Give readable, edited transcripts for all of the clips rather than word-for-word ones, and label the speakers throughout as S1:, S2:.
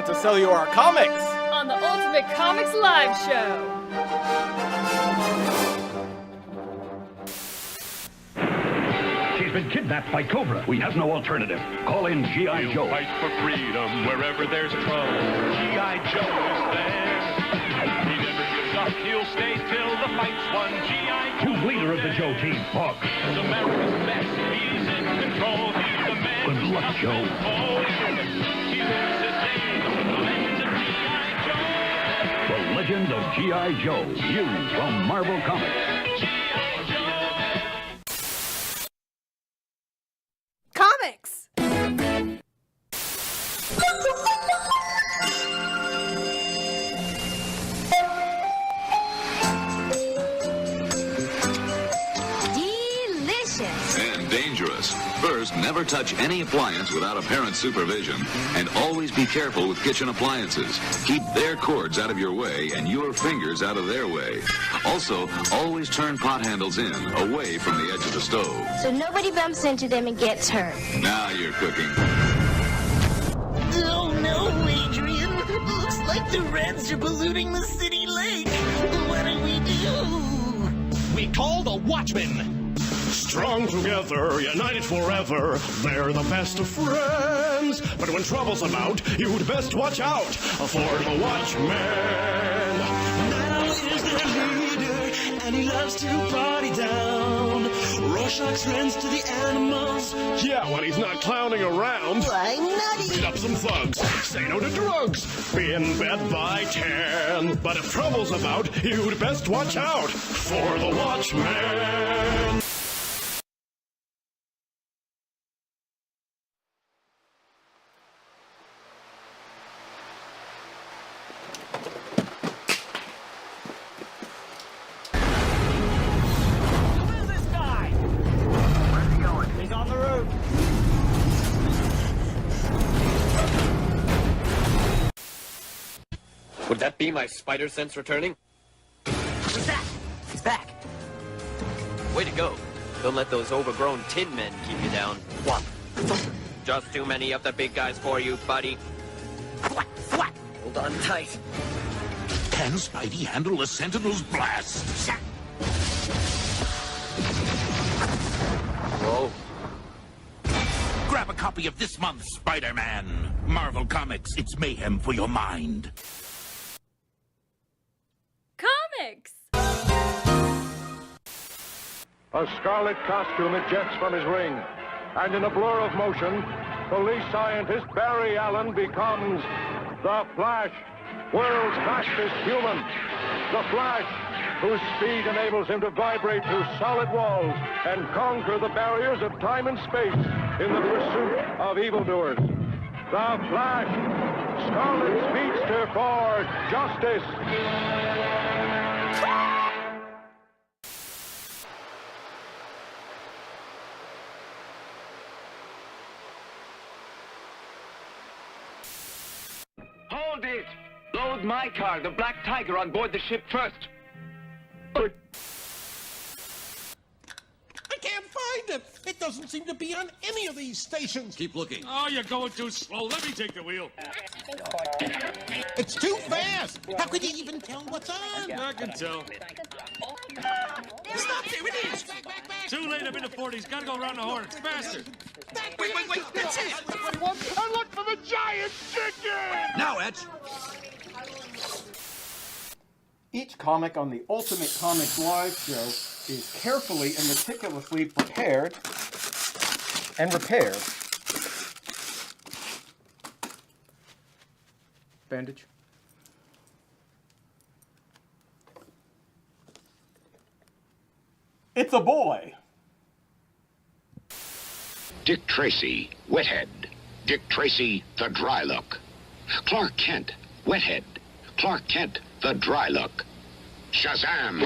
S1: want to sell you our comics.
S2: On the Ultimate Comics Live Show.
S3: She's been kidnapped by Cobra. We have no alternative. Call in G.I. Joe.
S4: Fight for freedom wherever there's trouble. G.I. Joe is there. He never gives up. He'll stay till the fight's won. G.I. Joe.
S3: Who's leader of the Joe team? Hawk.
S4: He's America's best. He's in control. He's the man.
S3: Good luck, Joe.
S4: He lives his days on the legends of G.I. Joe.
S3: The Legend of G.I. Joe. New from Marvel Comics.
S5: Comics!
S6: Delicious! And dangerous. First, never touch any appliance without a parent's supervision. And always be careful with kitchen appliances. Keep their cords out of your way and your fingers out of their way. Also, always turn pot handles in, away from the edge of the stove.
S5: So nobody bumps into them and gets hurt.
S6: Now you're cooking.
S7: Oh no, Adrian! Looks like the Reds are polluting the city lake! What do we do?
S8: We call the Watchmen! Strong together, united forever, they're the best of friends. But when trouble's about, you'd best watch out for the Watchmen.
S7: Now is their leader, and he loves to party down. Rorschach's friends to the animals.
S8: Yeah, when he's not clowning around.
S7: Why, nutty!
S8: Beat up some thugs, say no to drugs, be in bed by 10. But if trouble's about, you'd best watch out for the Watchmen.
S9: Would that be my spider sense returning?
S7: What's that? It's back.
S9: Way to go. Don't let those overgrown tin men keep you down. What? Just too many of the big guys for you, buddy.
S7: What?
S9: Hold on tight.
S10: Can Spidey handle a Sentinel's blast?
S9: Whoa.
S10: Grab a copy of this month's Spider-Man. Marvel Comics, it's mayhem for your mind.
S2: Comics!
S11: A scarlet costume ejects from his ring, and in a blur of motion, police scientist Barry Allen becomes the Flash, world's fastest human. The Flash, whose speed enables him to vibrate through solid walls and conquer the barriers of time and space in the pursuit of evildoers. The Flash, Scarlet Speedster for justice.
S12: Hold it! Load my car, the Black Tiger, on board the ship first.
S10: I can't find it. It doesn't seem to be on any of these stations.
S6: Keep looking.
S4: Oh, you're going too slow. Let me take the wheel.
S10: It's too fast. How could you even tell what's on?
S4: I can tell.
S10: Stop, there it is.
S4: Too late, I'm in the 40s. Gotta go around the horn. It's faster.
S10: Wait. That's it.
S8: And look for the giant chicken!
S10: Now, Etch.
S1: Each comic on the Ultimate Comics Live Show is carefully and meticulously prepared and repaired. Bandage. It's a boy.
S13: Dick Tracy, Wethead. Dick Tracy, the Dry Look. Clark Kent, Wethead. Clark Kent, the Dry Look. Shazam,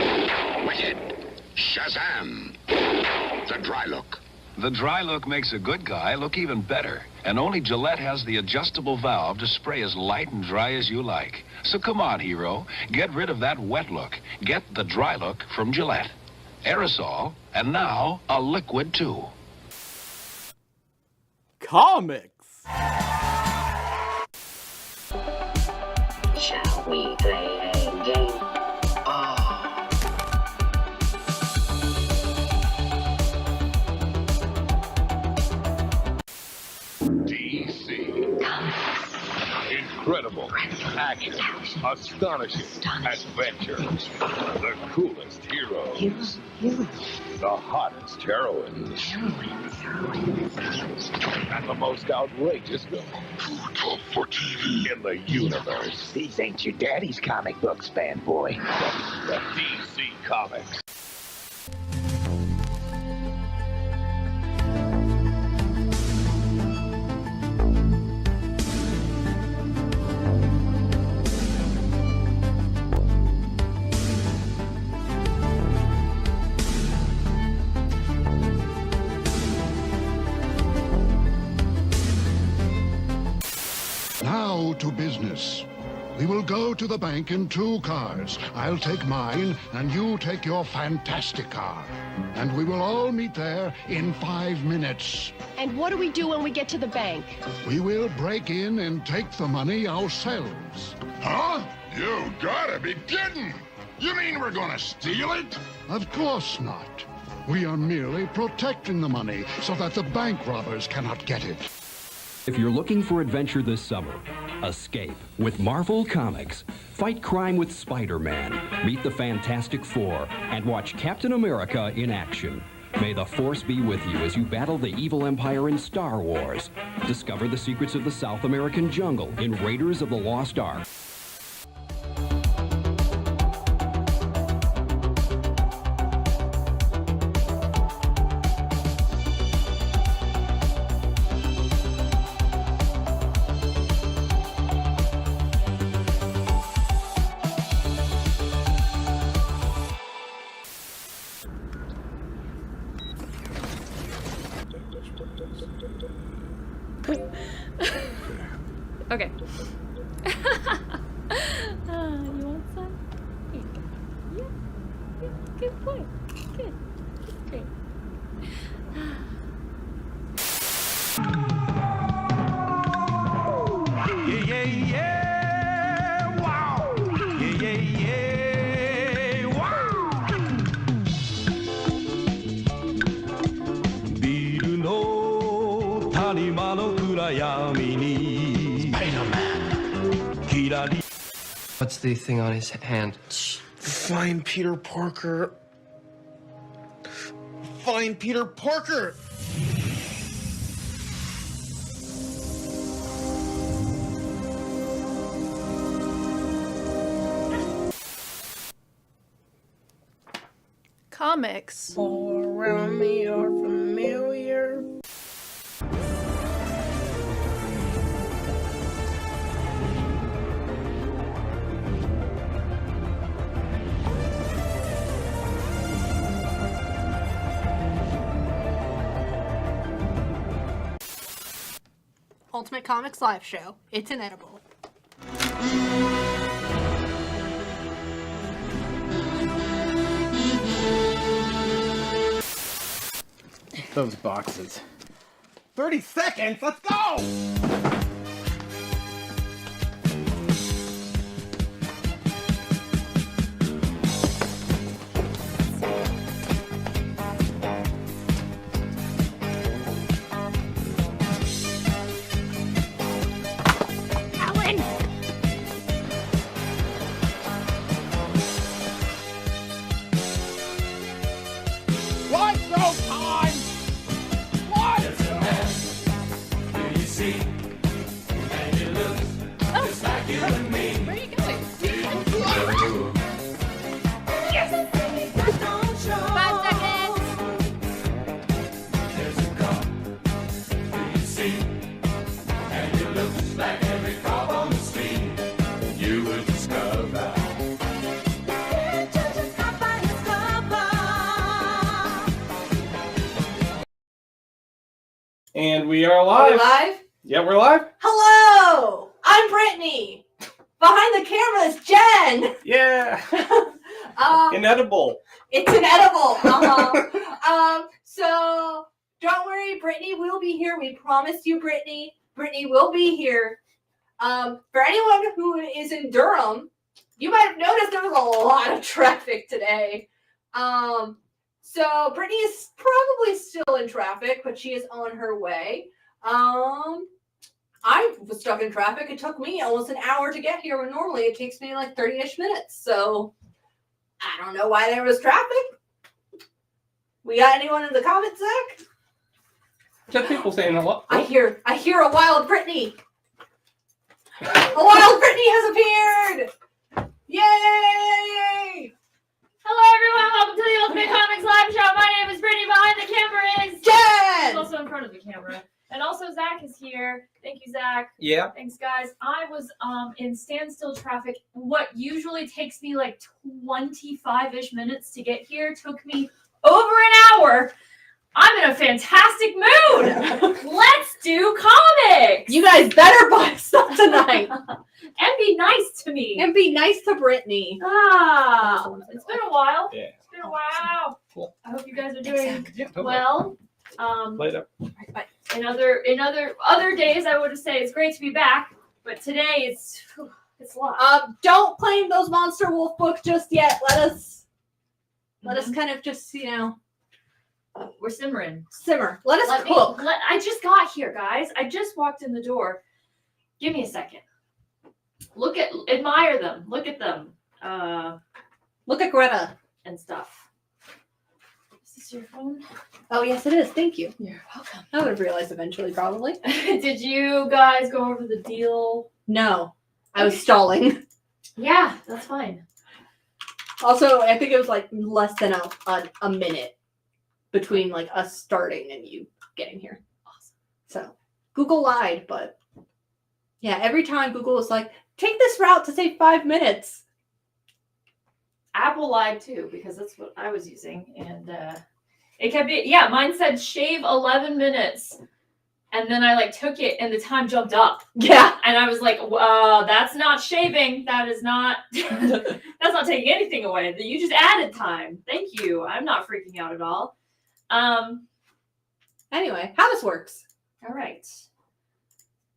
S13: Wethead. Shazam, the Dry Look.
S14: The Dry Look makes a good guy look even better. And only Gillette has the adjustable valve to spray as light and dry as you like. So come on, hero. Get rid of that wet look. Get the Dry Look from Gillette. Aerosol, and now a liquid too.
S1: Comics.
S15: We play a game.
S3: DC. Incredible, action, astonishing, adventures, the coolest heroes, the hottest heroines, and the most outrageous villains for TV in the universe.
S16: These ain't your daddy's comic books, fanboy.
S3: The DC Comics.
S17: Now to business. We will go to the bank in 2 cars. I'll take mine, and you take your fantastic car. And we will all meet there in 5 minutes.
S18: And what do we do when we get to the bank?
S17: We will break in and take the money ourselves.
S19: Huh? You gotta be kidding! You mean we're gonna steal it?
S17: Of course not. We are merely protecting the money so that the bank robbers cannot get it.
S20: If you're looking for adventure this summer, escape with Marvel Comics. Fight crime with Spider-Man, meet the Fantastic Four, and watch Captain America in action. May the Force be with you as you battle the evil empire in Star Wars. Discover the secrets of the South American jungle in Raiders of the Lost Ark.
S2: Okay. You want some? Here you go. Yeah. Good boy. Good. Great.
S7: Yeah, yeah, wow. Yeah, yeah, wow. ビルの谷間の暗闇に
S21: What's the thing on his hand?
S22: Find Peter Parker. Find Peter Parker!
S23: Comics.
S24: All around me are familiar.
S25: Ultimate Comics live show. It's inedible.
S1: Those boxes. 30 seconds, let's go! Why so time? What?
S7: Do you see? And it looks just like you and me.
S2: Where are you going?
S7: Yes!
S2: 5 seconds.
S7: There's a car. Do you see? And it looks like every car on the street. You will discover.
S1: And we are
S25: Are
S1: live.
S25: we live?
S1: Yeah, we're live.
S25: Hello! I'm Brittany. Behind the camera is Jen.
S1: Yeah. Inedible.
S25: It's inedible. So don't worry, Brittany will be here. We promised you, Brittany. Brittany will be here. For anyone who is in Durham, you might have noticed there was a lot of traffic today. So Brittany is probably still in traffic, but she is on her way. I was stuck in traffic. It took me almost an hour to get here when normally it takes me like 30-ish minutes. So I don't know why there was traffic. We got anyone in the comments, Zach?
S1: Just people saying a lot.
S25: I hear a wild Brittany. A wild Brittany has appeared! Yay!
S2: Hello, everyone. Welcome to the Ultimate Comics Live Show. My name is Brittany. Behind the camera is
S25: Jen.
S2: She's also in front of the camera, and also Zach is here. Thank you, Zach.
S1: Yeah.
S2: Thanks, guys. I was in standstill traffic. What usually takes me like 25-ish minutes to get here took me over an hour. I'm in a fantastic mood. Let's do comics.
S25: You guys better buy stuff tonight.
S2: And be nice to me.
S25: And be nice to Brittany.
S2: It's been a while.
S1: Yeah.
S2: It's been a while.
S1: Cool.
S2: I hope you guys are doing
S1: Totally.
S2: well.
S1: Later.
S2: In other days, I would say it's great to be back, but today it's a lot.
S25: Don't claim those Monster Wolf books just yet. Let us kind of just,
S2: we're simmering.
S25: Simmer. Let us cook.
S2: I just got here, guys. I just walked in the door. Give me a second. Admire them. Look at them.
S25: Look at Greta.
S2: And stuff. Is this your phone?
S25: Oh, yes, it is. Thank you.
S2: You're welcome.
S25: I would have realized eventually, probably.
S2: Did you guys go over the deal?
S25: No. I was stalling.
S2: Yeah, that's fine.
S25: Also, I think it was like less than a minute between like us starting and you getting here.
S2: Awesome.
S25: So Google lied, but yeah, every time Google was like, take this route to save 5 minutes.
S2: Apple lied too, because that's what I was using. And it kept it, yeah, mine said shave 11 minutes. And then I took it and the time jumped up.
S25: Yeah.
S2: And I was like, that's not shaving. That is not, that's not taking anything away. You just added time. Thank you. I'm not freaking out at all.
S25: Anyway, how this works.
S2: All right.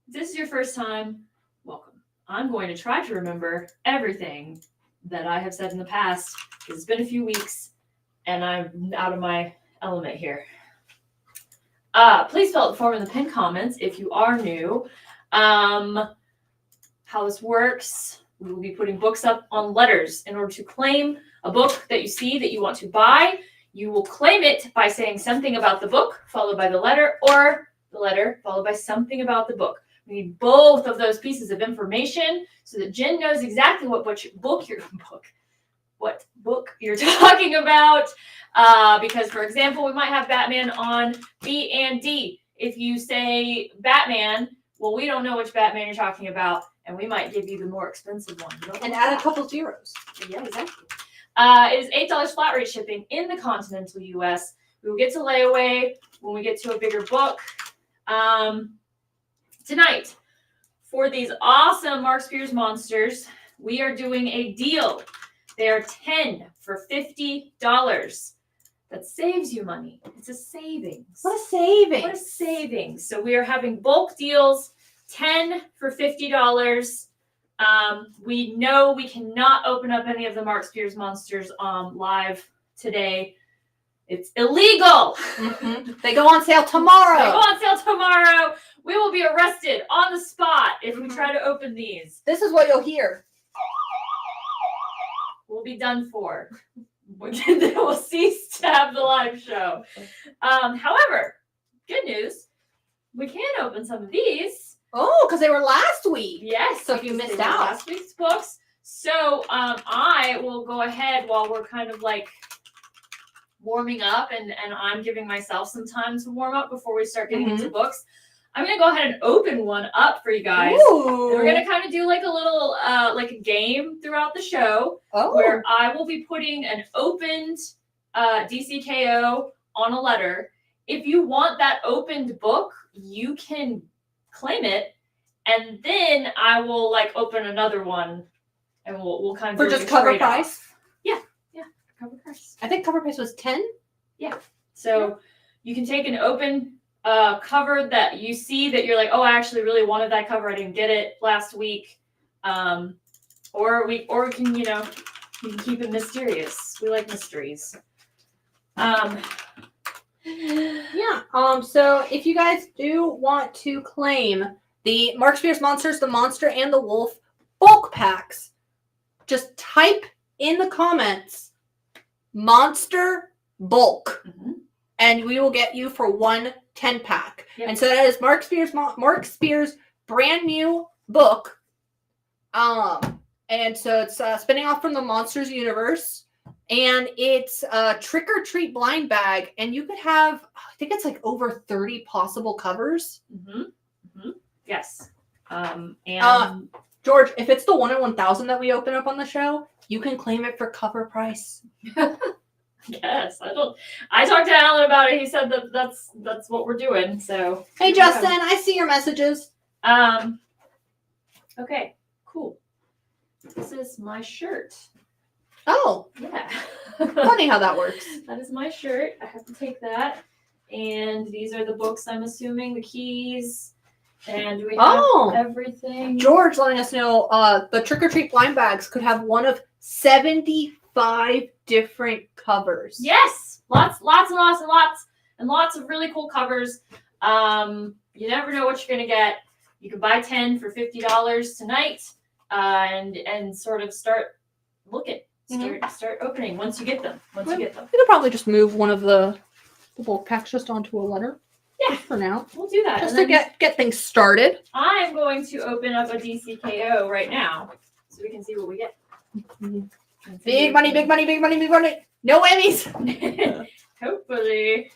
S2: If this is your first time, welcome. I'm going to try to remember everything that I have said in the past. It's been a few weeks and I'm out of my element here. Please fill out the form in the pinned comments if you are new. How this works, we will be putting books up on letters. In order to claim a book that you see that you want to buy, you will claim it by saying something about the book, followed by the letter, or the letter, followed by something about the book. We need both of those pieces of information so that Jen knows exactly what book you're talking about. Because, for example, we might have Batman on B and D. If you say Batman, well, we don't know which Batman you're talking about, and we might give you the more expensive one.
S25: And add a couple zeros.
S2: Yeah, exactly. It is $8 flat rate shipping in the continental U.S. We will get to layaway when we get to a bigger book. Tonight, for these awesome Mark Spears monsters, we are doing a deal. They are 10 for $50. That saves you money. It's a savings.
S25: What a savings.
S2: What a savings. So we are having bulk deals, 10 for $50. We know we cannot open up any of the Mark Spears monsters live today. It's illegal.
S25: Mm-hmm. They go on sale tomorrow.
S2: They go on sale tomorrow. We will be arrested on the spot if we try to open these.
S25: This is what you'll hear.
S2: We'll be done for. They will cease to have the live show. However, good news, we can open some of these.
S25: Oh, because they were last week.
S2: Yes.
S25: So if you missed out
S2: last week's books. So I will go ahead while we're kind of warming up and I'm giving myself some time to warm up before we start getting into books. I'm going to go ahead and open one up for you guys.
S25: Ooh.
S2: And we're going to kind of do a little a game throughout the show where I will be putting an opened DCKO on a letter. If you want that opened book, you can claim it, and then I will open another one, and we'll kind of
S25: for
S2: do
S25: just cover price.
S2: Off. Yeah, cover price.
S25: I think cover price was 10.
S2: Yeah, so you can take an open cover that you see that you're like, oh, I actually really wanted that cover. I didn't get it last week. Or we can, you can keep it mysterious. We like mysteries.
S25: Yeah. So if you guys do want to claim the Mark Spears Monsters, the Monster, and the Wolf bulk packs, just type in the comments Monster Bulk, and we will get you for one 10-pack.
S2: Yep.
S25: And so that is Mark Spears' brand new book. And so it's spinning off from the Monsters universe. And it's a trick or treat blind bag, and you could have, I think it's like over 30 possible covers.
S2: Yes. And
S25: George, if it's the 1 in 1,000 that we open up on the show, you can claim it for cover price.
S2: Yes, I talked to Alan about it. He said that's what we're doing. So
S25: hey, Justin, I see your messages.
S2: Okay, cool. This is my shirt.
S25: Oh,
S2: yeah.
S25: Funny how that works.
S2: That is my shirt. I have to take that. And these are the books, I'm assuming, the keys. And we have everything.
S25: George letting us know the trick or treat blind bags could have one of 75 different covers.
S2: Yes, lots and lots of really cool covers. You never know what you're gonna get. You can buy 10 for $50 tonight, and sort of start looking. Start opening once you get them. You
S25: could probably just move one of the bulk packs just onto a letter.
S2: Yeah,
S25: just for now.
S2: We'll do that.
S25: Just to get things started.
S2: I'm going to open up a DCKO right now so we can see what we get.
S25: Big money, big money, big money, big money. No whammies.
S2: Hopefully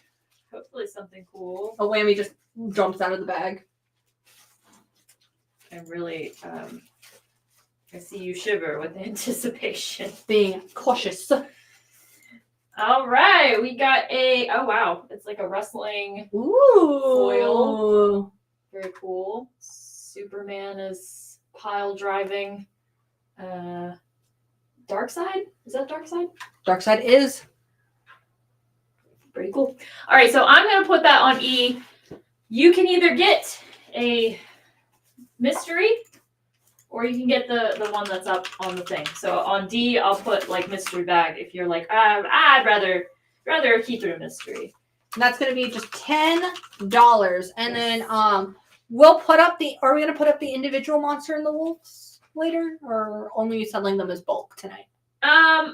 S2: something cool.
S25: A whammy just jumps out of the bag.
S2: I'm really I see you shiver with anticipation.
S25: Being cautious.
S2: All right, we got oh wow, it's like a wrestling foil. Very cool. Superman is pile driving. Darkseid? Is that Darkseid?
S25: Darkseid is.
S2: Pretty cool. All right, so I'm going to put that on E. You can either get a mystery, or you can get the one that's up on the thing. So on D, I'll put like mystery bag. If you're like, I'd rather keep it a mystery.
S25: And that's going to be just $10. And then we'll put up are we going to put up the individual Monster and the Wolves later, or only selling them as bulk tonight?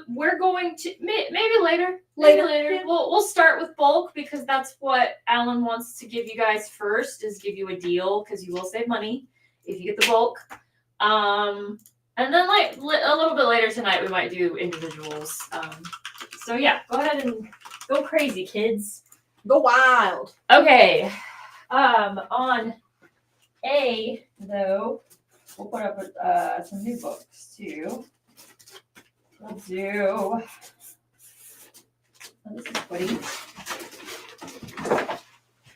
S2: We're going to maybe later.
S25: Later. Yeah.
S2: We'll start with bulk because that's what Alan wants to give you guys first, is give you a deal, because you will save money if you get the bulk. And then like a little bit later tonight we might do individuals. So yeah, go ahead and go crazy, kids.
S25: Go wild.
S2: Okay. On A though, we'll put up some new books too. We'll do. Oh, this is pretty.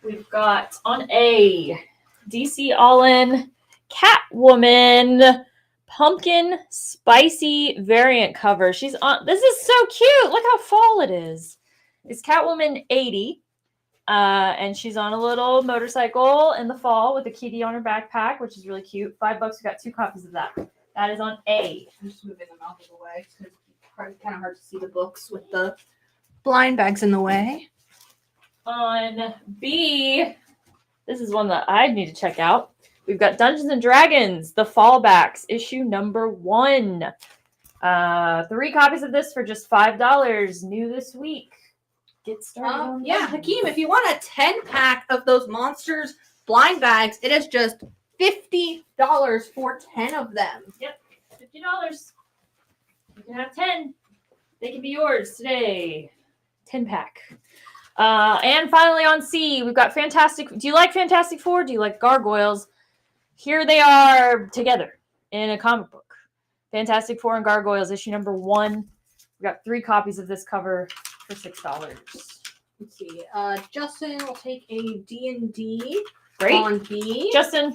S2: We've got on A, DC All-In Catwoman pumpkin spicy variant cover. She's on. This is so cute. Look how fall it is. It's Catwoman 80. And she's on a little motorcycle in the fall with a kitty on her backpack, which is really cute. $5. We got 2 copies of that. That is on A.
S25: I'm just moving the mouth of the way because it's kind of hard to see the books with the blind bags in the way.
S2: On B, this is one that I need to check out. We've got Dungeons and Dragons, The Fallbacks, issue number 1. 3 copies of this for just $5, new this week. Get started.
S25: Yeah, Hakeem, if you want a 10-pack of those Monsters blind bags, it is just $50 for 10 of them.
S2: Yep, $50. You can have 10. They can be yours today. 10-pack. And finally on C, we've got Fantastic. Do you like Fantastic Four? Do you like Gargoyles? Here they are together in a comic book. Fantastic Four and Gargoyles, issue number 1. We got 3 copies of this cover for $6.
S25: Let's see. Justin will take a D&D.
S2: Great.
S25: On B.
S2: Justin,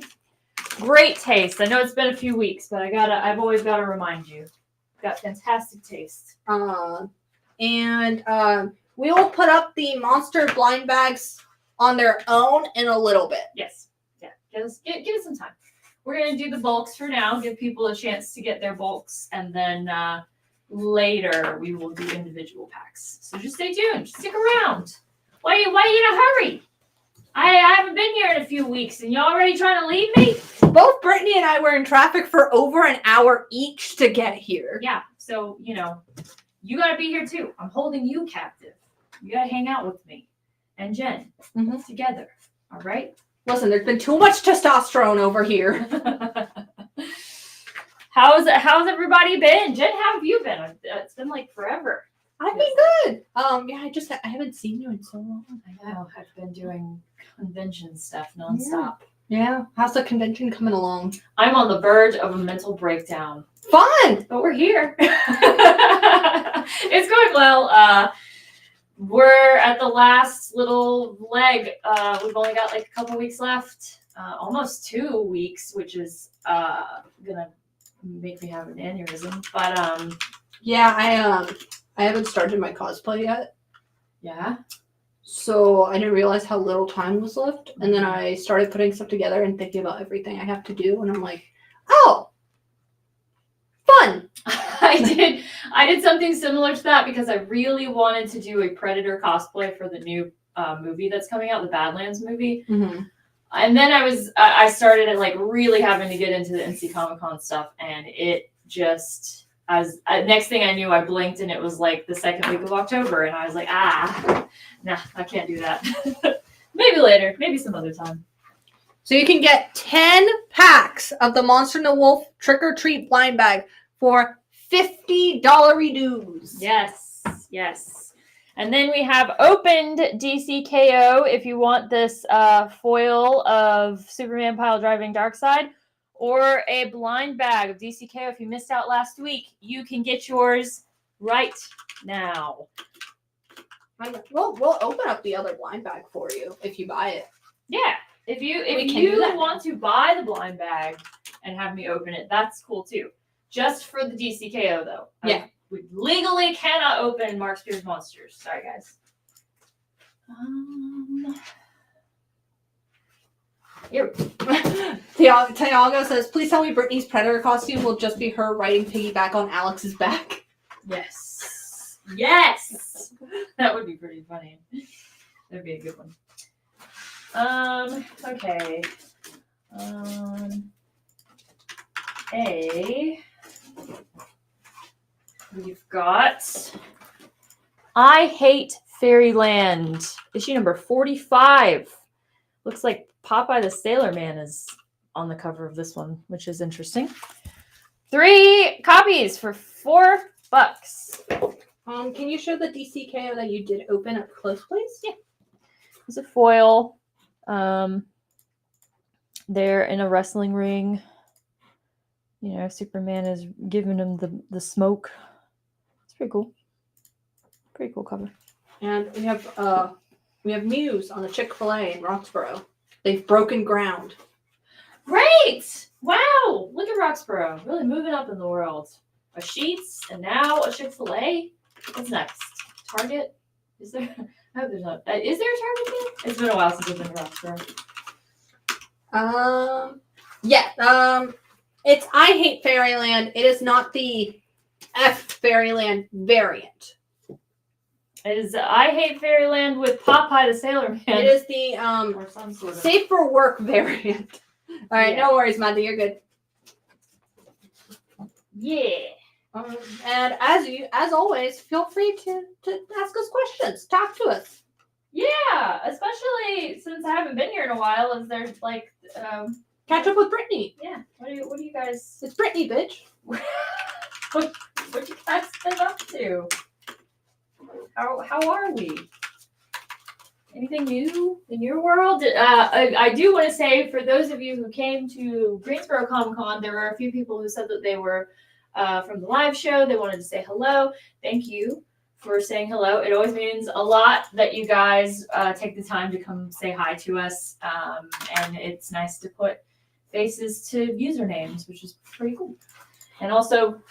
S2: great taste. I know it's been a few weeks, but I've always got to remind you. Got fantastic taste.
S25: And we will put up the Monster blind bags on their own in a little bit.
S2: Yes. Yeah. Give us some time. we're gonna do the bulks for now, give people a chance to get their bulks, and then later we will do individual packs. So just stay tuned, just stick around. Why are you in a hurry? I haven't been here in a few weeks, and you already trying to leave me?
S25: Both Brittany and I were in traffic for over an hour each to get here.
S2: Yeah, so you gotta be here too. I'm holding you captive. You gotta hang out with me and Jen together. All right.
S25: Listen, there's been too much testosterone over here.
S2: How's everybody been? Jen, how have you been? It's been like forever.
S25: I've been good. Yeah, I haven't seen you in so long.
S2: I know. I've been doing convention stuff nonstop.
S25: Yeah. How's the convention coming along?
S2: I'm on the verge of a mental breakdown.
S25: Fun!
S2: But we're here. It's going well. We're at the last little leg. We've only got like a couple weeks left. Almost 2 weeks, which is gonna make me have an aneurysm. But
S25: yeah, I haven't started my cosplay yet.
S2: Yeah.
S25: So I didn't realize how little time was left. And then I started putting stuff together and thinking about everything I have to do. And I'm like, oh, fun.
S2: I did something similar to that because I really wanted to do a Predator cosplay for the new movie that's coming out, the Badlands movie.
S25: Mm-hmm.
S2: And then I started like really having to get into the NC Comic Con stuff, and it just next thing I knew, I blinked and it was like the second week of October, and I was like, nah, I can't do that. Maybe later, maybe some other time.
S25: So you can get 10 packs of the Monster and the Wolf Trick or Treat blind bag for $50 dues.
S2: Yes. And then we have opened DCKO if you want this foil of Superman pile driving Darkseid, or a blind bag of DCKO. If you missed out last week, you can get yours right now.
S25: We'll open up the other blind bag for you if you buy it.
S2: Yeah. If you want to buy the blind bag and have me open it, that's cool too. Just for the DCKO though.
S25: Yeah.
S2: We legally cannot open Mark Spears Monsters. Sorry, guys. Here.
S25: Tiago says, please tell me Brittany's Predator costume will just be her riding piggyback on Alex's back.
S2: Yes. Yes. That would be pretty funny. That'd be a good one. Okay. We've got I Hate Fairyland, issue number 45. Looks like Popeye the Sailor Man is on the cover of this one, which is interesting. 3 copies for $4.
S25: Can you show the DCKO that you did open up close, please?
S2: Yeah. There's a foil. They're in a wrestling ring. You know, Superman is giving him the smoke. It's pretty cool. Pretty cool cover.
S25: And we have Muse on the Chick-fil-A in Roxborough. They've broken ground.
S2: Great! Wow! Look at Roxborough. Really moving up in the world. A Sheetz and now a Chick-fil-A. What's next? Target? Is there? I hope there's not. Is there a Target yet? It's been a while since I've been to Roxborough.
S25: It's I Hate Fairyland. It is not the F Fairyland variant.
S2: It is I Hate Fairyland with Popeye the Sailor Man.
S25: It is the
S2: or some sort of
S25: Safe for Work variant. All right, no worries, Mandy, you're good.
S2: Yeah.
S25: And as always, feel free to ask us questions. Talk to us.
S2: Yeah, especially since I haven't been here in a while. Is there like
S25: catch up with Brittany?
S2: Yeah. What do you guys?
S25: It's Brittany, bitch.
S2: what you guys been up to? How are we? Anything new in your world? I do want to say, for those of you who came to Greensboro Comic Con, there were a few people who said that they were from the live show. They wanted to say hello. Thank you for saying hello. It always means a lot that you guys take the time to come say hi to us. And it's nice to put faces to usernames, which is pretty cool. And also,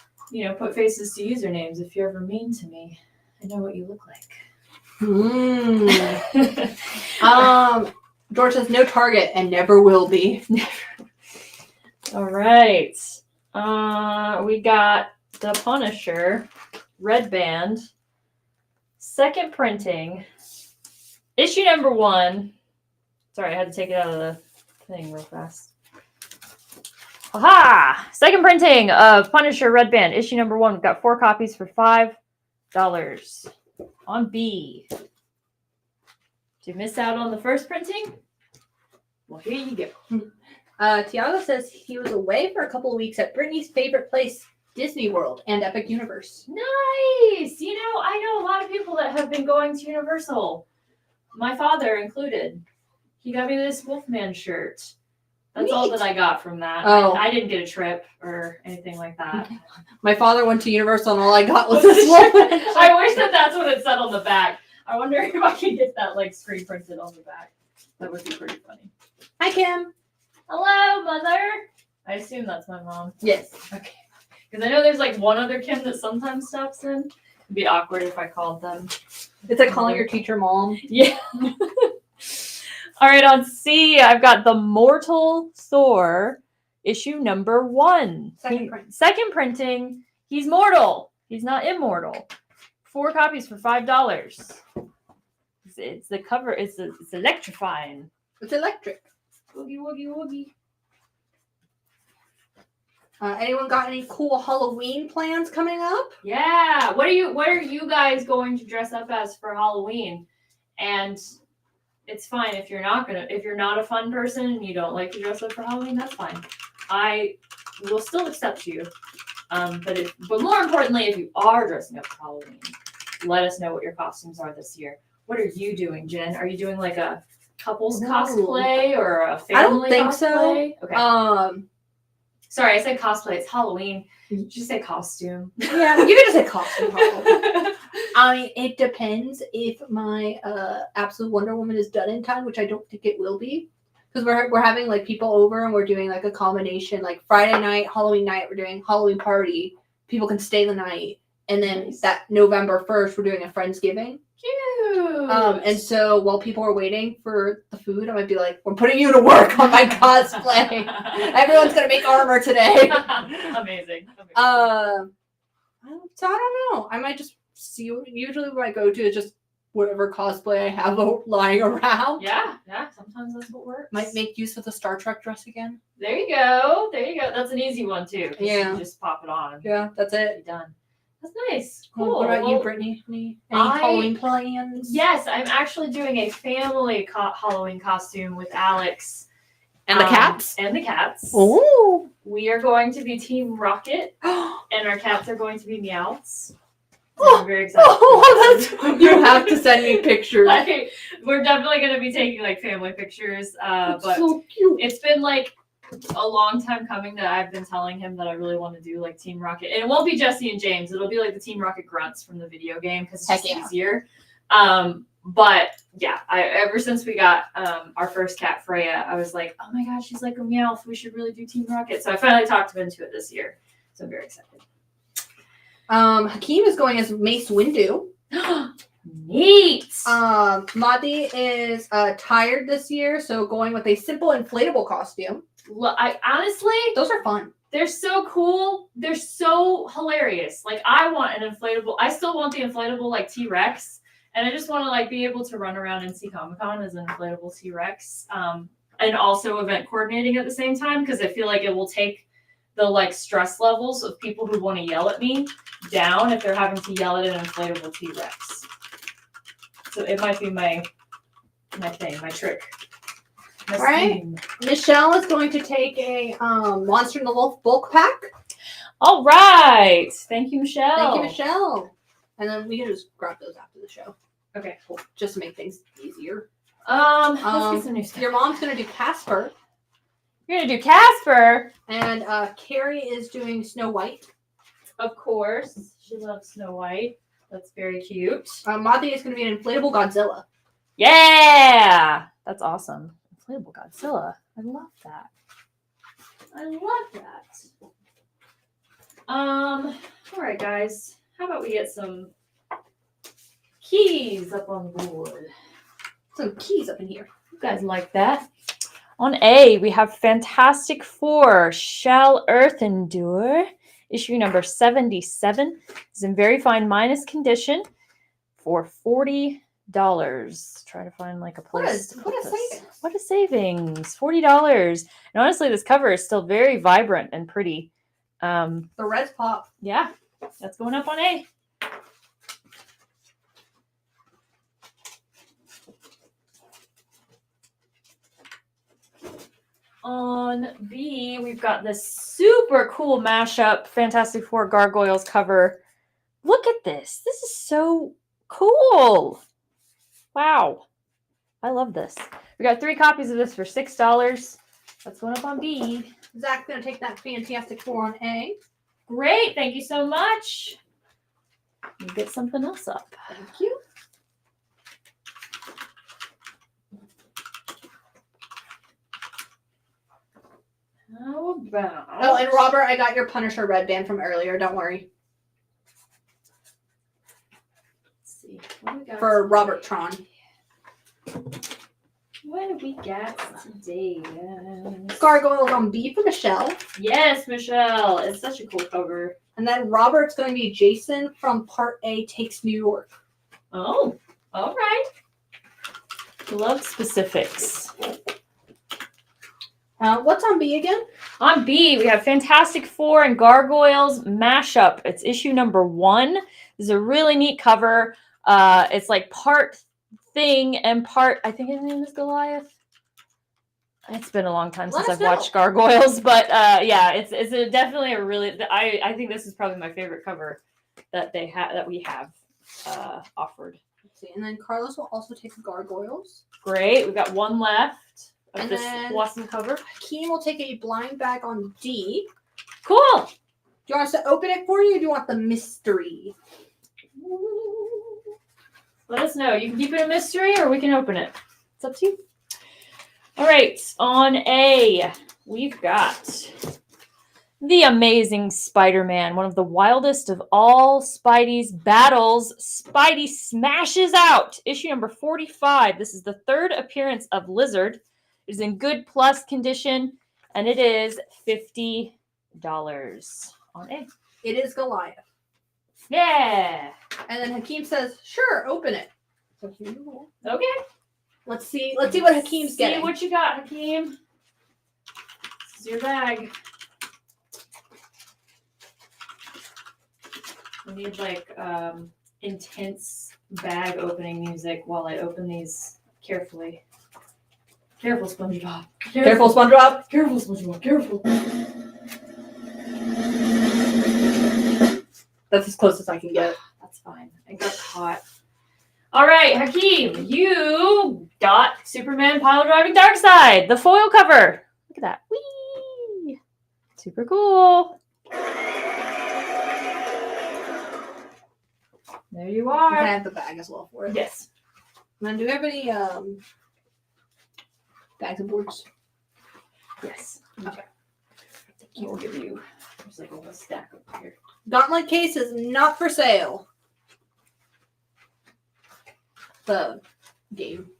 S2: put faces to usernames. If you're ever mean to me, I know what you look like.
S25: George says no Target and never will be.
S2: All right. We got the Punisher Red Band. Second printing. Issue number 1. Sorry, I had to take it out of the thing real fast. Aha! Second printing of Punisher Red Band. Issue number 1. We've got 4 copies for $5 on B. Did you miss out on the first printing? Well, here you go.
S25: Tiago says he was away for a couple of weeks at Brittany's favorite place, Disney World and Epic Universe.
S2: Nice! You know, I know a lot of people that have been going to Universal. My father included. He got me this Wolfman shirt. That's all that I got from that.
S25: Oh.
S2: I didn't get a trip or anything like that.
S25: My father went to Universal and all I got was this Wolfman shirt.
S2: I wish that's what it said on the back. I wonder if I can get that like screen printed on the back. That would be pretty funny.
S25: Hi, Kim.
S2: Hello, Mother. I assume that's my mom.
S25: Yes.
S2: Okay. Because I know there's like one other Kim that sometimes stops in. It'd be awkward if I called them.
S25: It's like calling your teacher mom.
S2: Yeah. All right, on C, I've got The Mortal Thor, issue number 1. Second printing. He's mortal. He's not immortal. 4 copies for $5. It's the cover. It's electrifying.
S25: It's electric.
S2: Woogie, woogie, woogie.
S25: Anyone got any cool Halloween plans coming up?
S2: Yeah. What are you guys going to dress up as for Halloween? And it's fine if you're not a fun person and you don't like to dress up for Halloween, that's fine. I will still accept you. But more importantly, if you are dressing up for Halloween, let us know what your costumes are this year. What are you doing, Jen? Are you doing like a couples cosplay or a family?
S25: I don't think
S2: cosplay?
S25: so.
S2: Okay. Sorry, I said cosplay. It's Halloween. Did you say costume?
S25: Yeah, you can just say costume. I mean, it depends if my Absolute Wonder Woman is done in time, which I don't think it will be, because we're having like people over and we're doing like a combination, like Friday night, Halloween night. We're doing Halloween party. People can stay the night, and then that November 1st, we're doing a Friendsgiving.
S2: Cute.
S25: And so while people are waiting for the food, I might be like, we're putting you to work on my cosplay. Everyone's gonna make armor today.
S2: Amazing.
S25: So I don't know. I might just see. Usually what I go to is just whatever cosplay I have lying around.
S2: Yeah. Sometimes that's what works.
S25: Might make use of the Star Trek dress again.
S2: There you go. That's an easy one too.
S25: Yeah.
S2: You just pop it on.
S25: Yeah, that's it.
S2: You're done. That's nice. Cool.
S25: What about you, Brittany? Any Halloween plans?
S2: Yes, I'm actually doing a family Halloween costume with Alex.
S25: And the cats?
S2: And the cats.
S25: Ooh.
S2: We are going to be Team Rocket, and our cats are going to be Meowths. So I'm very excited.
S25: You have to send me pictures.
S2: We're definitely going to be taking like family pictures. But
S25: so cute.
S2: It's been like a long time coming that I've been telling him that I really want to do like Team Rocket. And it won't be Jesse and James. It'll be like the Team Rocket grunts from the video game because it's just easier. But yeah, ever since we got our first cat, Freya, I was like, oh my gosh, she's like a Meowth. We should really do Team Rocket. So I finally talked him into it this year. So I'm very excited.
S25: Hakeem is going as Mace Windu.
S2: Neat.
S25: Madi is tired this year, so going with a simple inflatable costume.
S2: I honestly,
S25: those are fun.
S2: They're so cool. They're so hilarious. Like I want an inflatable. I still want the inflatable like T-Rex, and I just want to like be able to run around and see Comic-Con as an inflatable T-Rex, and also event coordinating at the same time because I feel like it will take the like stress levels of people who want to yell at me down if they're having to yell at an inflatable T-Rex. So it might be my thing, my trick.
S25: All right. Michelle is going to take a Monster in the Wolf bulk pack.
S2: All right. Thank you, Michelle.
S25: Thank you, Michelle. And then we can just grab those after the show.
S2: Okay, cool.
S25: Just to make things easier.
S2: Let's get some new stuff.
S25: Your mom's going to do Casper.
S2: You're going to do Casper?
S25: And Carrie is doing Snow White.
S2: Of course. She loves Snow White. That's very cute.
S25: Madi is going to be an inflatable Godzilla.
S2: Yeah! That's awesome. Inflatable Godzilla. I love that. All right, guys. How about we get some keys up on the board?
S25: Some keys up in here.
S2: You guys like that? On A, we have Fantastic Four, Shall Earth Endure, issue number 77. It's in very fine minus condition for $40. Try to find like a place.
S25: What a savings.
S2: What a savings. $40. And honestly, this cover is still very vibrant and pretty.
S25: The reds pop.
S2: Yeah, that's going up on A. On B, we've got this super cool mashup Fantastic Four Gargoyles cover. Look at this. This is so cool. Wow. I love this. We got 3 copies of this for $6. That's going up on B.
S25: Zach's going to take that Fantastic Four on A.
S2: Great. Thank you so much. We'll get something else up.
S25: Thank you.
S2: How about...
S25: Oh, and Robert, I got your Punisher red band from earlier. Don't worry.
S2: Let's see. What do we got
S25: For
S2: today?
S25: Robert Tron.
S2: What do we got today?
S25: Gargoyles on B for Michelle.
S2: Yes, Michelle. It's such a cool cover.
S25: And then Robert's going to be Jason from Part A Takes New York.
S2: Oh, all right. Love specifics.
S25: What's on B again?
S2: On B, we have Fantastic Four and Gargoyles mashup. It's issue number 1. This is a really neat cover. It's like part thing and part, I think his name is Goliath. It's been a long time since I've watched Gargoyles, but yeah, it's definitely a really, I think this is probably my favorite cover that they have, that we have offered.
S25: Let's see. And then Carlos will also take Gargoyles.
S2: Great. We've got 1 left of
S25: And
S2: this
S25: then
S2: awesome cover.
S25: Hakeem will take a blind bag on D.
S2: Cool.
S25: Do you want us to open it for you, or do you want the mystery?
S2: Let us know. You can keep it a mystery or we can open it. It's up to you. All right. On A, we've got The Amazing Spider-Man, one of the wildest of all Spidey's battles. Spidey smashes out. Issue number 45. This is the 3rd appearance of Lizard. It is in good plus condition, and it is $50 on A.
S25: It is Goliath.
S2: Yeah.
S25: And then Hakeem says, "Sure, open it." So here you go.
S2: Okay.
S25: Let's see what Hakeem's getting.
S2: See what you got, Hakeem. This is your bag. We need like intense bag opening music while I open these carefully. Careful, SpongeBob.
S25: Careful, SpongeBob.
S2: Careful, SpongeBob. Careful.
S25: That's as close as I can get.
S2: That's fine. I got caught. All right, Hakeem, you got Superman Pile Driving Darkseid, the foil cover. Look at that. Whee! Super cool. There you are.
S25: I have the bag as well for it.
S2: Yes.
S25: And then do we have any bags and boards?
S2: Yes. Okay. We'll give you. There's like a whole stack up here.
S25: Gauntlet case is not for sale. The game.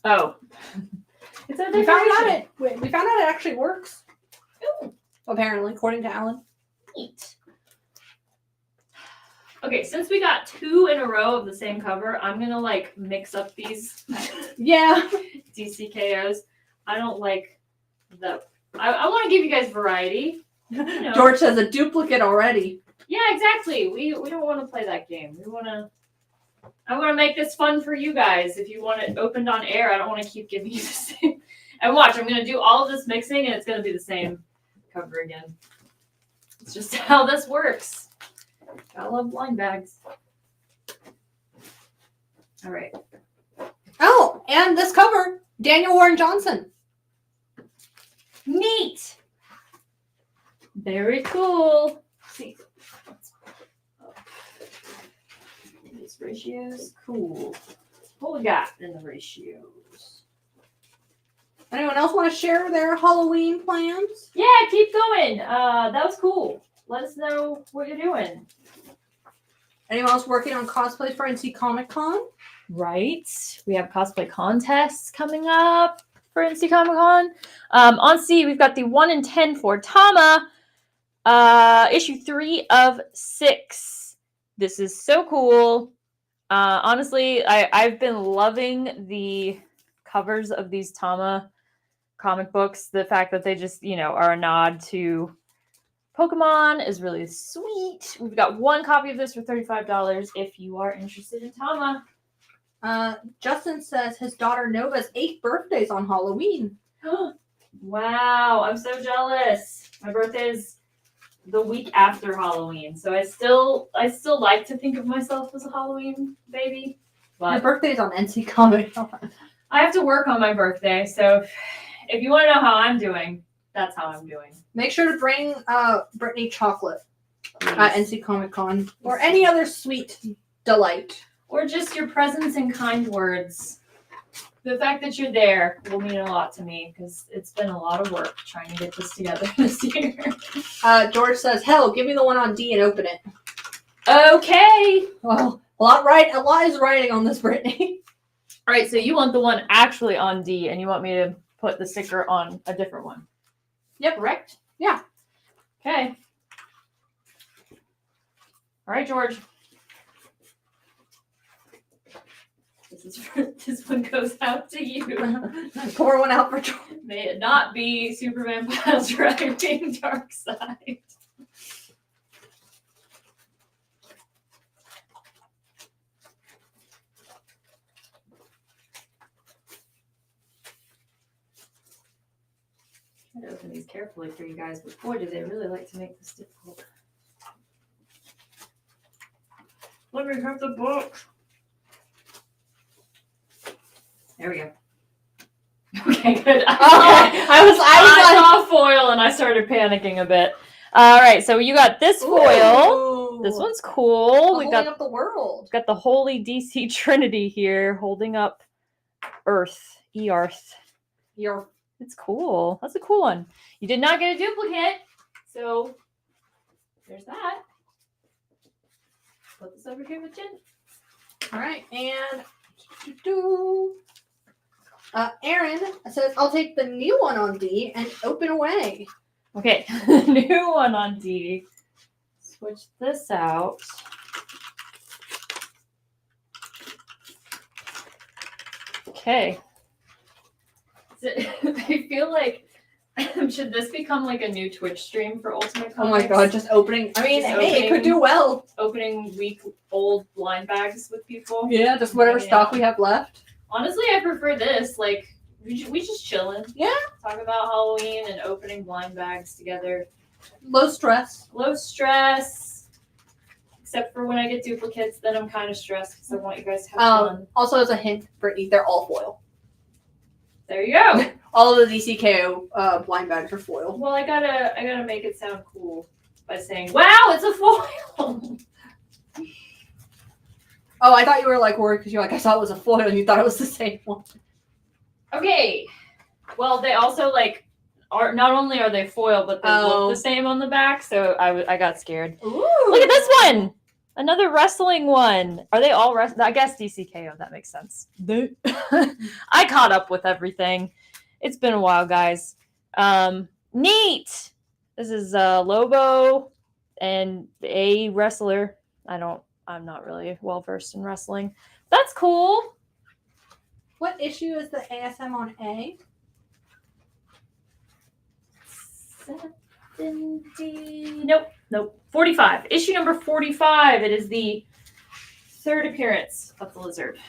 S2: Oh. It's a
S25: we found out it actually works.
S2: Ooh.
S25: Apparently, according to Alan.
S2: Neat. Okay, since we got 2 in a row of the same cover, I'm gonna like mix up these
S25: Yeah.
S2: DCKOs. I don't like the. I want to give you guys variety. You know.
S25: George says a duplicate already.
S2: Yeah, exactly. We don't want to play that game. I want to make this fun for you guys. If you want it opened on air, I don't want to keep giving you the same. And watch, I'm going to do all of this mixing, and it's going to be the same cover again. It's just how this works. I love blind bags. All right.
S25: Oh, and this cover, Daniel Warren Johnson.
S2: Neat. Very cool. See. These ratios. Cool. What we got in the ratios?
S25: Anyone else want to share their Halloween plans?
S2: Yeah, keep going. That was cool. Let us know what you're doing.
S25: Anyone else working on cosplays for NC Comic Con?
S2: Right. We have cosplay contests coming up for NC Comic Con. On C, we've got the 1 in 10 for Tama, issue 3 of 6. This is so cool. Honestly, I've been loving the covers of these Tama comic books. The fact that they just, are a nod to Pokemon is really sweet. We've got 1 copy of this for $35 if you are interested in Tama.
S25: Justin says his daughter Nova's 8th birthday is on Halloween.
S2: Wow, I'm so jealous. My birthday is the week after Halloween, so I still like to think of myself as a Halloween baby. But
S25: Your birthday's on NC Comic Con.
S2: I have to work on my birthday, so if you want to know how I'm doing, that's how I'm doing.
S25: Make sure to bring Brittany chocolate at NC Comic Con or any other sweet delight.
S2: Or just your presence and kind words. The fact that you're there will mean a lot to me because it's been a lot of work trying to get this together this year.
S25: George says, "Hell, give me the one on D and open it."
S2: Okay.
S25: Well, a lot is writing on this, Brittany.
S2: All right, so you want the one actually on D, and you want me to put the sticker on a different one.
S25: Yep.
S2: Correct?
S25: Yeah.
S2: Okay. All right, George. This one goes out to you.
S25: Pour one out for George.
S2: May it not be Superman pile driving Dark Side. I'm going to open these carefully for you guys, but boy, do they really like to make this difficult. Let me have the book. There we go. Okay, good. I saw foil and I started panicking a bit. All right, so you got this foil.
S25: Ooh.
S2: This one's cool.
S25: We've got up the world.
S2: Got the Holy DC Trinity here holding up Earth. Earth. It's cool. That's a cool one. You did not get a duplicate, so there's that. Put this over here with Jen.
S25: All right, and Aaron says, "I'll take the new one on D and open away."
S2: Okay, new one on D. Switch this out. Okay. I feel like should this become like a new Twitch stream for Ultimate Comics?
S25: Oh my god, just opening. I mean, hey, it could do well.
S2: Opening week-old blind bags with people.
S25: Yeah, just whatever stock we have left.
S2: Honestly, I prefer this. Like, we just chilling.
S25: Yeah.
S2: Talk about Halloween and opening blind bags together.
S25: Low stress.
S2: Low stress. Except for when I get duplicates, then I'm kind of stressed because I want you guys to have fun.
S25: Also, as a hint, Brittany, they're all foil.
S2: There you go.
S25: All of the DCKO blind bags are foil.
S2: Well, I gotta make it sound cool by saying, "Wow, it's a foil."
S25: Oh, I thought you were like worried because you're like, I thought it was a foil and you thought it was the same one.
S2: Okay. Well, they also are not only are they foil, but they look the same on the back. So I got scared.
S25: Ooh.
S2: Look at this one. Another wrestling one. Are they all wrestling? I guess DCKO. That makes sense. I caught up with everything. It's been a while, guys. Neat. This is Lobo and a wrestler. I'm not really well versed in wrestling. That's cool.
S25: What issue is the ASM on A?
S2: 70. Nope. 45. Issue number 45. It is the 3rd appearance of the lizard.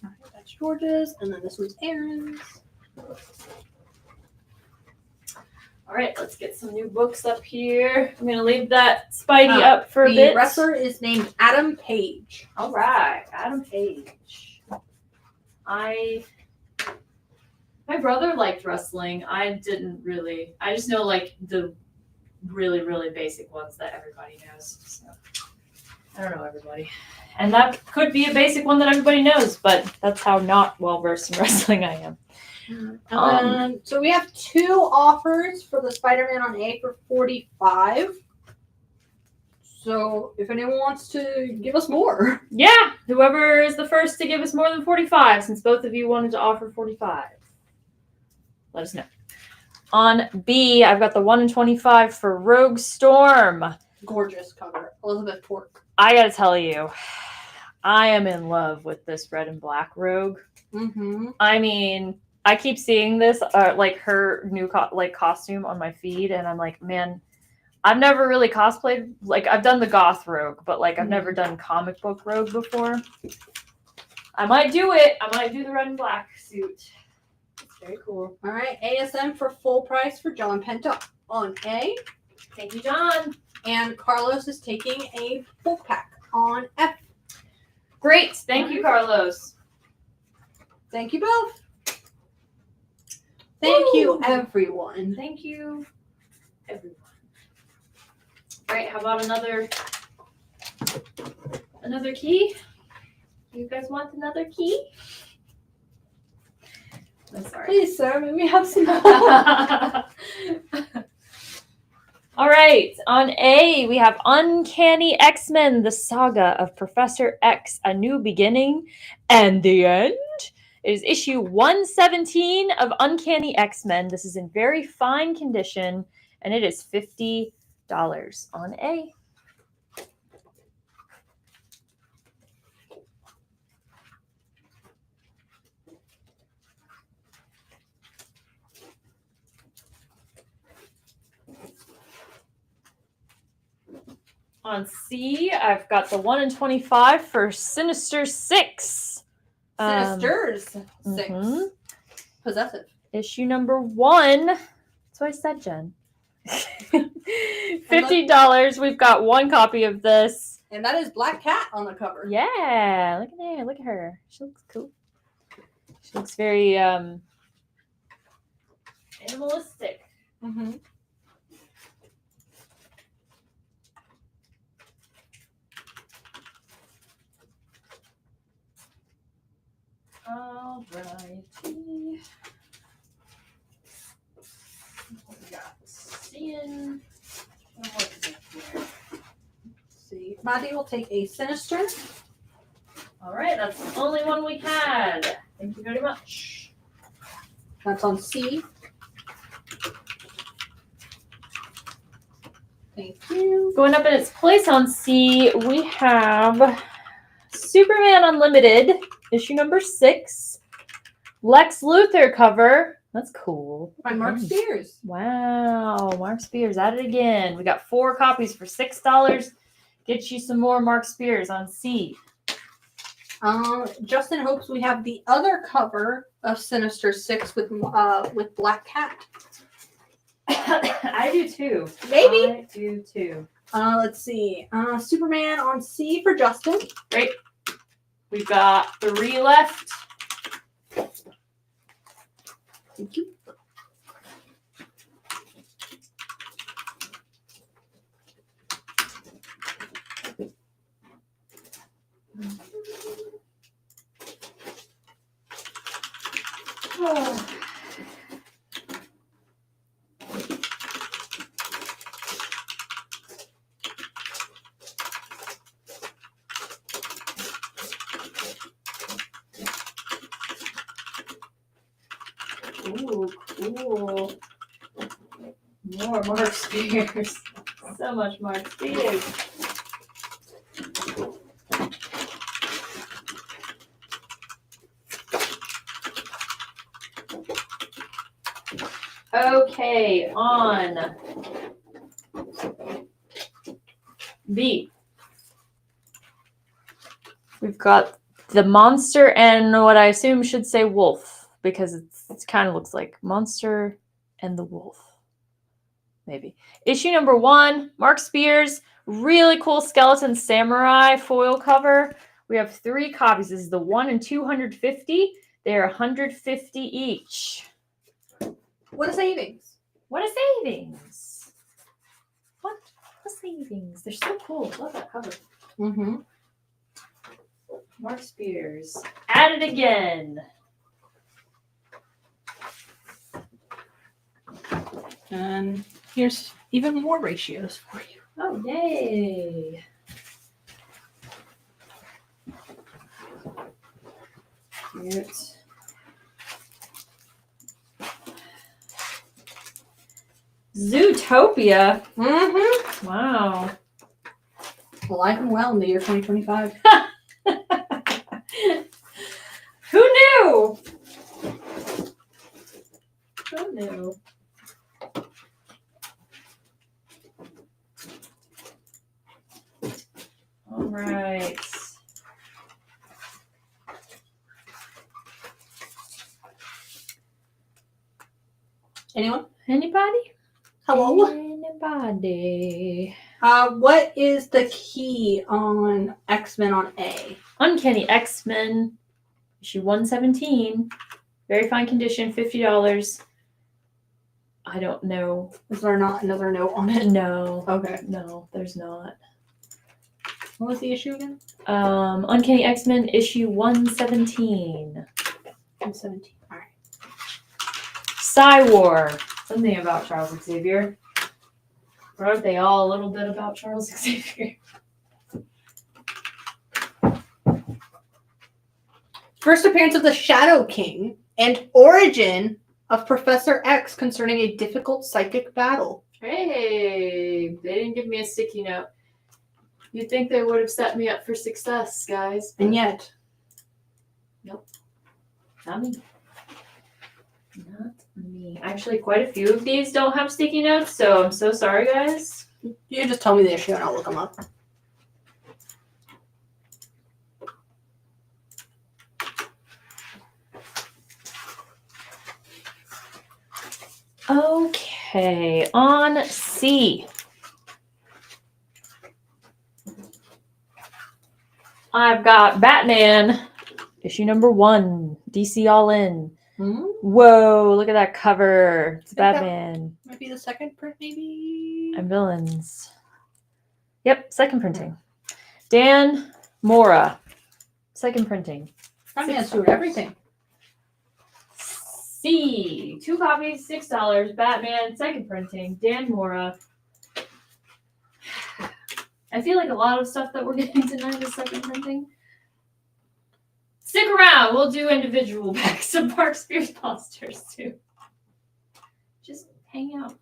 S25: All right, that's George's, and then this one's Aaron's.
S2: All right, let's get some new books up here. I'm going to leave that Spidey up for a bit.
S25: The wrestler is named Adam Page.
S2: All right, Adam Page. My brother liked wrestling. I didn't really. I just know the really, really basic ones that everybody knows. So I don't know everybody. And that could be a basic one that everybody knows, but that's how not well versed in wrestling I am.
S25: So we have 2 offers for the Spider-Man on A for $45. So if anyone wants to give us more.
S2: Yeah, whoever is the first to give us more than 45, since both of you wanted to offer 45. let us know. On B, I've got the 1 in 25 for Rogue Storm.
S25: Gorgeous cover. Elizabeth Pork.
S2: I gotta tell you, I am in love with this red and black Rogue.
S25: Mm-hmm.
S2: I mean, I keep seeing this, like her new costume on my feed, and I'm like, man, I've never really cosplayed. Like, I've done the goth Rogue, but like I've never done comic book Rogue before. I might do it. I might do the red and black suit. It's very cool.
S25: All right, ASM for full price for John Penta on A.
S2: Thank you, John.
S25: And Carlos is taking a bulk pack on F.
S2: Great. Thank you, Carlos.
S25: Thank you both. Thank you, everyone.
S2: Thank you, everyone. All right, how about another key? You guys want another key? I'm sorry.
S25: Please, sir, let me have some.
S2: All right, on A, we have Uncanny X-Men, the saga of Professor X, a new beginning and the end. It is issue 117 of Uncanny X-Men. This is in very fine condition, and it is $50 on A. On C, I've got the 1 in 25 for Sinister 6.
S25: Sinisters 6.
S2: Mhm.
S25: Possessive.
S2: Issue number 1. That's what I said, Jen. $50. We've got one copy of this.
S25: And that is Black Cat on the cover.
S2: Yeah, look at there. Look at her. She looks cool. She looks very animalistic.
S25: Mm-hmm.
S2: All righty. What we got? Seeing. What is it here?
S25: See, Maddie will take a Sinister.
S2: All right, that's the only one we had. Thank you very much.
S25: That's on C. Thank you.
S2: Going up in its place on C, we have Superman Unlimited, issue number 6. Lex Luthor cover. That's cool.
S25: By Mark Spears.
S2: Wow, Mark Spears at it again. We got 4 copies for $6. Get you some more Mark Spears on C.
S25: Justin hopes we have the other cover of Sinister 6 with Black Cat.
S2: I do too.
S25: Maybe.
S2: I do too.
S25: Let's see. Superman on C for Justin.
S2: Great. We've got 3 left.
S25: Thank you.
S2: Oh. Ooh, cool. More Mark Spears. So much Mark Spears. Okay, on B. We've got the monster and what I assume should say wolf because it kind of looks like monster and the wolf. Maybe. Issue number 1, Mark Spears, really cool skeleton samurai foil cover. We have 3 copies. This is the 1 in 250. They're 150 each.
S25: What a savings.
S2: What a savings. What a savings. They're so cool. Love that cover.
S25: Mm-hmm.
S2: Mark Spears. At it again.
S25: And here's even more ratios for you.
S2: Oh, yay. Cute. Zootopia.
S25: Mm-hmm.
S2: Wow.
S25: Alive and well in the year 2025.
S2: Who knew? Who knew? All right.
S25: Anyone?
S2: Anybody?
S25: Hello?
S2: Anybody?
S25: What is the key on X-Men on A?
S2: Uncanny X-Men, issue 117. Very fine condition, $50. I don't know.
S25: Is there not another note on it?
S2: No.
S25: Okay.
S2: No, there's not.
S25: What was the issue again?
S2: Uncanny X-Men, issue 117.
S25: 117. All right.
S2: Psy-War. Something about Charles Xavier. Or aren't they all a little bit about Charles Xavier?
S25: First appearance of the Shadow King and origin of Professor X concerning a difficult psychic battle.
S2: Hey, they didn't give me a sticky note. You'd think they would have set me up for success, guys.
S25: And yet.
S2: Nope. Not me. Not me. Actually, quite a few of these don't have sticky notes, so I'm so sorry, guys.
S25: You just tell me the issue and I'll look them up.
S2: Okay, on C. I've got Batman, issue number 1, DC All In.
S25: Mm-hmm.
S2: Whoa, look at that cover. It's Batman.
S25: Might be the second print, maybe?
S2: And villains. Yep, second printing. Dan Mora. Second printing.
S25: Batman's doing everything.
S2: C. 2 copies, $6. Batman, second printing. Dan Mora. I feel like a lot of stuff that we're getting tonight is second printing. Stick around. We'll do individual packs of Mark Spears posters too. Just hang out.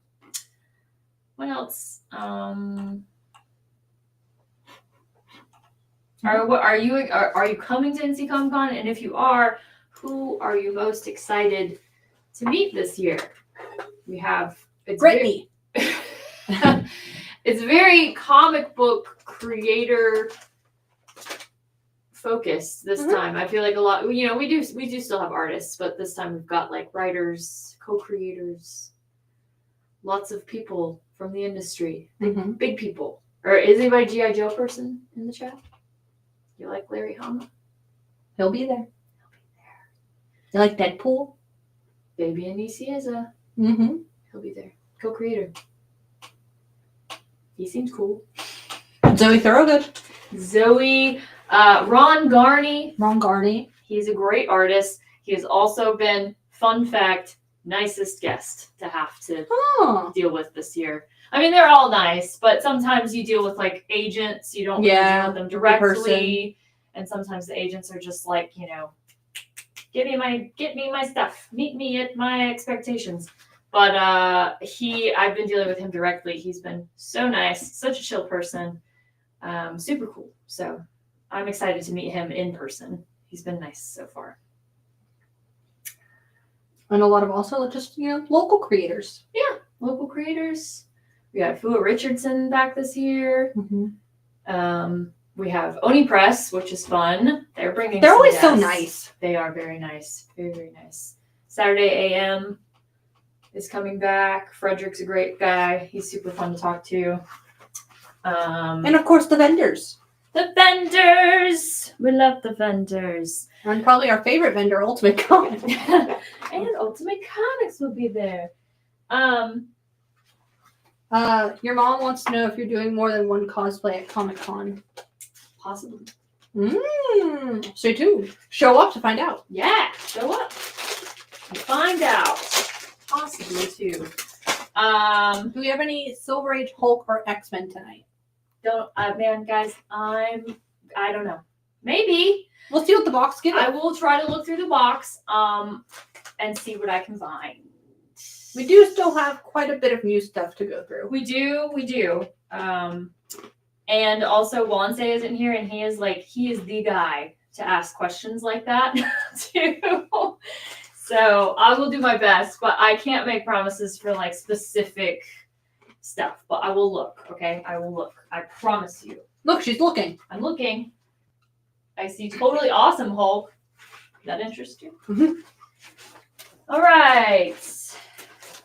S2: What else? Are you coming to NC Comic Con? And if you are, who are you most excited to meet this year? We have
S25: Brittany.
S2: It's very comic book creator focused this time. I feel like a lot, we do still have artists, but this time we've got like writers, co-creators, lots of people from the industry, big people. Or is anybody G.I. Joe person in the chat? You like Larry Hama?
S25: He'll be there. You like Deadpool?
S2: Baby Anisieza.
S25: Mm-hmm.
S2: He'll be there. Co-creator. He seems cool.
S25: Zoe Thorogood.
S2: Zoe. Ron Garney.
S25: Ron Garney.
S2: He's a great artist. He has also been, fun fact, nicest guest to have to deal with this year. I mean, they're all nice, but sometimes you deal with like agents. You don't really deal with them directly. And sometimes the agents are just like, get me my stuff. Meet me at my expectations. But I've been dealing with him directly. He's been so nice, such a chill person, super cool. So I'm excited to meet him in person. He's been nice so far.
S25: And a lot of also just, local creators.
S2: Yeah, local creators. We got Fua Richardson back this year. We have Oni Press, which is fun. They're
S25: always so nice.
S2: They are very nice. Very, very nice. Saturday AM is coming back. Frederick's a great guy. He's super fun to talk to.
S25: And of course the vendors.
S2: The vendors! We love the vendors.
S25: And probably our favorite vendor, Ultimate Comics.
S2: And Ultimate Comics will be there.
S25: Your mom wants to know if you're doing more than one cosplay at Comic-Con.
S2: Possibly.
S25: Stay tuned. Show up to find out.
S2: Yeah, show up. Find out. Possibly too.
S25: Do we have any Silver Age Hulk or X-Men tonight?
S2: Man, guys, I don't know. Maybe.
S25: We'll see what the box gives.
S2: I will try to look through the box, and see what I can find.
S25: We do still have quite a bit of new stuff to go through.
S2: We do. And also Wanse isn't here, and he is the guy to ask questions like that too. So I will do my best, but I can't make promises for like specific stuff. But I will look, okay? I will look. I promise you.
S25: Look, she's looking.
S2: I'm looking. I see totally awesome Hulk. That interests you?
S25: Mm-hmm.
S2: All right.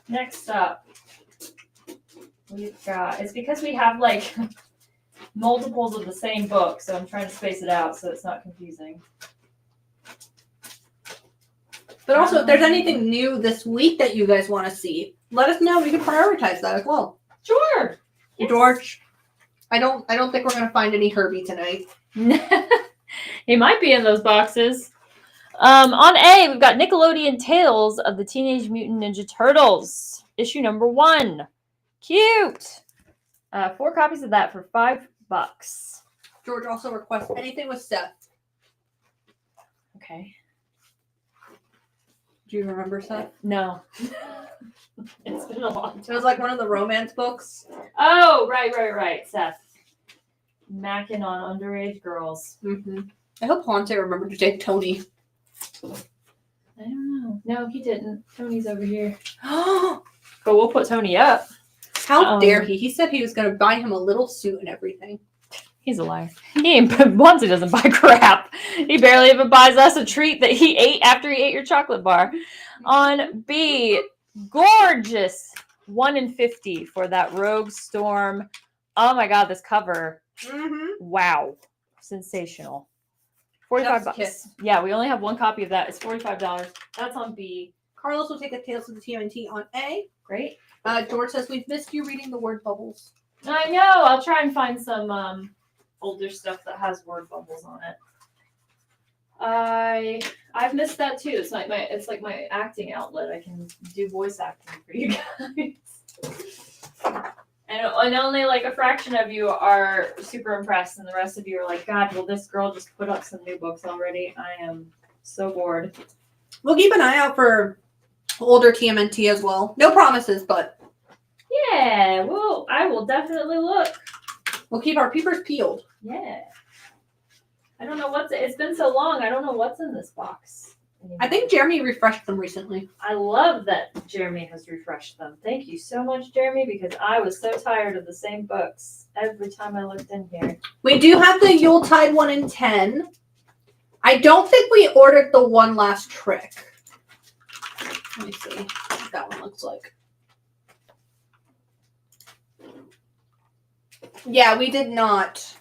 S2: Next up, we've got, it's because we have like multiples of the same book, so I'm trying to space it out so it's not confusing.
S25: But also, if there's anything new this week that you guys want to see, let us know. We can prioritize that as well.
S2: Sure.
S25: Yes. George, I don't think we're gonna find any Herbie tonight.
S2: He might be in those boxes. On A, we've got Nickelodeon Tales of the Teenage Mutant Ninja Turtles, issue number 1. Cute. 4 copies of that for $5.
S25: George also requests anything with Seth.
S2: Okay.
S25: Do you remember Seth?
S2: No. It's been a long time.
S25: It was like one of the romance books.
S2: Oh, right. Seth. Macking on underage girls.
S25: Mm-hmm. I hope Haunte remembered to take Tony.
S2: I don't know. No, he didn't. Tony's over here. But we'll put Tony up.
S25: How dare he? He said he was going to buy him a little suit and everything.
S2: He's a liar. He ain't, once he doesn't buy crap. He barely even buys us a treat that he ate after he ate your chocolate bar. On B, gorgeous 1 in 50 for that Rogue Storm. Oh my God, this cover.
S25: Mm-hmm.
S2: Wow. Sensational. $45. Yeah, we only have 1 copy of that. It's $45. That's on B.
S25: Carlos will take a Tales of the TMNT on A.
S2: Great.
S25: George says, we've missed you reading the word bubbles.
S2: I know. I'll try and find some older stuff that has word bubbles on it. I've missed that too. It's like my acting outlet. I can do voice acting for you guys. And only like a fraction of you are super impressed, and the rest of you are like, God, will this girl just put up some new books already? I am so bored.
S25: We'll keep an eye out for older TMNT as well. No promises, but
S2: yeah, I will definitely look.
S25: We'll keep our peepers peeled.
S2: Yeah. I don't know it's been so long. I don't know what's in this box anymore.
S25: I think Jeremy refreshed them recently.
S2: I love that Jeremy has refreshed them. Thank you so much, Jeremy, because I was so tired of the same books every time I looked in here.
S25: We do have the Yuletide 1 in 10. I don't think we ordered the One Last Trick. Let me see what that one looks like. Yeah, we did not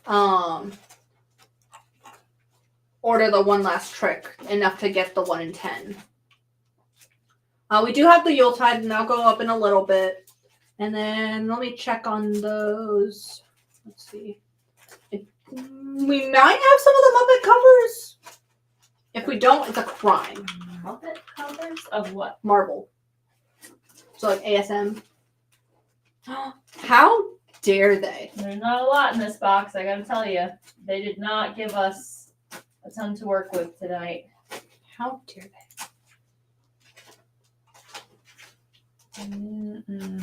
S25: order the One Last Trick enough to get the 1 in 10. We do have the Yuletide, and that'll go up in a little bit. And then let me check on those. Let's see. We might have some of the Muppet covers. If we don't, it's a crime.
S2: Muppet covers of what?
S25: Marvel. So like ASM. How dare they?
S2: There's not a lot in this box, I gotta tell you. They did not give us a ton to work with tonight.
S25: How dare they?
S2: No.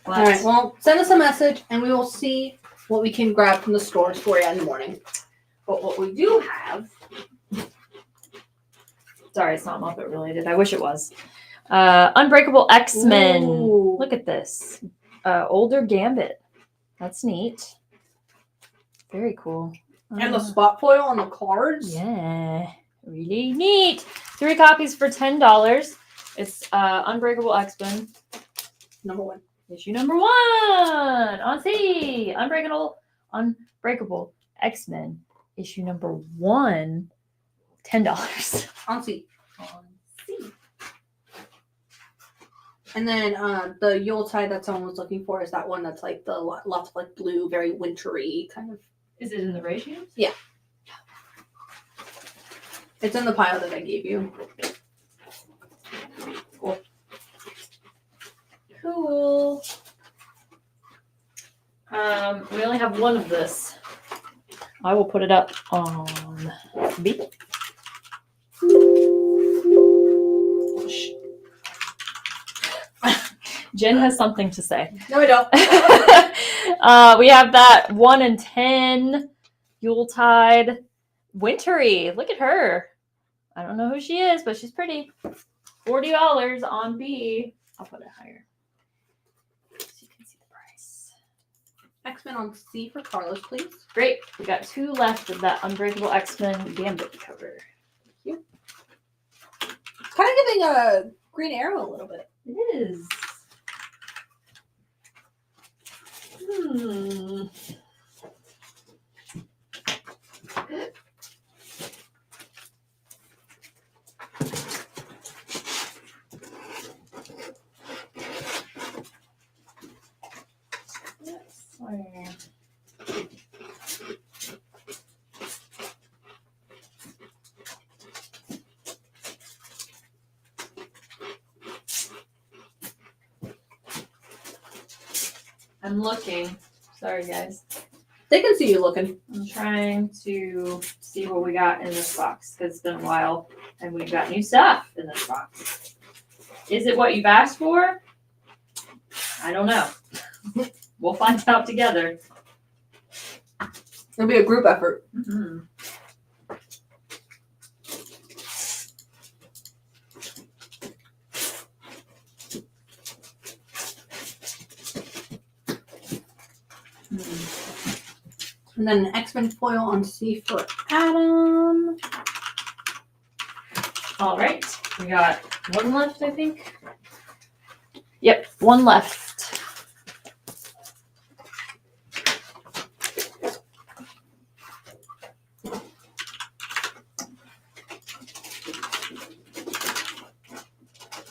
S25: All right, well, send us a message and we will see what we can grab from the stores for you in the morning.
S2: But what we do have, sorry, it's not Muppet related. I wish it was. Unbreakable X-Men.
S25: Ooh.
S2: Look at this. Older Gambit. That's neat. Very cool.
S25: And the spot foil on the cards.
S2: Yeah, really neat. 3 copies for $10. It's Unbreakable X-Men.
S25: Number 1.
S2: Issue number 1 on C. Unbreakable X-Men. Issue number 1. $10
S25: on C.
S2: On C.
S25: And then the Yuletide that someone was looking for is that one that's like the lots of like blue, very wintry kind of.
S2: Is it in the ratios?
S25: Yeah. It's in the pile that I gave you.
S2: Cool. Cool. We only have 1 of this. I will put it up on B. Jen has something to say.
S25: No, I don't.
S2: We have that 1 in 10 Yuletide Wintry. Look at her. I don't know who she is, but she's pretty. $40 on B. I'll put it higher so you can see the price.
S25: X-Men on C for Carlos, please.
S2: Great. We got 2 left of that Unbreakable X-Men Gambit cover.
S25: Thank you. It's kind of giving a Green Arrow a little bit.
S2: It is. I'm looking. Sorry, guys.
S25: They can see you looking.
S2: I'm trying to see what we got in this box because it's been a while and we've got new stuff in this box. Is it what you've asked for? I don't know. We'll find out together.
S25: It'll be a group effort.
S2: Mm-hmm.
S25: And then X-Men foil on C for Adam.
S2: All right. We got 1 left, I think. Yep, 1 left.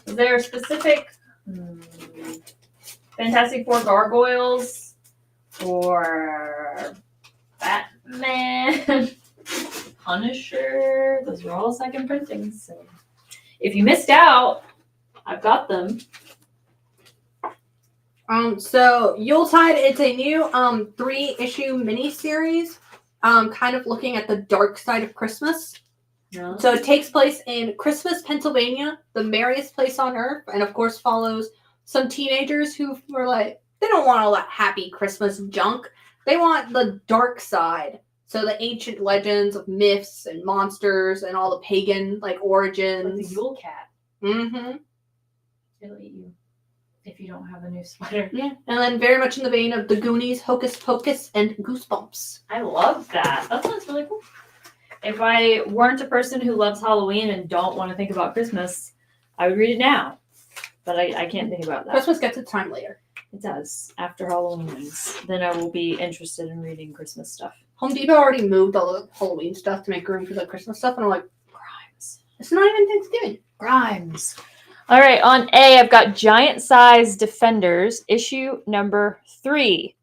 S2: Is there a specific Fantastic Four Gargoyles or Batman, Punisher? Those are all second printings. So if you missed out, I've got them.
S25: So Yuletide, it's a new 3-issue miniseries, kind of looking at the dark side of Christmas.
S2: No.
S25: So it takes place in Christmas, Pennsylvania, the merriest place on earth, and of course follows some teenagers who were like, they don't want all that happy Christmas junk. They want the dark side. So the ancient legends of myths and monsters and all the pagan origins.
S2: Like the Yule Cat.
S25: Mm-hmm.
S2: It'll eat you if you don't have a new sweater.
S25: Yeah. And then very much in the vein of the Goonies, Hocus Pocus, and Goosebumps.
S2: I love that. That sounds really cool. If I weren't a person who loves Halloween and don't want to think about Christmas, I would read it now. But I can't think about that.
S25: Christmas gets its time later.
S2: It does. After Halloween ends. Then I will be interested in reading Christmas stuff.
S25: Home Depot already moved all the Halloween stuff to make room for the Christmas stuff. And I'm like,
S2: Grimes.
S25: It's not even Thanksgiving.
S2: Grimes. All right. On A, I've got Giant Size Defenders, issue number 3.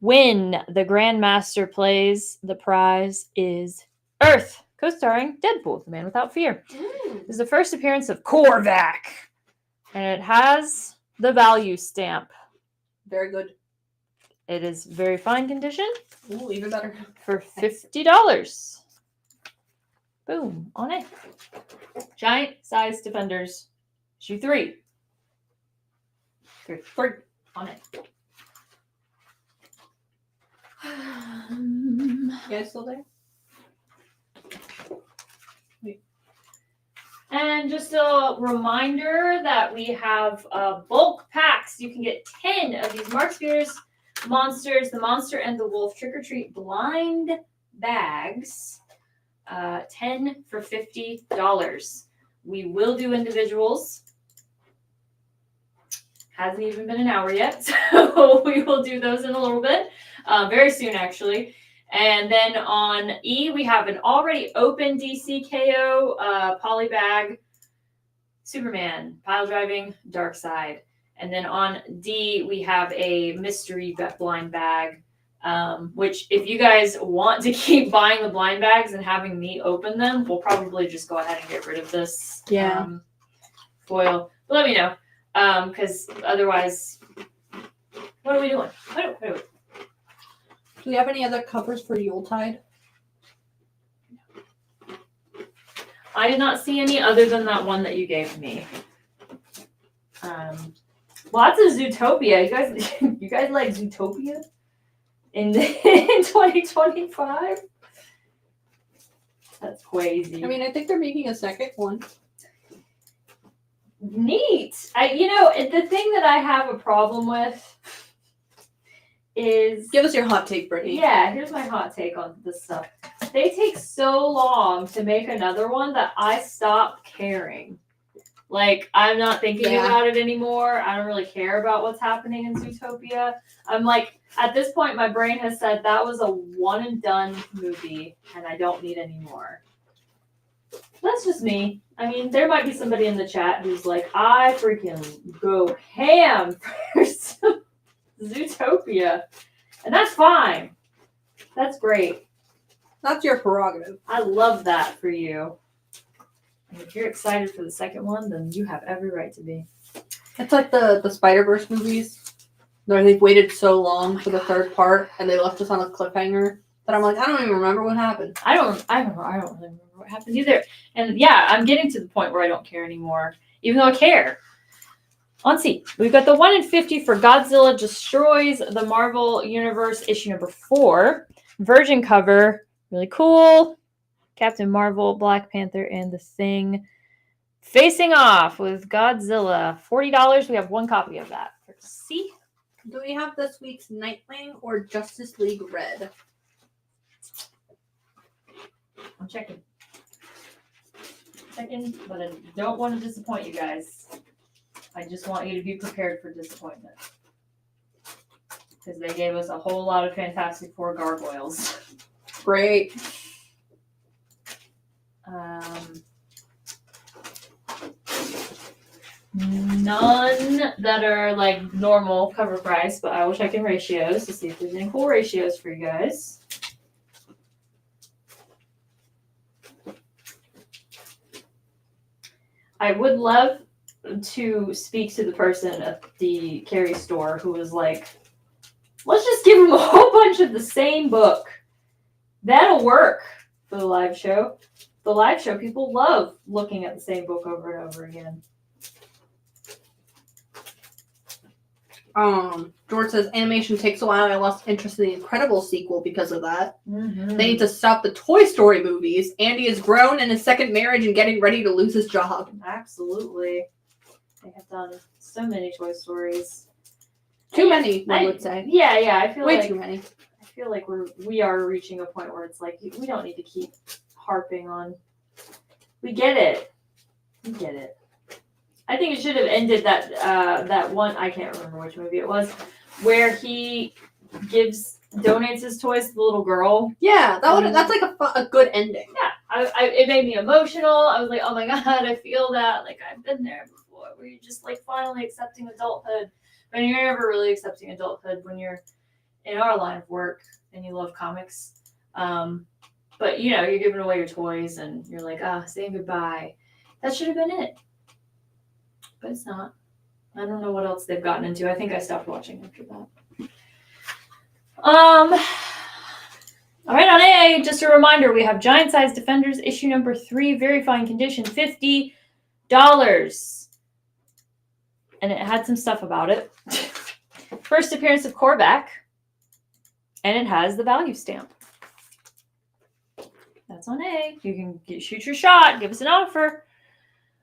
S2: When the Grandmaster plays, the prize is Earth. Co-starring Deadpool, the Man Without Fear. This is the first appearance of Korvac. And it has the value stamp.
S25: Very good.
S2: It is very fine condition.
S25: Ooh, even better.
S2: For $50. Boom. On it. Giant Size Defenders. Issue 3. 3. On it.
S25: You guys still there?
S2: And just a reminder that we have bulk packs. You can get 10 of these Mark Spears Monsters, the Monster and the Wolf Trick or Treat blind bags. 10 for $50. We will do individuals. Hasn't even been an hour yet, so we will do those in a little bit. Very soon, actually. And then on E, we have an already open DCKO polybag Superman, pile driving, Dark Side. And then on D, we have a mystery blind bag, which if you guys want to keep buying the blind bags and having me open them, we'll probably just go ahead and get rid of this foil. But let me know, because otherwise, what are we doing? What are we?
S25: Do we have any other covers for Yuletide?
S2: I did not see any other than that one that you gave me. Lots of Zootopia. You guys like Zootopia in 2025? That's crazy.
S25: I mean, I think they're making a second one.
S2: Neat. The thing that I have a problem with is...
S25: Give us your hot take, Brittany.
S2: Yeah, here's my hot take on this stuff. They take so long to make another one that I stop caring. Like, I'm not thinking about it anymore. I don't really care about what's happening in Zootopia. I'm like, at this point, my brain has said that was a one and done movie, and I don't need any more. That's just me. I mean, there might be somebody in the chat who's like, I freaking go ham for Zootopia. And that's fine. That's great.
S25: That's your prerogative.
S2: I love that for you. And if you're excited for the second one, then you have every right to be.
S25: It's like the Spider-Verse movies, where they've waited so long for the third part, and they left us on a cliffhanger that I'm like, I don't even remember what happened.
S2: I don't really remember what happened either. And yeah, I'm getting to the point where I don't care anymore, even though I care. Let's see. We've got the 1 in 50 for Godzilla Destroys the Marvel Universe, issue number 4. Virgin cover. Really cool. Captain Marvel, Black Panther, and the Thing facing off with Godzilla. $40. We have one copy of that. See?
S25: Do we have this week's Nightwing or Justice League Red?
S2: I'm checking. But I don't want to disappoint you guys. I just want you to be prepared for disappointment. Because they gave us a whole lot of Fantastic Four gargoyles.
S25: Great.
S2: None that are like normal cover price, but I will check in ratios to see if there's any cool ratios for you guys. I would love to speak to the person at the Carrie store who was like, let's just give them a whole bunch of the same book. That'll work for the live show. The live show, people love looking at the same book over and over again.
S25: George says animation takes a while. I lost interest in the Incredibles sequel because of that.
S2: Mm-hmm.
S25: They need to stop the Toy Story movies. Andy is grown in his second marriage and getting ready to lose his job.
S2: Absolutely. They have done so many Toy Stories.
S25: Too many, I would say.
S2: Yeah. I feel
S25: way
S2: like
S25: too many.
S2: I feel like we are reaching a point where it's like we don't need to keep harping on. We get it. I think it should have ended that one. I can't remember which movie it was, where he donates his toys to the little girl.
S25: Yeah, that's like a good ending.
S2: Yeah, it made me emotional. I was like, oh my god, I feel that. Like I've been there before, where you're just like finally accepting adulthood, but you're never really accepting adulthood when you're in our line of work and you love comics. But you're giving away your toys and you're like, saying goodbye. That should have been it. But it's not. I don't know what else they've gotten into. I think I stopped watching after that. All right, on A, just a reminder, we have Giant Size Defenders, issue number 3, very fine condition, $50. And it had some stuff about it. First appearance of Korvac. And it has the value stamp. That's on A. You can shoot your shot. Give us an offer.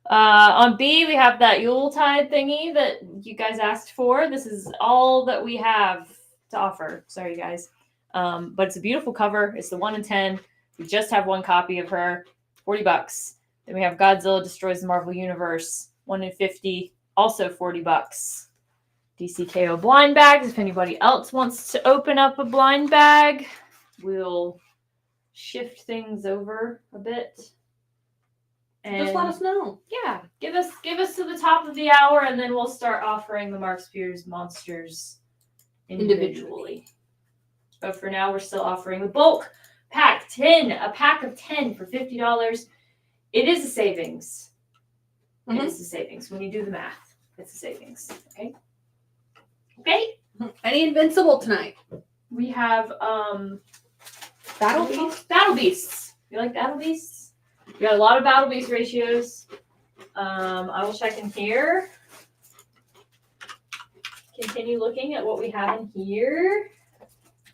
S2: On B, we have that Yuletide thingy that you guys asked for. This is all that we have to offer. Sorry, guys. But it's a beautiful cover. It's the 1 in 10. We just have one copy of her. $40. Then we have Godzilla Destroys the Marvel Universe. 1 in 50. Also $40. DCKO blind bags. If anybody else wants to open up a blind bag, we'll shift things over a bit. And
S25: just let us know.
S2: Yeah, give us to the top of the hour, and then we'll start offering the Mark Spears monsters individually. But for now, we're still offering the bulk pack 10, a pack of 10 for $50. It is a savings. Mm-hmm. It is a savings when you do the math. It's a savings. Okay.
S25: Any Invincible tonight?
S2: We have
S25: Battle Beasts.
S2: Battle Beasts. You like Battle Beasts? We got a lot of Battle Beast ratios. I will check in here. continue looking at what we have in here.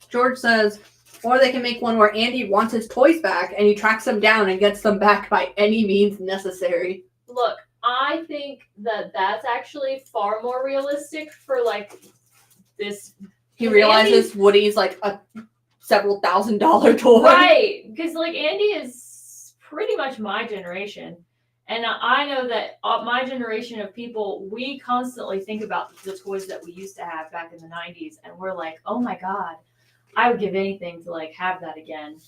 S25: George says, or they can make one where Andy wants his toys back and he tracks them down and gets them back by any means necessary.
S2: Look, I think that that's actually far more realistic for like this.
S25: He realizes Woody's like a several $1,000 toy.
S2: Right, because like Andy is pretty much my generation. And I know that my generation of people, we constantly think about the toys that we used to have back in the 90s. And we're like, oh my God, I would give anything to like have that again.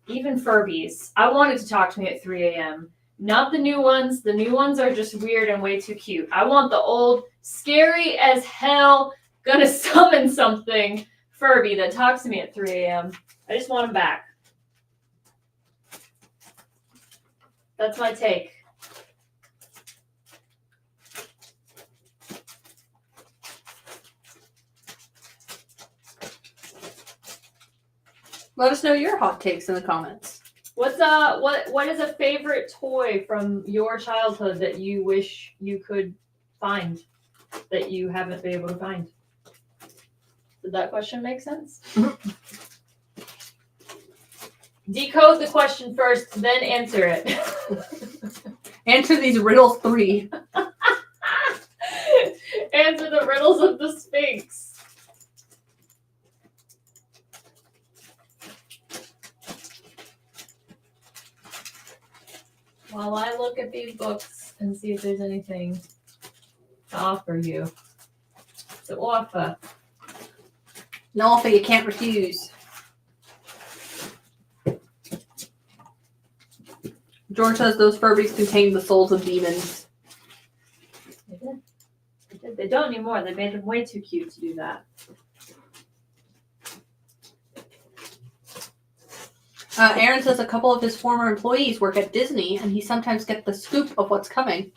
S2: Even Furbies. I wanted to talk to me at 3 a.m. Not the new ones. The new ones are just weird and way too cute. I want the old, scary as hell, gonna summon something Furby that talks to me at 3 a.m. I just want him back. That's my take.
S25: Let us know your hot takes in the comments.
S2: What is a favorite toy from your childhood that you wish you could find that you haven't been able to find? Did that question make sense? Decode the question first, then answer it.
S25: Answer these riddles 3.
S2: Answer the riddles of the Sphinx. While I look at these books and see if there's anything to offer you. To offer.
S25: An offer you can't refuse. George says those Furbies contain the souls of demons.
S2: They did. They don't anymore. They made them way too cute to do that.
S25: Aaron says a couple of his former employees work at Disney, and he sometimes gets the scoop of what's coming.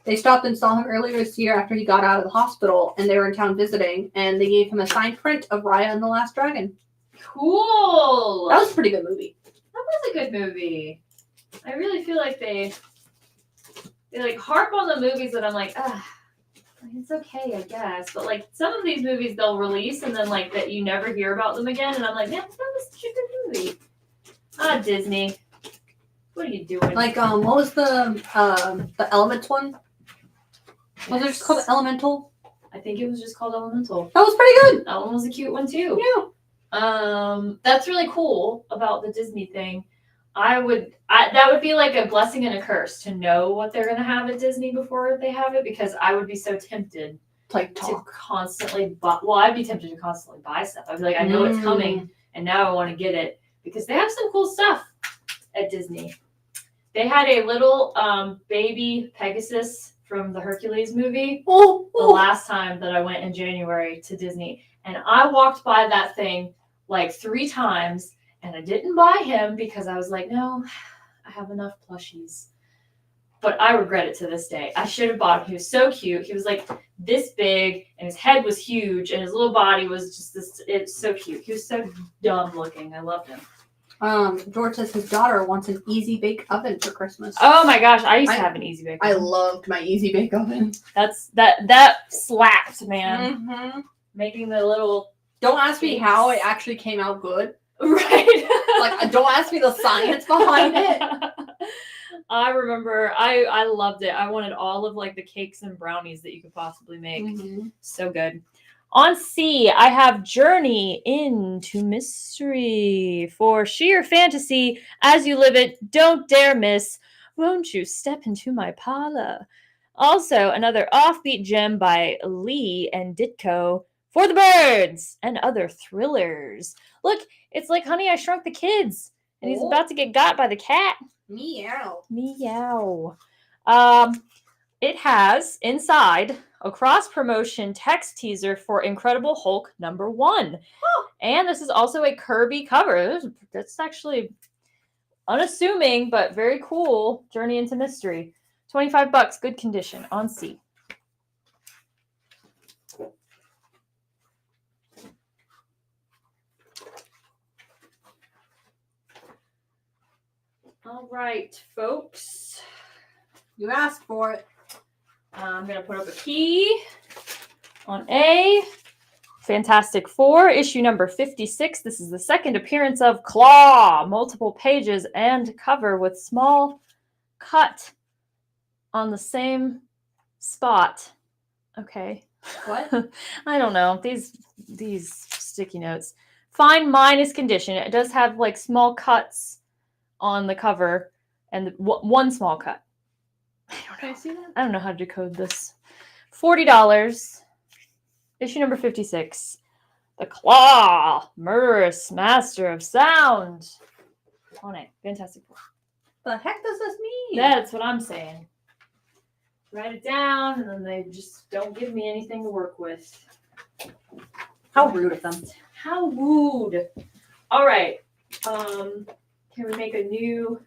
S25: They stopped and saw him earlier this year after he got out of the hospital, and they were in town visiting, and they gave him a signed print of Raya and the Last Dragon.
S2: Cool!
S25: That was a pretty good movie.
S2: That was a good movie. I really feel like they like harp on the movies that I'm like, it's okay, I guess. But like some of these movies they'll release and then like that you never hear about them again, and I'm like, man, that was such a good movie. Disney. What are you doing?
S25: Like, what was the Elements one? Was it just called Elemental?
S2: I think it was just called Elemental.
S25: That was pretty good.
S2: That one was a cute one too. Yeah. That's really cool about the Disney thing. That would be like a blessing and a curse to know what they're gonna have at Disney before they have it, because I would be so tempted to constantly buy. Well, I'd be tempted to constantly buy stuff. I'd be like, I know it's coming, and now I want to get it because they have some cool stuff at Disney. They had a little baby Pegasus from the Hercules movie the last time that I went in January to Disney, and I walked by that thing like 3 times. And I didn't buy him because I was like, no, I have enough plushies. But I regret it to this day. I should have bought him. He was so cute. He was like this big, and his head was huge, and his little body was just this. It's so cute. He was so dumb looking. I loved him.
S25: George says his daughter wants an Easy Bake Oven for Christmas.
S2: Oh my gosh, I used to have an Easy Bake Oven.
S25: I loved my Easy Bake Oven.
S2: That slapped, man.
S25: Mm-hmm.
S2: Making the little.
S25: Don't ask me how it actually came out good.
S2: Right.
S25: Like, don't ask me the science behind it.
S2: I remember I loved it. I wanted all of like the cakes and brownies that you could possibly make. Mm-hmm. So good. On C, I have Journey into Mystery. For sheer fantasy, as you live it, don't dare miss. Won't you step into my parlor? Also, another offbeat gem by Lee and Ditko. For the birds and other thrillers. Look, it's like Honey, I Shrunk the Kids. And he's about to get got by the cat.
S25: Meow.
S2: Meow. It has inside a cross-promotion text teaser for Incredible Hulk #1. Oh. And this is also a Kirby cover. That's actually unassuming, but very cool. Journey into Mystery. $25, good condition, on C. All right, folks.
S25: You asked for it.
S2: I'm going to put up a key. On A, Fantastic Four, issue number 56. This is the second appearance of Claw. Multiple pages and cover with small cut on the same spot. Okay.
S25: What?
S2: I don't know. These sticky notes. Fine minus condition. It does have like small cuts on the cover and one small cut.
S25: Can I see that?
S2: I don't know how to decode this. $40. Issue number 56. The Claw, murderous master of sound. On it. Fantastic Four.
S25: The heck does this mean?
S2: That's what I'm saying. Write it down, and then they just don't give me anything to work with.
S25: How rude of them.
S2: How rude. All right. Can we make a new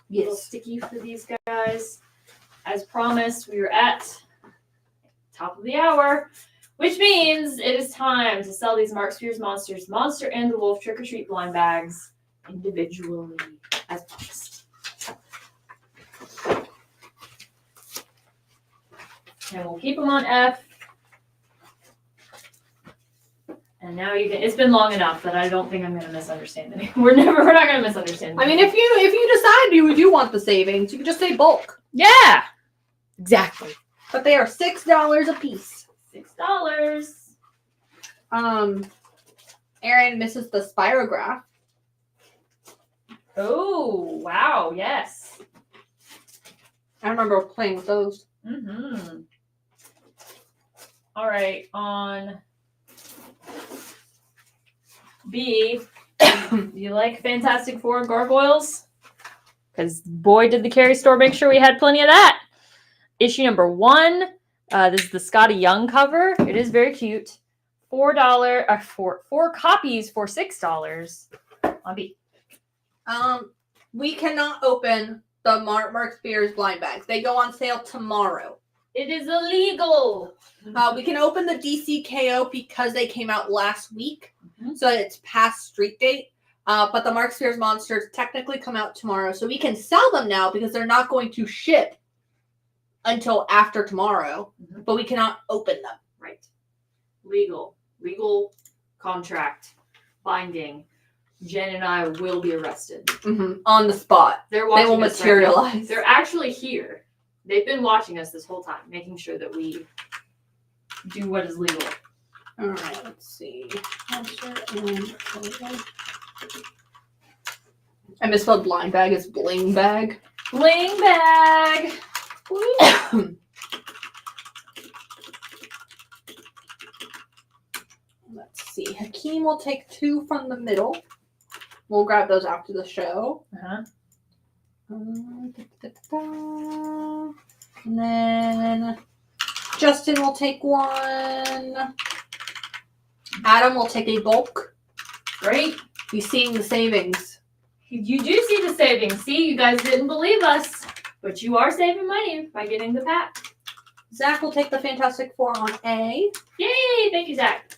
S2: little sticky for these guys? As promised, we are at top of the hour, which means it is time to sell these Mark Spears Monsters, Monster and the Wolf Trick or Treat blind bags individually, as promised. And we'll keep them on F. And now you can. It's been long enough that I don't think I'm going to misunderstand it. We're not going to misunderstand.
S25: I mean, if you decide you do want the savings, you can just say bulk.
S2: Yeah, exactly.
S25: But they are $6 a piece.
S2: $6.
S25: Aaron misses the spirograph.
S2: Oh wow! Yes.
S25: I remember playing with those.
S2: Mm-hmm. All right, on B, you like Fantastic Four gargoyles? Because boy, did the Carry store make sure we had plenty of that. Issue number 1. This is the Scotty Young cover. It is very cute. Four copies for $6 on B.
S25: We cannot open the Mark Spears blind bags. They go on sale tomorrow.
S2: It is illegal.
S25: We can open the DCKO because they came out last week, so it's past street date. But the Mark Spears Monsters technically come out tomorrow, so we can sell them now because they're not going to ship until after tomorrow. But we cannot open them.
S2: Right. Legal contract, binding. Jen and I will be arrested
S25: on the spot.
S2: They will
S25: materialize.
S2: Right, they're actually here. They've been watching us this whole time, making sure that we do what is legal.
S25: All right, let's see. I misspelled blind bag. It's bling bag.
S2: Bling bag.
S25: Let's see. Hakeem will take 2 from the middle. We'll grab those after the show. And then Justin will take 1. Adam will take a bulk.
S2: Great.
S25: He's seeing the savings.
S2: You do see the savings. See, you guys didn't believe us, but you are saving money by getting the pack.
S25: Zach will take the Fantastic Four on A.
S2: Yay! Thank you, Zach.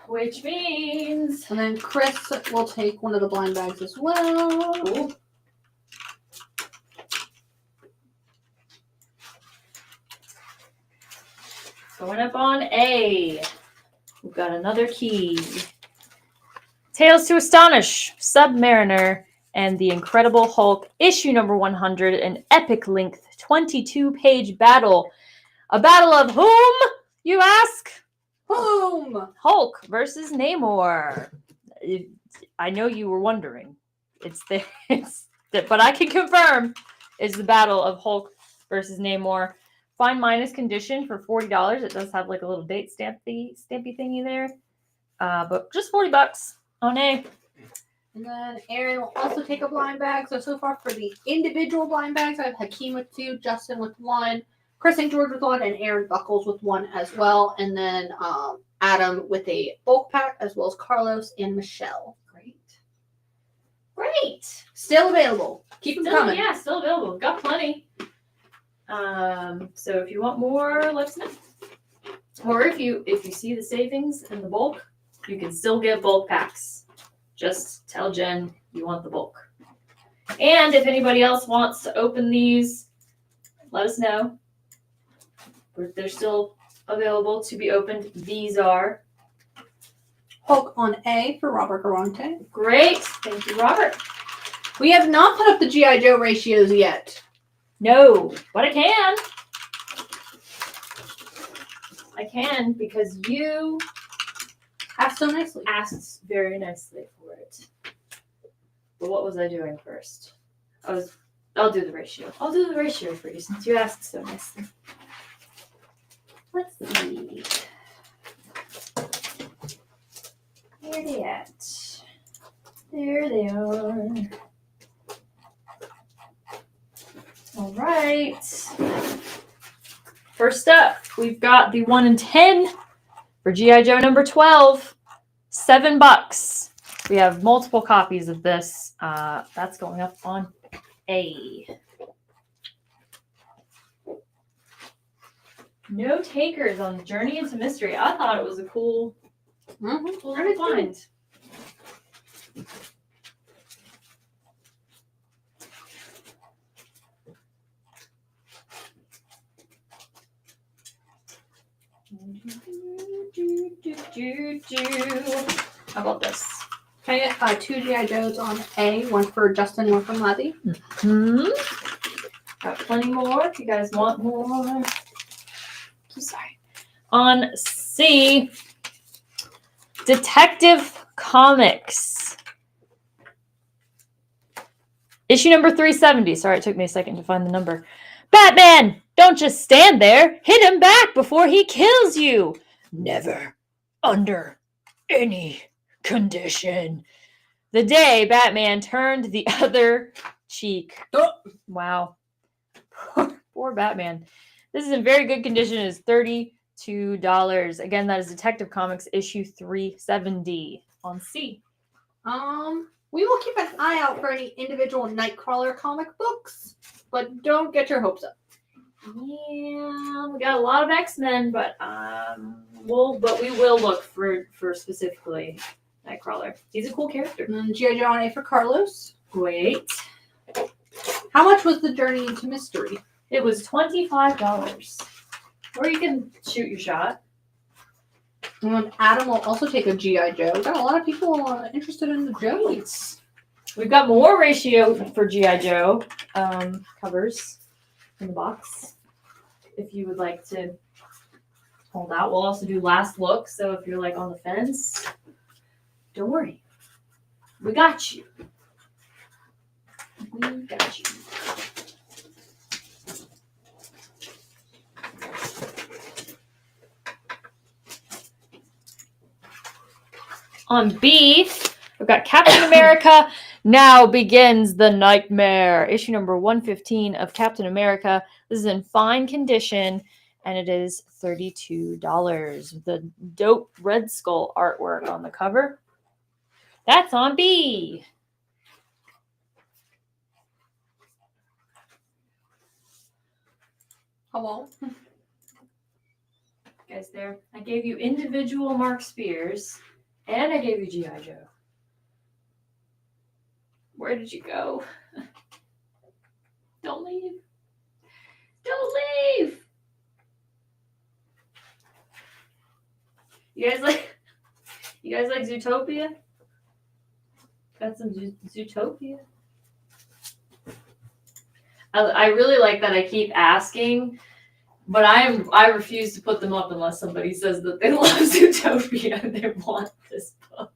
S2: Which means...
S25: And then Chris will take one of the blind bags as well.
S2: Cool. Going up on A. We've got another key. Tales to Astonish, Submariner, and the Incredible Hulk, issue number 100, an epic length 22-page battle. A battle of whom, you ask?
S25: Whom?
S2: Hulk versus Namor. I know you were wondering. But I can confirm it's the battle of Hulk versus Namor. Fine minus condition for $40. It does have like a little date stampy thingy there. But just $40 on A.
S25: And then Aaron will also take a blind bag. So far for the individual blind bags, I have Hakeem with 2, Justin with 1, Chris St. George with 1, and Aaron Buckles with 1 as well. And then Adam with a bulk pack, as well as Carlos and Michelle.
S2: Great.
S25: Still available. Keep them coming.
S2: Yeah, still available. Got plenty. So if you want more, let us know. Or if you see the savings in the bulk, you can still get bulk packs. Just tell Jen you want the bulk. And if anybody else wants to open these let us know. They're still available to be opened. These are
S25: Hulk on A for Robert Garante.
S2: great. Thank you, Robert.
S25: We have not put up the G.I. Joe ratios yet.
S2: No, but I can. I can because you
S25: asked so nicely.
S2: Asked very nicely for it. But what was I doing first? I'll do the ratio. I'll do the ratio for you since you asked so nicely. Let's see. Where are they at? There they are. All right. First up, we've got the 1 in 10 for G.I. Joe number 12. $7. We have multiple copies of this. That's going up on A. No takers on Journey into Mystery. I thought it was a cool, cool little find. How about this?
S25: Okay, 2 G.I. Joes on A, one for Justin, one for Letty.
S2: Got plenty more if you guys want more. Sorry. On C, Detective Comics. Issue number 370. Sorry, it took me a second to find the number. Batman, don't just stand there. Hit him back before he kills you. Never. Under any condition. The day Batman turned the other cheek. Oh, wow. Poor Batman. This is in very good condition. It is $32. Again, that is Detective Comics issue 370 on C.
S25: We will keep an eye out for any individual Nightcrawler comic books, but don't get your hopes up.
S2: Yeah, we got a lot of X-Men, but we will look for specifically Nightcrawler. He's a cool character.
S25: G.I. Joe on A for Carlos.
S2: Great.
S25: How much was the Journey into Mystery?
S2: It was $25. Or you can shoot your shot.
S25: Adam will also take a G.I. Joe. We've got a lot of people interested in the Joes.
S2: We've got more ratio for G.I. Joe covers in the box. If you would like to hold out. We'll also do last look. So if you're like on the fence, don't worry. We got you. We got you. On B, we've got Captain America Now Begins the Nightmare. Issue number 115 of Captain America. This is in fine condition, and it is $32. The dope Red Skull artwork on the cover. That's on B.
S25: Hello.
S2: Guys, there. I gave you individual Mark Spears, and I gave you G.I. Joe. Where did you go? Don't leave. Don't leave. You guys like Zootopia? Got some Zootopia. I really like that I keep asking, but I refuse to put them up unless somebody says that they love Zootopia and they want this book.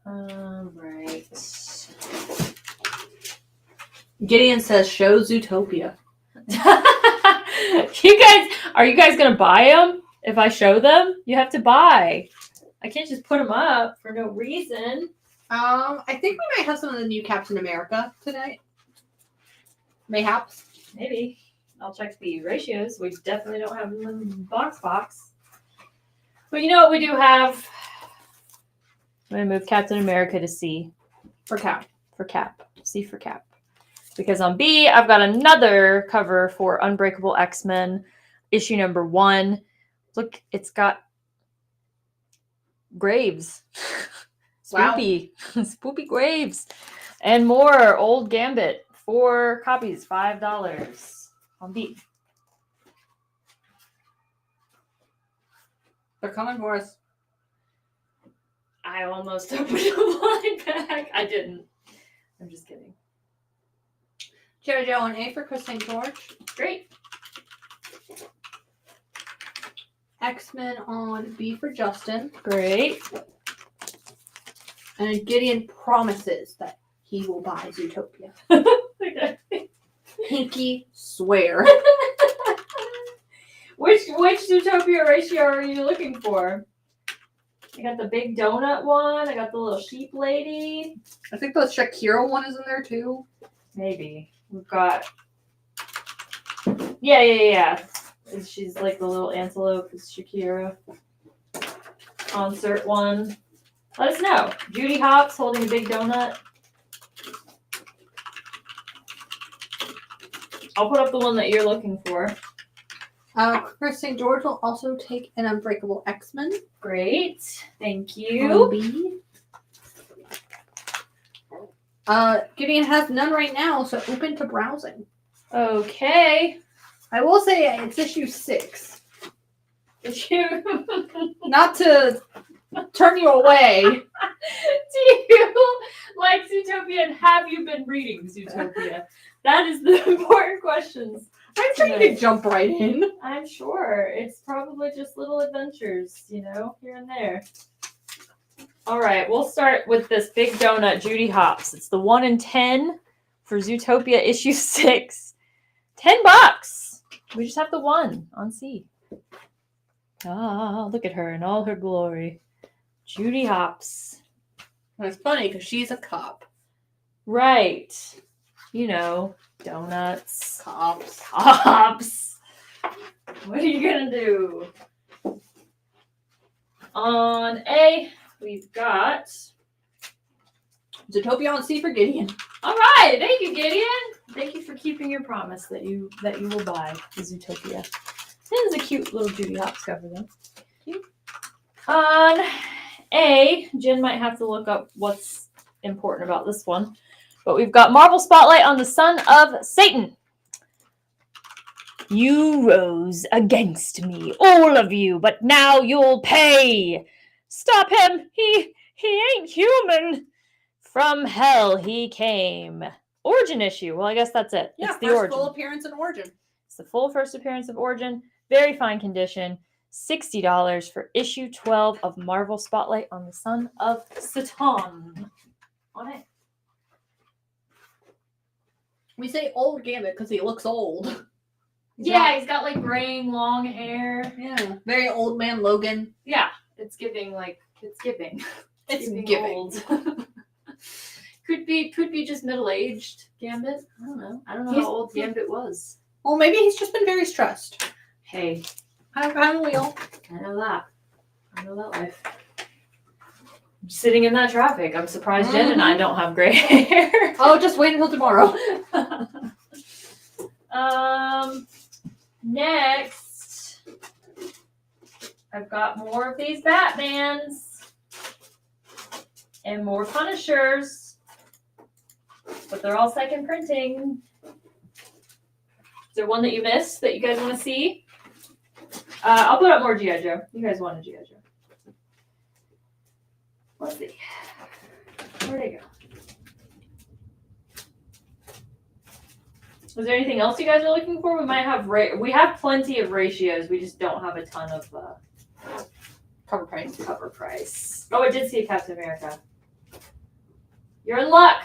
S2: All right.
S25: Gideon says, "Show Zootopia."
S2: Are you guys gonna buy them? If I show them, you have to buy. I can't just put them up for no reason.
S25: I think we might have some of the new Captain America today. Mayhaps.
S2: Maybe. I'll check the ratios. We definitely don't have them in the box. But you know what we do have? I'm going to move Captain America to C.
S25: For Cap.
S2: C for Cap. Because on B, I've got another cover for Unbreakable X-Men, issue number 1. Look, it's got Graves.
S25: Wow.
S2: Spoopy. Spoopy Graves. And more Old Gambit. 4 copies, $5 on B.
S25: They're coming for us.
S2: I almost opened a blind bag. I didn't. I'm just kidding.
S25: Joe on A for Chris St. George.
S2: Great.
S25: X-Men on B for Justin.
S2: Great.
S25: And Gideon promises that he will buy Zootopia.
S2: Okay.
S25: Pinky swear.
S2: Which Zootopia ratio are you looking for? I got the big donut one. I got the little sheep lady.
S25: I think the Shakira one is in there too.
S2: Maybe. We've got... Yeah. She's like the little antelope. It's Shakira. Concert one. Let us know. Judy Hopps holding a big donut. I'll put up the one that you're looking for.
S25: Chris St. George will also take an Unbreakable X-Men.
S2: Great. Thank
S25: On
S2: you.
S25: B. Gideon has none right now, so open to browsing.
S2: Okay.
S25: I will say it's issue 6.
S2: Issue.
S25: Not to turn you away.
S2: Do you like Zootopia and have you been reading Zootopia? That is the important questions.
S25: I'm trying to jump right in.
S2: I'm sure. It's probably just little adventures, here and there. All right, we'll start with this big donut, Judy Hopps. It's the 1 in 10 for Zootopia issue 6. $10. We just have the 1 on C. Ah, look at her in all her glory. Judy Hopps.
S25: And it's funny because she's a cop.
S2: Right. Donuts.
S25: Cops.
S2: What are you gonna do? On A, we've got
S25: Zootopia on C for Gideon.
S2: All right, thank you, Gideon. Thank you for keeping your promise that you will buy the Zootopia. This is a cute little Judy Hopps cover, though. Cute. On A, Jen might have to look up what's important about this one, but we've got Marvel Spotlight on the Son of Satan. You rose against me, all of you, but now you'll pay. Stop him! He ain't human. From hell he came. Origin issue. Well, I guess that's it.
S25: Yeah,
S2: it's the
S25: first
S2: origin.
S25: full appearance in Origin.
S2: It's the full first appearance of Origin. Very fine condition. $60 for issue 12 of Marvel Spotlight on the Son of Satan. On it.
S25: We say old Gambit because he looks old.
S2: He's got like graying long hair.
S25: Yeah. Very old man Logan.
S2: Yeah. It's giving.
S25: It's giving.
S2: Old. Could be just middle-aged Gambit. I don't know. How old Gambit was.
S25: Well, maybe he's just been very stressed.
S2: Hey.
S25: I'm Wheel.
S2: I know that life. I'm sitting in that traffic. I'm surprised Jen and I don't have gray hair.
S25: Oh, just wait until tomorrow.
S2: Next, I've got more of these Batmans and more Punishers, but they're all second printing. Is there one that you missed that you guys want to see? I'll put up more G.I. Joe. You guys want a G.I. Joe. Let's see. Where'd they go? Was there anything else you guys are looking for? We might have we have plenty of ratios. We just don't have a ton of
S25: cover price.
S2: Oh, I did see Captain America. You're in luck.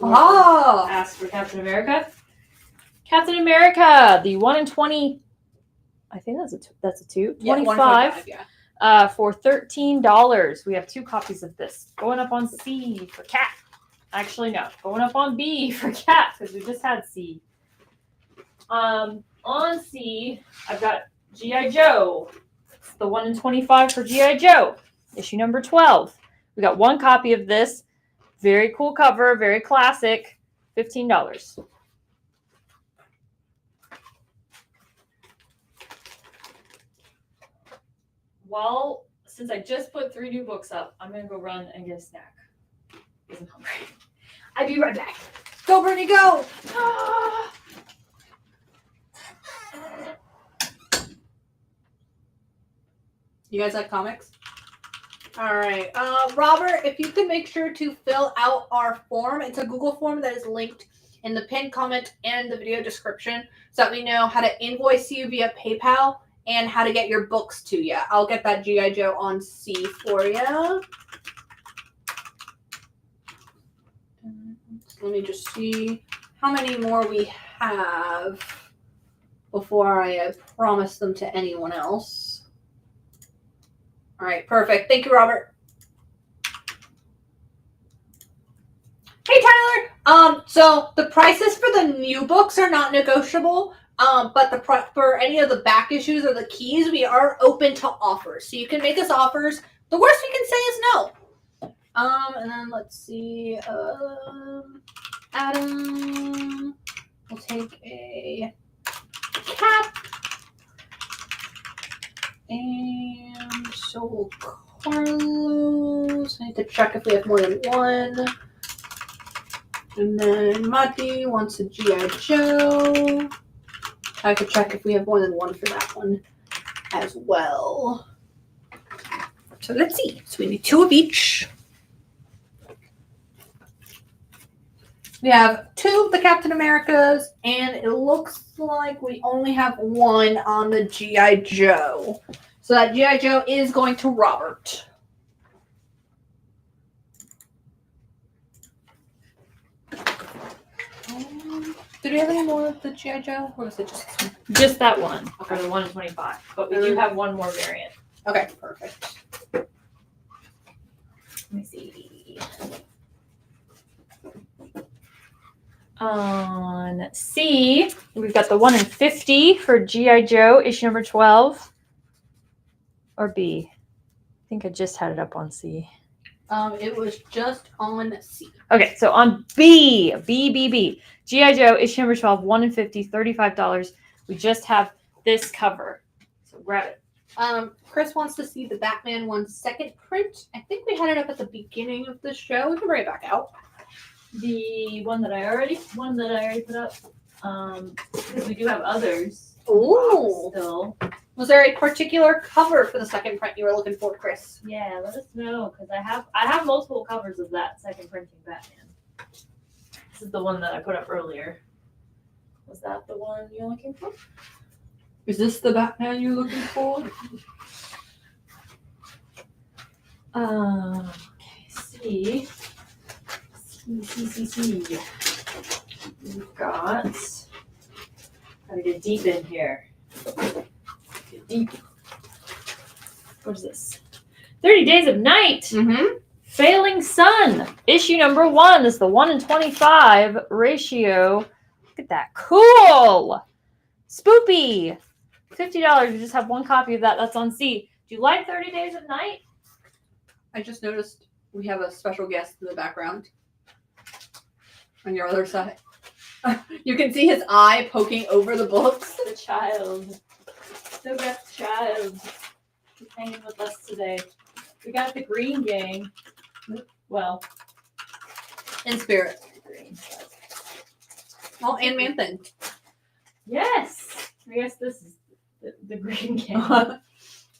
S25: Oh.
S2: Ask for Captain America. Captain America, the 1 in 20. I think that's a 2. 25.
S25: Yeah.
S2: For $13. We have 2 copies of this. Going up on C for Cat. Actually, no. Going up on B for Cat because we just had C. On C, I've got G.I. Joe. It's the 1 in 25 for G.I. Joe. Issue number 12. We got 1 copy of this. Very cool cover. Very classic. $15. While since I just put 3 new books up, I'm gonna go run and get a snack. Because I'm hungry. I'll be right back.
S25: Go, Brittany, go!
S2: Ah!
S25: You guys like comics? All right. Robert, if you could make sure to fill out our form. It's a Google form that is linked in the pinned comment and the video description so that we know how to invoice you via PayPal and how to get your books to you. I'll get that G.I. Joe on C for you. Let me just see how many more we have before I promise them to anyone else. All right, perfect. Thank you, Robert. Hey, Tyler. So the prices for the new books are not negotiable. But for any of the back issues or the keys, we are open to offers. So you can make us offers. The worst we can say is no. And then let's see. Adam. We'll take a cap. And so will Carlos. I need to check if we have more than one. And then Mati wants a G.I. Joe. I could check if we have more than one for that one as well. So let's see. So we need 2 of each. We have 2 of the Captain Americas, and it looks like we only have 1 on the G.I. Joe. So that G.I. Joe is going to Robert. Did we have any more of the G.I. Joe, or was it just this one?
S2: Just that one, for the 125. But we do have one more variant.
S25: Okay, perfect.
S2: Let me see. On C, we've got the 1 in 50 for G.I. Joe, issue number 12. Or B. I think I just had it up on C.
S25: It was just on C.
S2: Okay, so on B. G.I. Joe, issue number 12, 1 in 50, $35. We just have this cover. So grab it.
S25: Chris wants to see the Batman 1 second print. I think we had it up at the beginning of the show. We can bring it back out.
S2: The one that I already put up. Because we do have others.
S25: Ooh.
S2: Still.
S25: Was there a particular cover for the second print you were looking for, Chris?
S2: Yeah, let us know, because I have multiple covers of that second printing Batman. This is the one that I put up earlier. Was that the one you're looking for?
S25: Is this the Batman you're looking for?
S2: Okay, see. We've got. Gotta get deep in here. Get deep. What is this? 30 Days of Night.
S25: Mm-hmm.
S2: Failing Sun. Issue number 1. This is the 1 in 25 ratio. Look at that. Cool. Spoopy. $50. We just have 1 copy of that. That's on C. Do you like 30 Days of Night?
S25: I just noticed we have a special guest in the background. On your other side. You can see his eye poking over the books.
S2: The child. The best child. He's hanging with us today. We got the Green Gang. Well,
S25: in spirit.
S2: Green.
S25: Oh, and Man-Thing.
S2: Yes. I guess this is the Green Gang.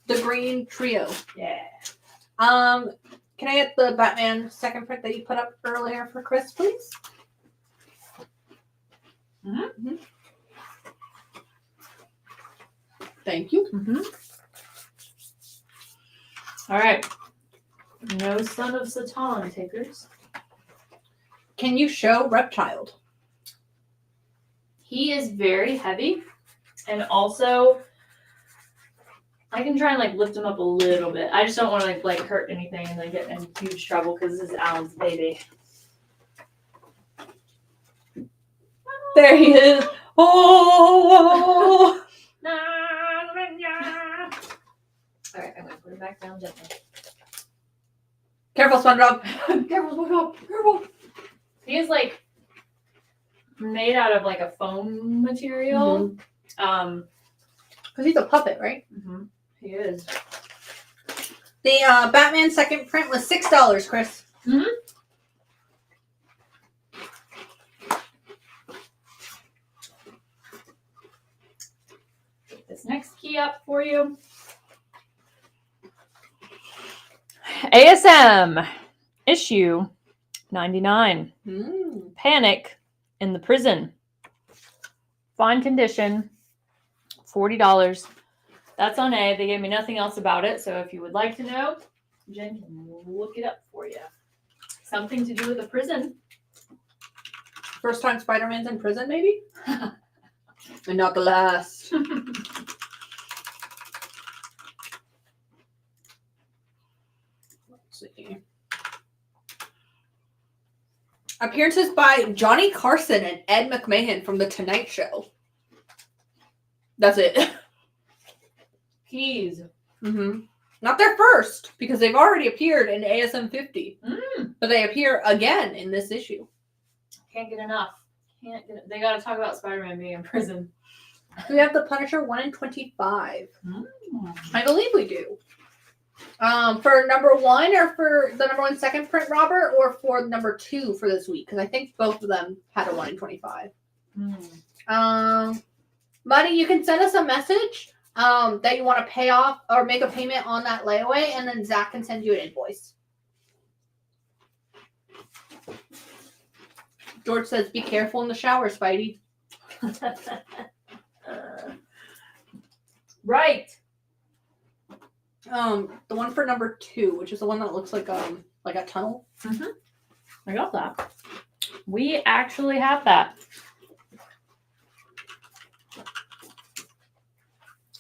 S25: The Green Trio.
S2: Yeah.
S25: Can I get the Batman second print that you put up earlier for Chris, please? Mm-hmm. Thank you.
S2: Mm-hmm. All right. No Son of Satan takers.
S25: Can you show Repchild?
S2: He is very heavy, and also I can try and lift him up a little bit. I just don't want to like hurt anything and then get in huge trouble because this is Alan's baby.
S25: There he is. Oh!
S2: All right, I'm going to put him back down gently.
S25: Careful, SpongeBob.
S2: Careful, SpongeBob. Careful. He is made out of a foam material.
S25: Because he's a puppet, right?
S2: Mm-hmm. He is.
S25: The Batman second print was $6, Chris.
S2: Mm-hmm. Get this next key up for you. ASM issue 99. Panic in the Prison. Fine condition. $40. That's on A. They gave me nothing else about it, so if you would like to know, Jen can look it up for you. Something to do with a prison.
S25: First time Spider-Man's in prison, maybe? And not the last. Let's see. Appearances by Johnny Carson and Ed McMahon from The Tonight Show. That's it.
S2: Keys.
S25: Not their first, because they've already appeared in ASM 50. But they appear again in this issue.
S2: Can't get enough. Can't get. They got to talk about Spider-Man being in prison.
S25: Do we have the Punisher 1 in 25? I believe we do. For number 1 or for the number 1 second print, Robert, or for number 2 for this week? Because I think both of them had a 1 in 25. Buddy, you can send us a message that you want to pay off or make a payment on that layaway, and then Zach can send you an invoice. George says, be careful in the shower, Spidey.
S2: Right.
S25: The one for number 2, which is the one that looks like a tunnel.
S2: I got that. We actually have that.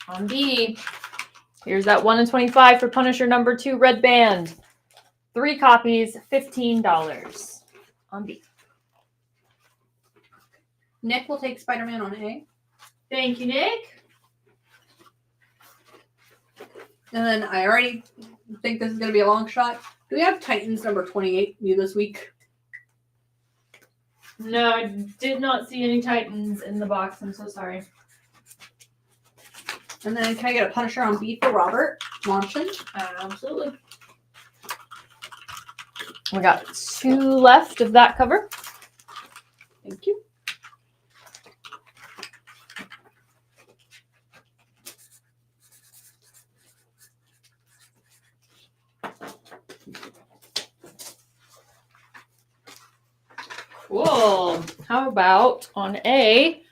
S2: On B, here's that 1 in 25 for Punisher number 2 red band. 3 copies, $15. On B.
S25: Nick will take Spider-Man on A.
S2: Thank you, Nick.
S25: And then I already think this is going to be a long shot. Do we have Titans number 28 new this week?
S2: No, I did not see any Titans in the box. I'm so sorry.
S25: And then can I get a Punisher on B for Robert Monson?
S2: Absolutely. We got 2 left of that cover.
S25: Thank you.
S2: Cool. How about on A,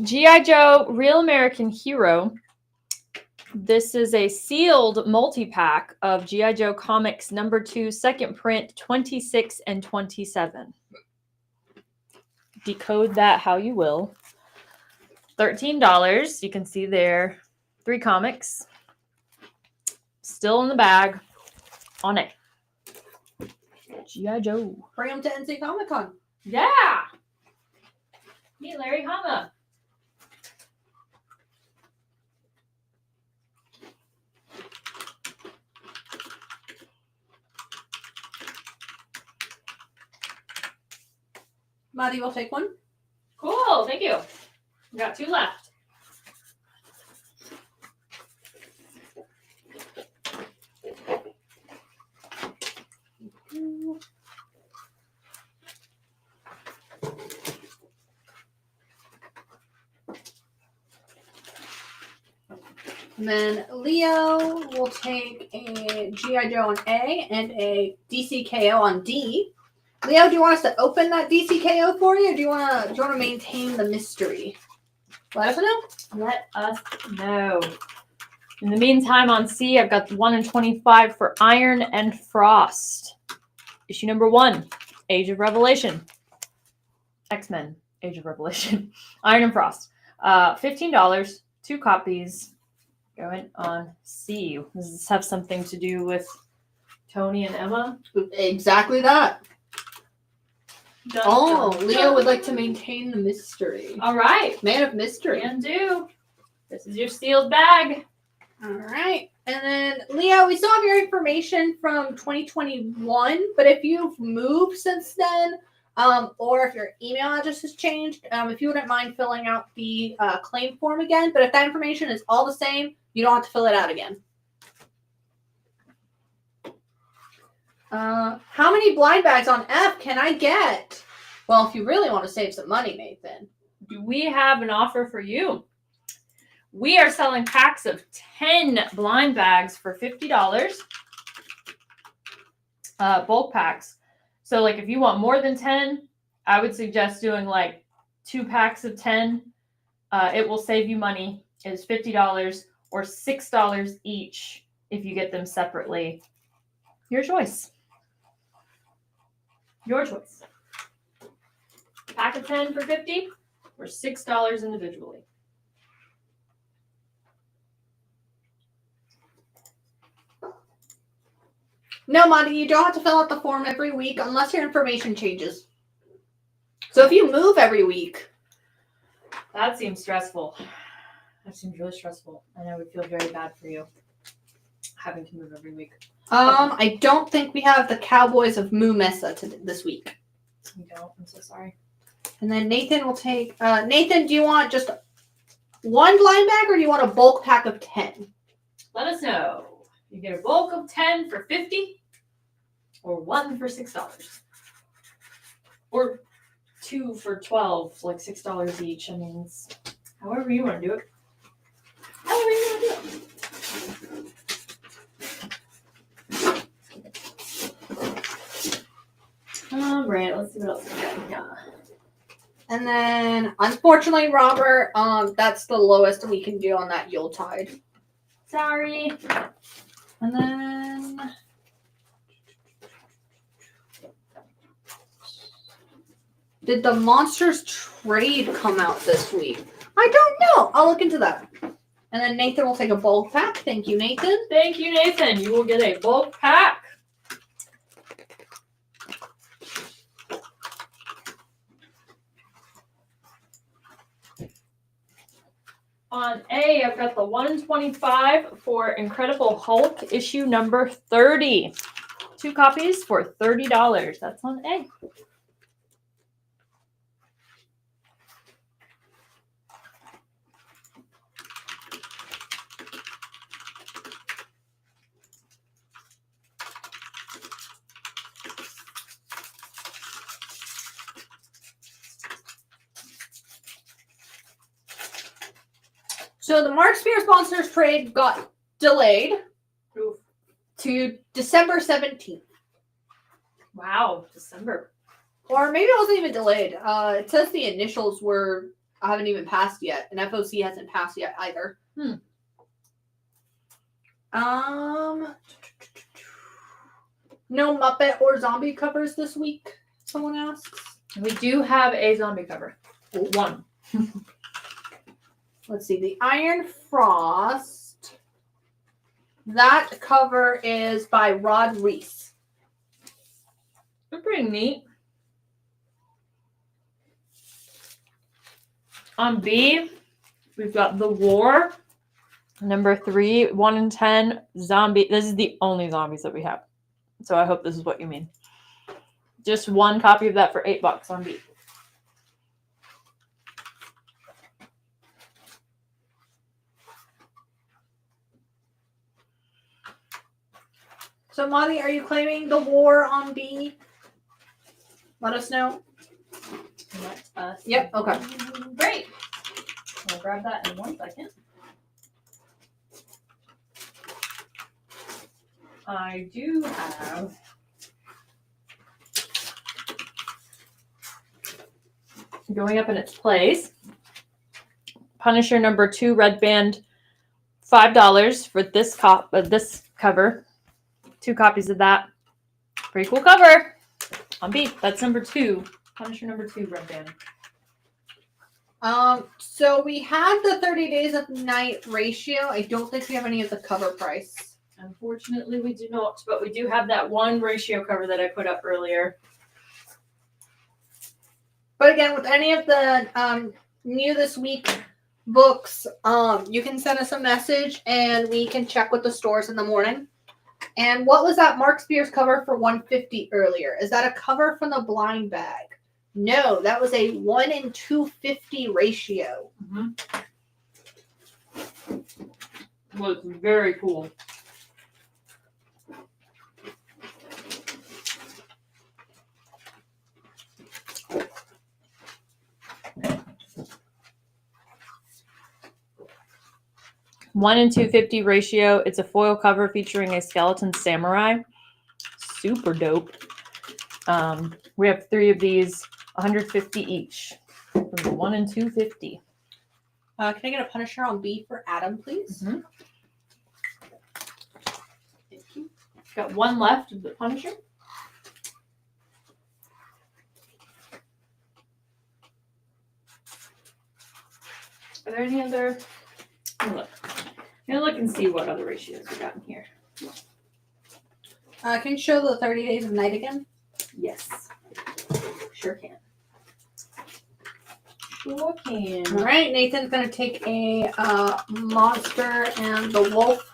S2: G.I. Joe Real American Hero. This is a sealed multi-pack of G.I. Joe Comics number 2 second print 26 and 27. Decode that how you will. $13. You can see there 3 comics. Still in the bag on A. G.I. Joe.
S25: Bring them to NC Comic Con.
S2: Yeah. Meet Larry Hama.
S25: Maddie will take one.
S2: Cool. Thank you. We got 2 left.
S25: And then Leo will take a G.I. Joe on A and a DCKO on D. Leo, do you want us to open that DCKO for you, or do you want to maintain the mystery? Let us know.
S2: Let us know. In the meantime, on C, I've got the 1 in 25 for Iron and Frost. Issue number 1, Age of Revelation. X-Men, Age of Revelation. Iron and Frost. $15, 2 copies. Going on C. Does this have something to do with Tony and Emma?
S25: Exactly that.
S2: Dun,
S25: Oh,
S2: dun,
S25: Leo
S2: dun.
S25: would like to maintain the mystery.
S2: All right.
S25: Man of mystery.
S2: Can do. This is your sealed bag.
S25: All right. And then, Leo, we still have your information from 2021, but if you've moved since then, or if your email address has changed, if you wouldn't mind filling out the claim form again, but if that information is all the same, you don't have to fill it out again. How many blind bags on F can I get? Well, if you really want to save some money, Nathan.
S2: Do we have an offer for you? We are selling packs of 10 blind bags for $50. Bulk packs. So like if you want more than 10, I would suggest doing like 2 packs of 10. It will save you money. It's $50 or $6 each if you get them separately. Your choice. Your choice. Pack of 10 for $50 or $6 individually.
S25: No, Monty, you don't have to fill out the form every week unless your information changes. So if you move every week.
S2: That seems stressful. That seems really stressful. And I would feel very bad for you having to move every week.
S25: I don't think we have the Cowboys of Moo Mesa this week.
S2: You don't? I'm so sorry.
S25: And then Nathan will take... Nathan, do you want just one blind bag or do you want a bulk pack of 10?
S2: Let us know. You get a bulk of 10 for $50 or 1 for $6. Or 2 for $12, like $6 each. I mean, it's however you want to do it. However you want to do it. All right, let's see what else we got. Yeah.
S25: And then, unfortunately, Robert, that's the lowest we can do on that Yuletide.
S2: Sorry.
S25: And then... Did the Monsters Trade come out this week? I don't know. I'll look into that. And then Nathan will take a bulk pack. Thank you, Nathan.
S2: Thank you, Nathan. You will get a bulk pack. On A, I've got the 125 for Incredible Hulk issue number 30. 2 copies for $30. That's on A.
S25: So the Mark Spears Monsters Trade got delayed to December 17th.
S2: Wow, December.
S25: Or maybe it wasn't even delayed. It says the initials haven't even passed yet, and FOC hasn't passed yet either. No Muppet or zombie covers this week, someone asks.
S2: We do have a zombie cover. 1.
S25: Let's see, the Iron Frost. That cover is by Rod Reese.
S2: They're pretty neat. On B, we've got The War, number 3, 1 in 10, zombie. This is the only zombies that we have. So I hope this is what you mean. Just 1 copy of that for $8 on B.
S25: So, Molly, are you claiming The War on B? Let us know.
S2: Let us
S25: Yep, okay.
S2: Great. I'll grab that in 1 second. I do have going up in its place. Punisher number 2 red band, $5 for this this cover. 2 copies of that. Pretty cool cover. On B. That's number 2. Punisher number 2 red band.
S25: So we have the 30 Days of Night ratio. I don't think we have any of the cover price.
S2: Unfortunately, we do not, but we do have that 1 ratio cover that I put up earlier.
S25: But again, with any of the new this week books, you can send us a message and we can check with the stores in the morning. And what was that Mark Spears cover for $150 earlier? Is that a cover from the blind bag? No, that was a 1 in 250 ratio.
S2: Was very cool. 1 in 250 ratio. It's a foil cover featuring a skeleton samurai. Super dope. We have 3 of these, 150 each. 1 in 250.
S25: Can I get a Punisher on B for Adam, please?
S2: Mm-hmm. Thank you. Got 1 left of the Punisher. Are there any other? Look. I'm gonna look and see what other ratios we got in here.
S25: Can you show the 30 Days of Night again?
S2: Yes. Sure can. Sure can.
S25: All right, Nathan's going to take a Monster and the Wolf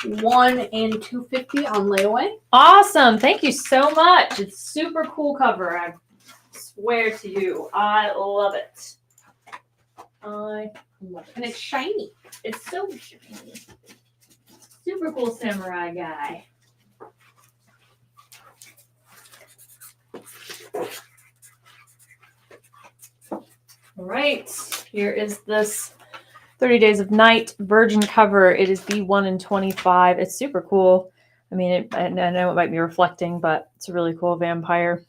S25: 1 in 250 on layaway.
S2: Awesome. Thank you so much. It's super cool cover. I swear to you. I love it. I love it.
S25: And it's shiny.
S2: It's so shiny. Super cool samurai guy. All right, here is this 30 Days of Night Virgin cover. It is B1 in 25. It's super cool. I mean, I know it might be reflecting, but it's a really cool vampire.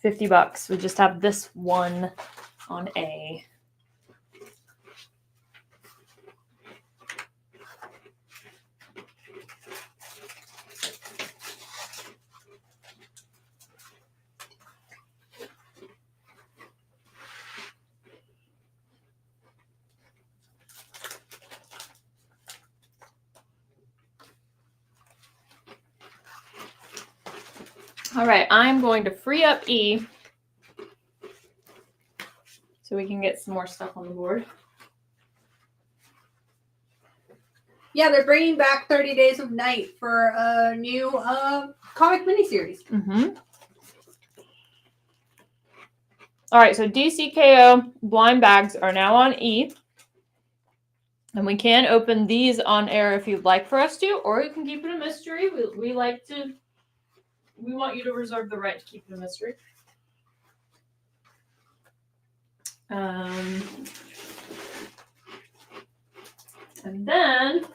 S2: $50. We just have this one on A. All right, I'm going to free up E so we can get some more stuff on the board.
S25: Yeah, they're bringing back 30 Days of Night for a new comic miniseries.
S2: Mm-hmm. All right, so DCKO blind bags are now on E. And we can open these on air if you'd like for us to, or you can keep it a mystery. We want you to reserve the right to keep it a mystery. And then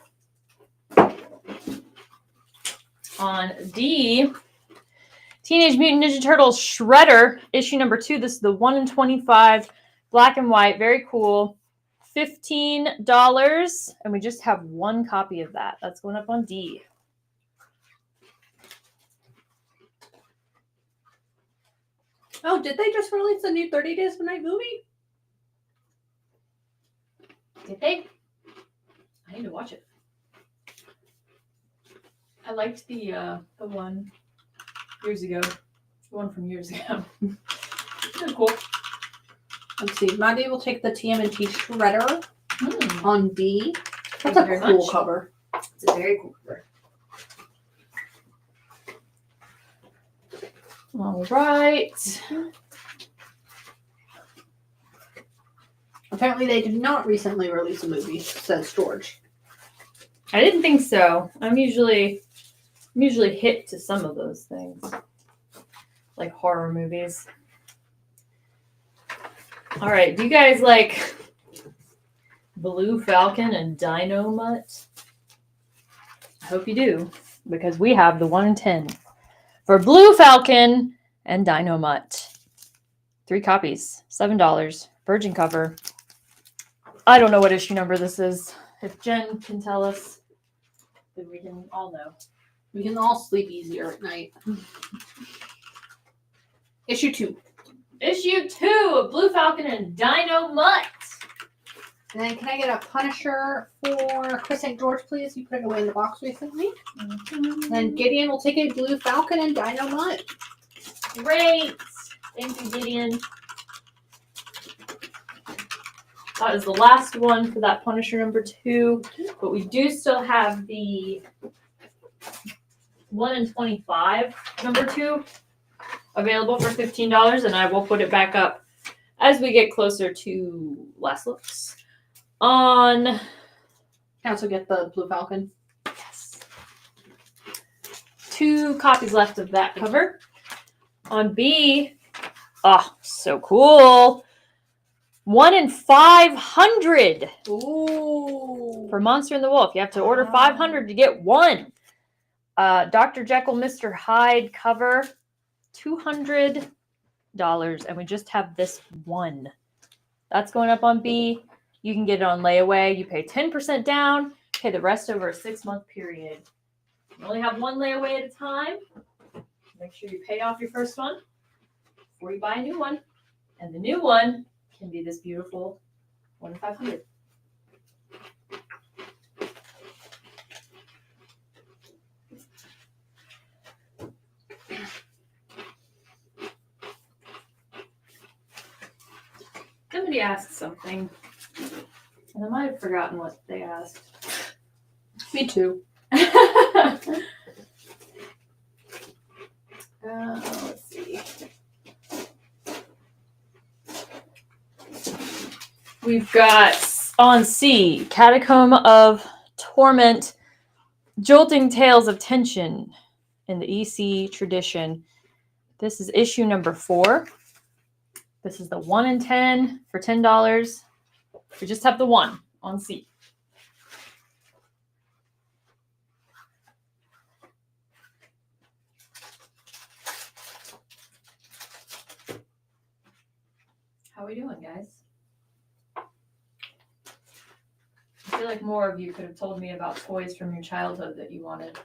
S2: on D, Teenage Mutant Ninja Turtles Shredder, issue number 2. This is the 1 in 25, black and white, very cool. $15, and we just have 1 copy of that. That's going up on D.
S25: Oh, did they just release a new 30 Days of Night movie?
S2: Did they? I need to watch it. I liked the one years ago. The one from years ago. It's cool.
S25: Let's see. Maddie will take the TMNT Shredder on B. That's a cool cover.
S2: It's a very cool cover. All right.
S25: Apparently, they did not recently release a movie, says George.
S2: I didn't think so. I'm usually hit to some of those things, like horror movies. All right, do you guys like Blue Falcon and Dynamite? I hope you do, because we have the 1 in 10 for Blue Falcon and Dynamite. 3 copies, $7, virgin cover. I don't know what issue number this is. If Jen can tell us, then we can all know.
S25: We can all sleep easier at night. Issue 2.
S2: Issue 2 of Blue Falcon and Dynamite.
S25: And then can I get a Punisher for Chris St. George, please? You put it away in the box recently. Mm-hmm. Then Gideon will take a Blue Falcon and Dynamite.
S2: Great. Thank you, Gideon. That is the last one for that Punisher number 2. But we do still have the 1 in 25 number 2 available for $15, and I will put it back up as we get closer to last looks. On
S25: can I also get the Blue Falcon?
S2: Yes. 2 copies left of that cover. On B, oh, so cool. 1 in 500.
S25: Ooh.
S2: For Monster and the Wolf. You have to order 500 to get one. Dr. Jekyll, Mr. Hyde cover, $200. And we just have this one. That's going up on B. You can get it on layaway. You pay 10% down, pay the rest over a 6-month period. You only have one layaway at a time. Make sure you pay off your first one before you buy a new one. And the new one can be this beautiful 1 in 500. Somebody asked something, and I might have forgotten what they asked.
S25: Me too.
S2: Let's see. We've got on C, Catacomb of Torment, Jolting Tales of Tension in the EC tradition. This is issue number 4. This is the 1 in 10 for $10. We just have the 1 on C. How are we doing, guys? I feel like more of you could have told me about toys from your childhood that you wanted.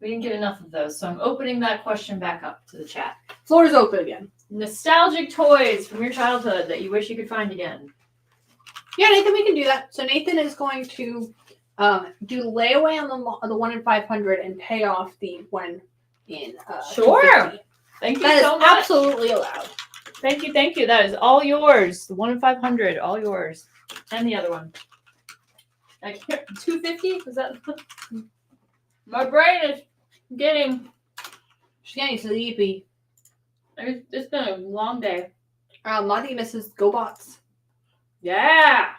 S2: We didn't get enough of those, so I'm opening that question back up to the chat.
S25: Floor is open again.
S2: Nostalgic toys from your childhood that you wish you could find again.
S25: Yeah, Nathan, we can do that. So Nathan is going to do layaway on the 1 in 500 and pay off the 1 in
S2: Sure.
S25: 250.
S2: Thank you
S25: That
S2: so
S25: is
S2: much.
S25: absolutely allowed.
S2: Thank you, thank you. That is all yours. The 1 in 500, all yours. And the other one. I can't, 250? Was that? My brain is getting.
S25: She's getting sleepy.
S2: It's been a long day.
S25: Lottie misses GoBots.
S2: Yeah.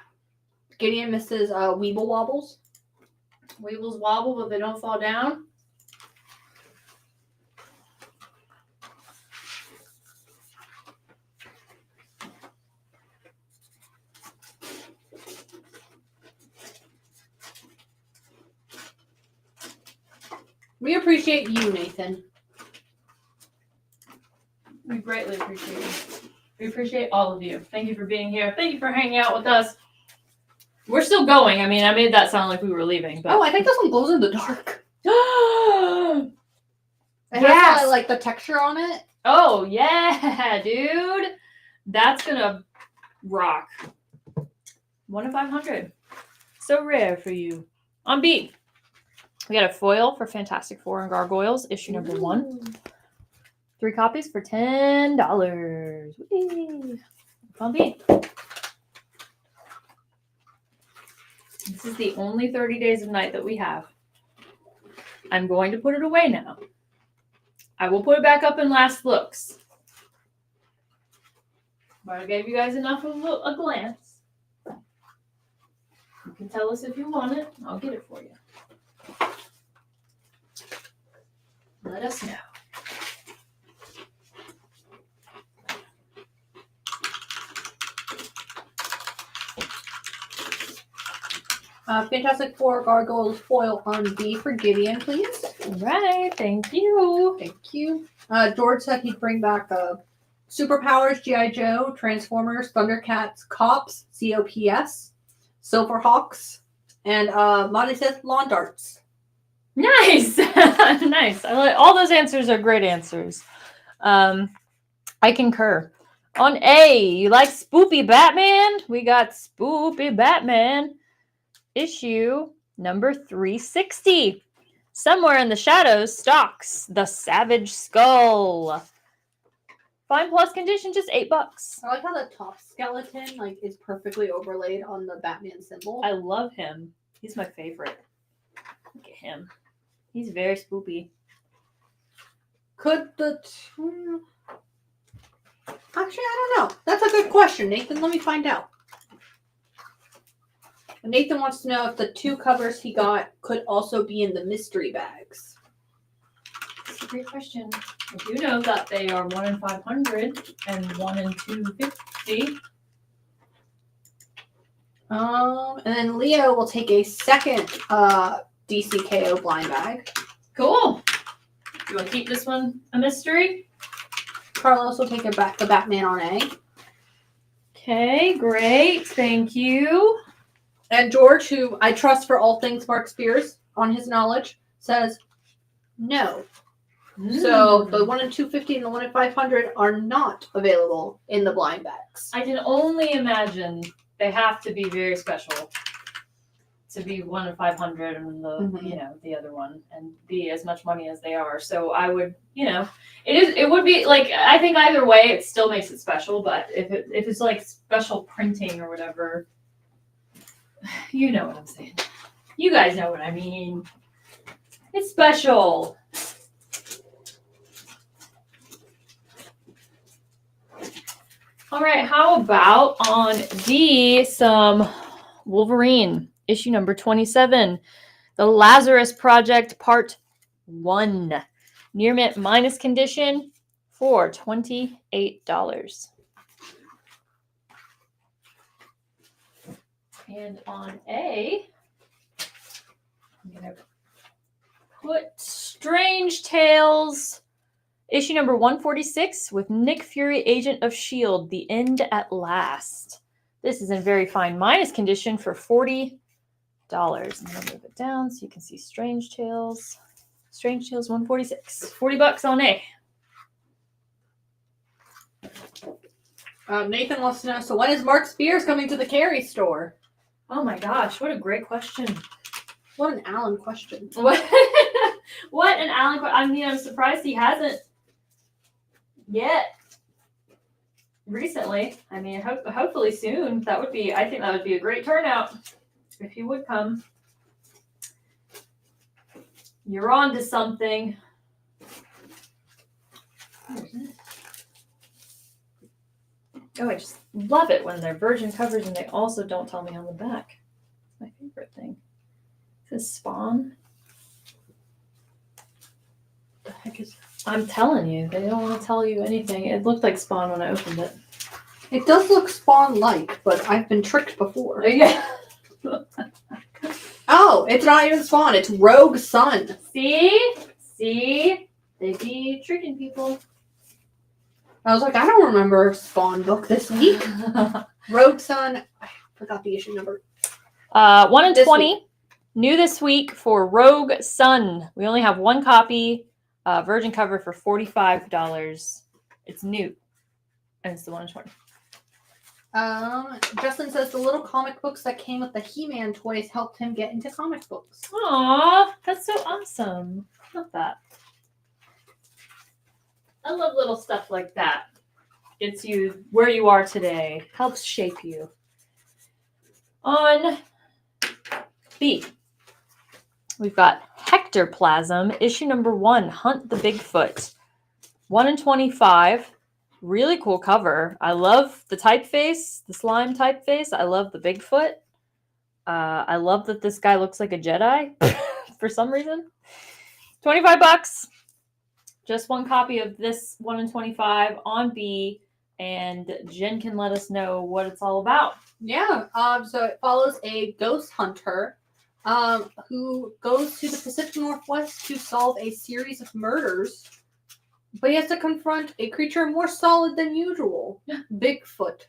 S25: Gideon misses Weeble Wobbles.
S2: Weebles wobble, but they don't fall down.
S25: We appreciate you, Nathan.
S2: We greatly appreciate you. We appreciate all of you. Thank you for being here. Thank you for hanging out with us. We're still going. I mean, I made that sound like we were leaving. But...
S25: Oh, I think this one glows in the dark.
S2: It
S25: has like the texture on it.
S2: Oh, yeah, dude. That's going to rock. 1 in 500. So rare for you. On B, we got a foil for Fantastic Four and Gargoyles, issue number 1. 3 copies for $10. Whee! On B. This is the only 30 Days of Night that we have. I'm going to put it away now. I will put it back up in last looks. But I gave you guys enough of a glance. You can tell us if you want it. I'll get it for you. Let us know.
S25: Fantastic Four Gargoyles foil on B for Gideon, please.
S2: All right, thank you.
S25: Thank you. George said he'd bring back Superpowers, G.I. Joe, Transformers, Thundercats, Cops, COPS, Silverhawks, and Lottie says lawn darts.
S2: Nice. Nice. I like all those answers are great answers. I concur. On A, you like Spoopy Batman? We got Spoopy Batman. Issue number 360. Somewhere in the shadows stalks the Savage Skull. Fine plus condition, just $8.
S25: I like how the top skeleton is perfectly overlaid on the Batman symbol.
S2: I love him. He's my favorite. Look at him. He's very spoopy.
S25: Could the two... Actually, I don't know. That's a good question, Nathan. Let me find out. Nathan wants to know if the 2 covers he got could also be in the mystery bags.
S2: That's a great question. I do know that they are 1 in 500 and 1 in 250.
S25: And then Leo will take a second DCKO blind bag.
S2: Cool. You want to keep this one a mystery?
S25: Carlos will take the Batman on A.
S2: Okay, great. Thank you.
S25: And George, who I trust for all things Mark Spears on his knowledge, says no. So the 1 in 250 and the 1 in 500 are not available in the blind bags.
S2: I can only imagine they have to be very special to be 1 in 500 and the other one and be as much money as they are. So I would, it would be like, I think either way it still makes it special, but if it's like special printing or whatever, you know what I'm saying. You guys know what I mean. It's special. All right, how about on D, some Wolverine, issue number 27, The Lazarus Project, Part 1. Near mint minus condition for $28. And on A, I'm going to put Strange Tales, issue number 146 with Nick Fury, Agent of S.H.I.E.L.D., The End at Last. This is in very fine minus condition for $40. I'm going to move it down so you can see Strange Tales. Strange Tales 146. $40 on A.
S25: Nathan wants to know, so when is Mark Spears coming to the Carey store?
S2: Oh my gosh, what a great question.
S25: What an Alan question.
S2: What an Alan question. I mean, I'm surprised he hasn't yet recently. I mean, hopefully soon. I think that would be a great turnout if he would come. You're on to something. Oh, I just love it when they're virgin covers and they also don't tell me on the back. It's my favorite thing. It says Spawn. The heck is... I'm telling you, they don't want to tell you anything. It looked like Spawn when I opened it.
S25: It does look Spawn-like, but I've been tricked before.
S2: Yeah.
S25: Oh, it's not even Spawn. It's Rogue Sun.
S2: See? They be tricking people.
S25: I was like, I don't remember a Spawn book this week. Rogue Sun. I forgot the issue number.
S2: 1 in 20. New this week for Rogue Sun. We only have one copy. Virgin cover for $45. It's new. And it's the 1 in 20.
S25: Justin says the little comic books that came with the He-Man toys helped him get into comic books.
S2: Aw, that's so awesome. I love that. I love little stuff like that. Gets you where you are today. Helps shape you. On B, we've got Hectoplasm, issue number 1, Hunt the Bigfoot. 1 in 25. Really cool cover. I love the typeface, the slime typeface. I love the Bigfoot. I love that this guy looks like a Jedi for some reason. $25. Just one copy of this 1 in 25 on B, and Jen can let us know what it's all about.
S25: Yeah. So it follows a ghost hunter who goes to the Pacific Northwest to solve a series of murders. But he has to confront a creature more solid than usual, Bigfoot.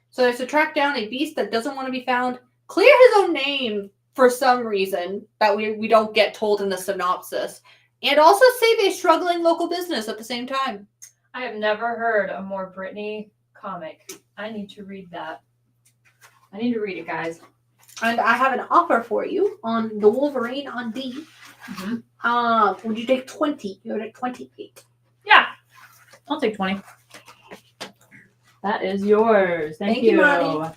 S25: So he has to track down a beast that doesn't want to be found, clear his own name for some reason that we don't get told in the synopsis, and also save a struggling local business at the same time.
S2: I have never heard a more Brittany comic. I need to read that. I need to read it, guys.
S25: And I have an offer for you on the Wolverine on D. Mm-hmm. Would you take 20? You're at 28.
S2: Yeah, I'll take 20. That is yours. Thank you.
S25: Marty.
S2: All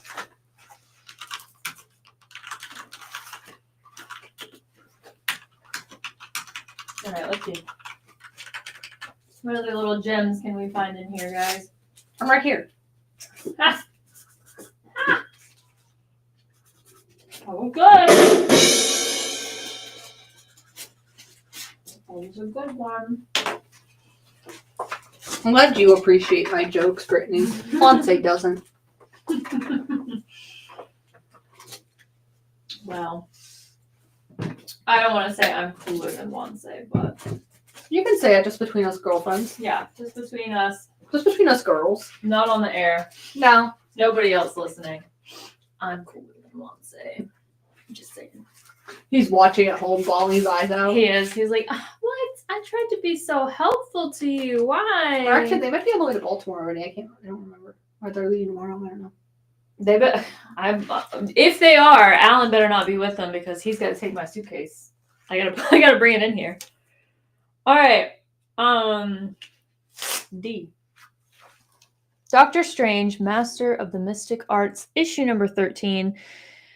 S2: right, let's see. What other little gems can we find in here, guys?
S25: I'm right here.
S2: Ah. Ah. Oh, good. Always a good one.
S25: I'm glad you appreciate my jokes, Brittany. Fonse doesn't.
S2: Well, I don't want to say I'm cooler than Wanse, but
S25: You can say it just between us girlfriends.
S2: yeah, just between us,
S25: Just between us girls.
S2: not on the air.
S25: No.
S2: Nobody else listening. I'm cooler than Wanse. Just saying.
S25: He's watching at home, bawling his eyes out.
S2: He is. He's like, "Ah, what? I tried to be so helpful to you. Why?
S25: Or actually, they might be on the way to Baltimore already. I don't remember. Or they're leaving tomorrow. I don't know.
S2: They bet. If they are, Alan better not be with them because he's got to take my suitcase. I gotta bring it in here. All right. D. Doctor Strange, Master of the Mystic Arts, issue number 13.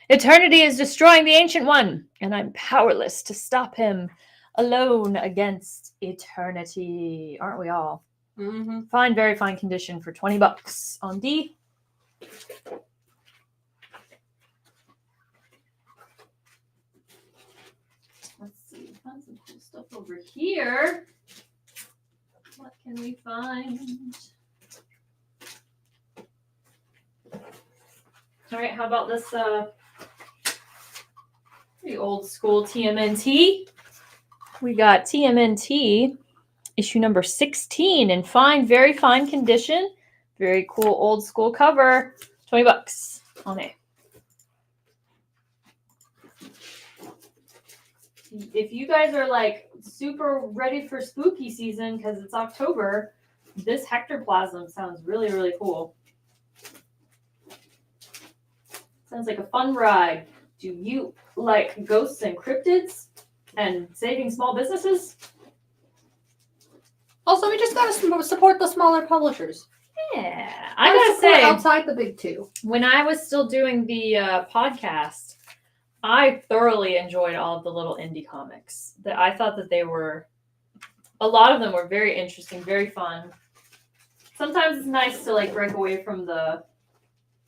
S2: Eternity is destroying the Ancient One, and I'm powerless to stop him. Alone against eternity. Aren't we all?
S25: Mm-hmm.
S2: Fine, very fine condition for $20 on D. Let's see. Find some cool stuff over here. What can we find? All right, how about this pretty old school TMNT? We got TMNT issue number 16 in fine, very fine condition. Very cool old school cover. $20 on it. If you guys are like super ready for spooky season because it's October, this Hectoplasm sounds really, really cool. Sounds like a fun ride. Do you like ghosts and cryptids and saving small businesses?
S25: Also, we just gotta support the smaller publishers.
S2: Yeah, I gotta say,
S25: outside the big two.
S2: When I was still doing the podcast, I thoroughly enjoyed all of the little indie comics. That I thought that they were, a lot of them were very interesting, very fun. Sometimes it's nice to like break away from the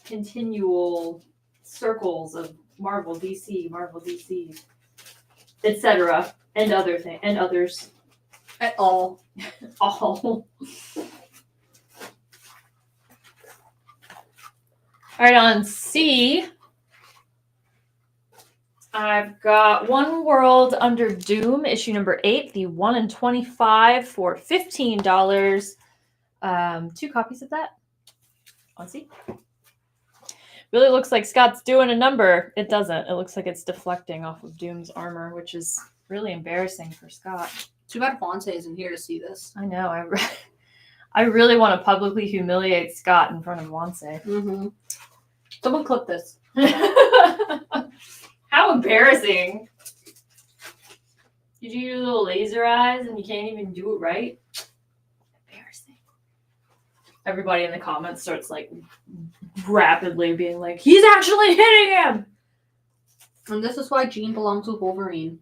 S2: continual circles of Marvel, DC, etc., and others.
S25: At all.
S2: All. All right, on C, I've got One World Under Doom, issue number 8, the 1 in 25 for $15. 2 copies of that on C. Really looks like Scott's doing a number. It doesn't. It looks like it's deflecting off of Doom's armor, which is really embarrassing for Scott.
S25: Too bad Fonse isn't here to see this.
S2: I know. I really want to publicly humiliate Scott in front of Wanse.
S25: Mm-hmm. Someone clip this.
S2: How embarrassing. Did you do little laser eyes and you can't even do it right? Embarrassing. Everybody in the comments starts like rapidly being like, he's actually hitting him!
S25: And this is why Jean belongs with Wolverine.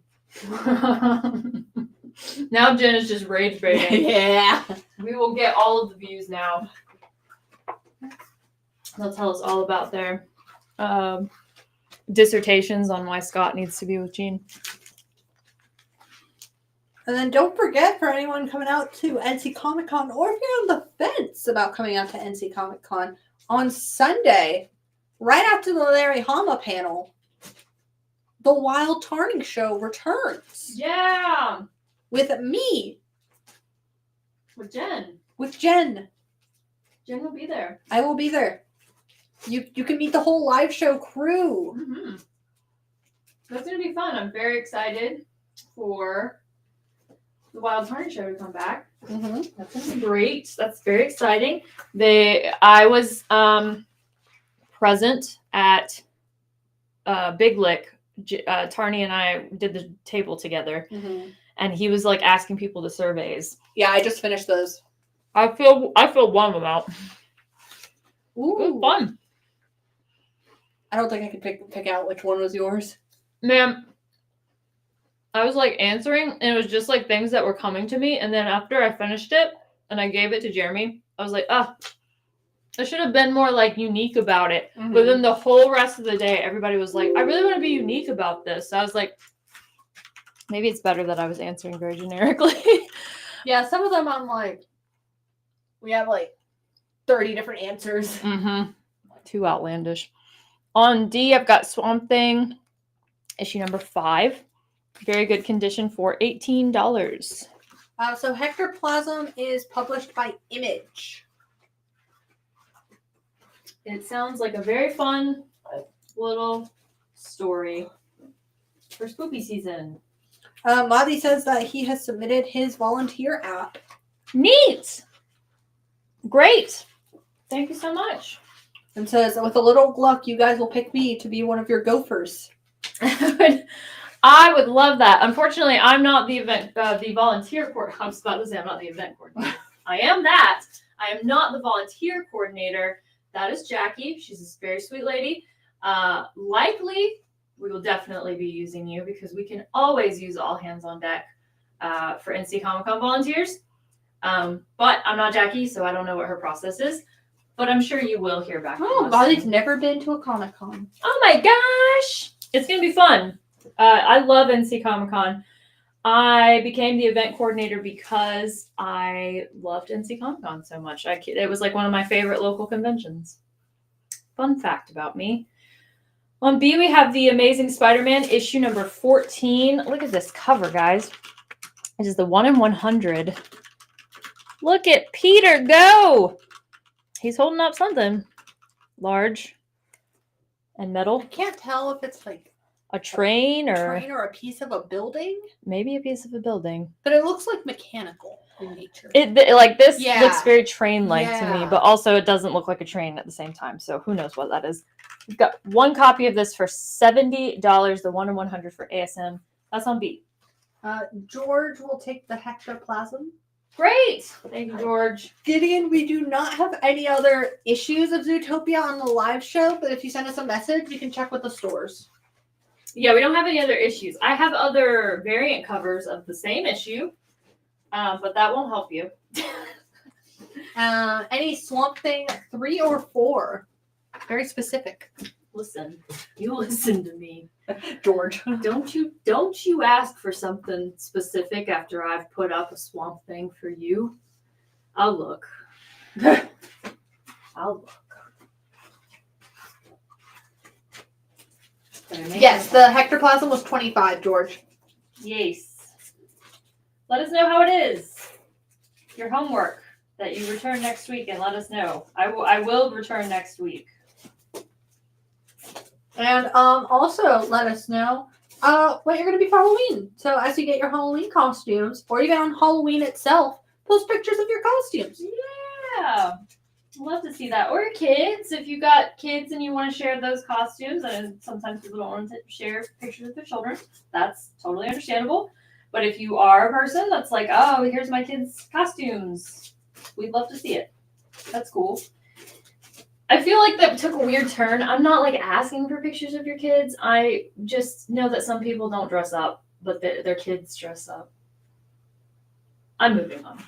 S2: Now Jen is just rage baiting.
S25: Yeah.
S2: We will get all of the views now. They'll tell us all about their dissertations on why Scott needs to be with Jean.
S25: And then don't forget, for anyone coming out to NC Comic Con, or if you're on the fence about coming out to NC Comic Con, on Sunday, right after the Larry Hama panel, the Wild Tarning Show returns.
S2: Yeah.
S25: With me.
S2: With Jen.
S25: With Jen.
S2: Jen will be there.
S25: I will be there. You can meet the whole live show crew.
S2: Mm-hmm. That's going to be fun. I'm very excited for the Wild Tarning Show to come back.
S25: Mm-hmm.
S2: That's going to be great. That's very exciting. I was present at Big Lick. Tarney and I did the table together.
S25: Mm-hmm.
S2: And he was like asking people the surveys.
S25: Yeah, I just finished those.
S2: I filled one of them out.
S25: Ooh.
S2: It was fun.
S25: I don't think I could pick out which one was yours.
S2: Man, I was like answering, and it was just like things that were coming to me. And then after I finished it and I gave it to Jeremy, I was like, I should have been more like unique about it.
S25: Mm-hmm.
S2: But then the whole rest of the day, everybody was like, I really want to be unique about this. So I was like, maybe it's better that I was answering very generically.
S25: Yeah, some of them I'm like, we have like 30 different answers.
S2: Mm-hmm. Too outlandish. On D, I've got Swamp Thing, issue number 5. Very good condition for $18.
S25: So Hectoplasm is published by Image.
S2: It sounds like a very fun little story for spooky season.
S25: Madi says that he has submitted his volunteer app.
S2: Neat! Great! Thank you so much.
S25: And says, with a little luck, you guys will pick me to be one of your gophers.
S2: I would love that. Unfortunately, I'm not the volunteer coordinator. I was about to say I'm not the event coordinator. I am that. I am not the volunteer coordinator. That is Jackie. She's a very sweet lady. Likely, we will definitely be using you because we can always use all hands on deck for NC Comic Con volunteers. But I'm not Jackie, so I don't know what her process is. But I'm sure you will hear back from us.
S25: Madi's never been to a Comic Con.
S2: Oh my gosh! It's going to be fun. I love NC Comic Con. I became the event coordinator because I loved NC Comic Con so much. It was like one of my favorite local conventions. Fun fact about me. On B, we have The Amazing Spider-Man, issue number 14. Look at this cover, guys. It is the 1 in 100. Look at Peter go! He's holding up something large and metal.
S25: I can't tell if it's like
S2: a train or
S25: a piece of a building.
S2: Maybe a piece of a building.
S25: But it looks like mechanical in nature.
S2: This looks very train-like to me,
S25: Yeah.
S2: but also it doesn't look like a train at the same time. So who knows what that is. We've got one copy of this for $70, the 1 in 100 for ASM. That's on B.
S25: George will take the Hectoplasm.
S2: Great! Thank you, George.
S25: Gideon, we do not have any other issues of Zootopia on the live show, but if you send us a message, we can check with the stores.
S2: Yeah, we don't have any other issues. I have other variant covers of the same issue, but that won't help you.
S25: Any Swamp Thing 3 or 4? Very specific.
S2: Listen, you listen to me,
S25: George.
S2: Don't you ask for something specific after I've put up a Swamp Thing for you. I'll look. I'll look.
S25: Yes, the Hectoplasm was 25, George.
S2: Yes. Let us know how it is. Your homework that you return next week, and let us know. I will return next week.
S25: And also let us know what you're going to be for Halloween. So as you get your Halloween costumes, or even on Halloween itself, post pictures of your costumes.
S2: Yeah. Love to see that. Or your kids. If you got kids and you want to share those costumes, and sometimes people don't want to share pictures of their children, that's totally understandable. But if you are a person that's like, oh, here's my kids' costumes, we'd love to see it. That's cool. I feel like that took a weird turn. I'm not like asking for pictures of your kids. I just know that some people don't dress up, but their kids dress up. I'm moving on.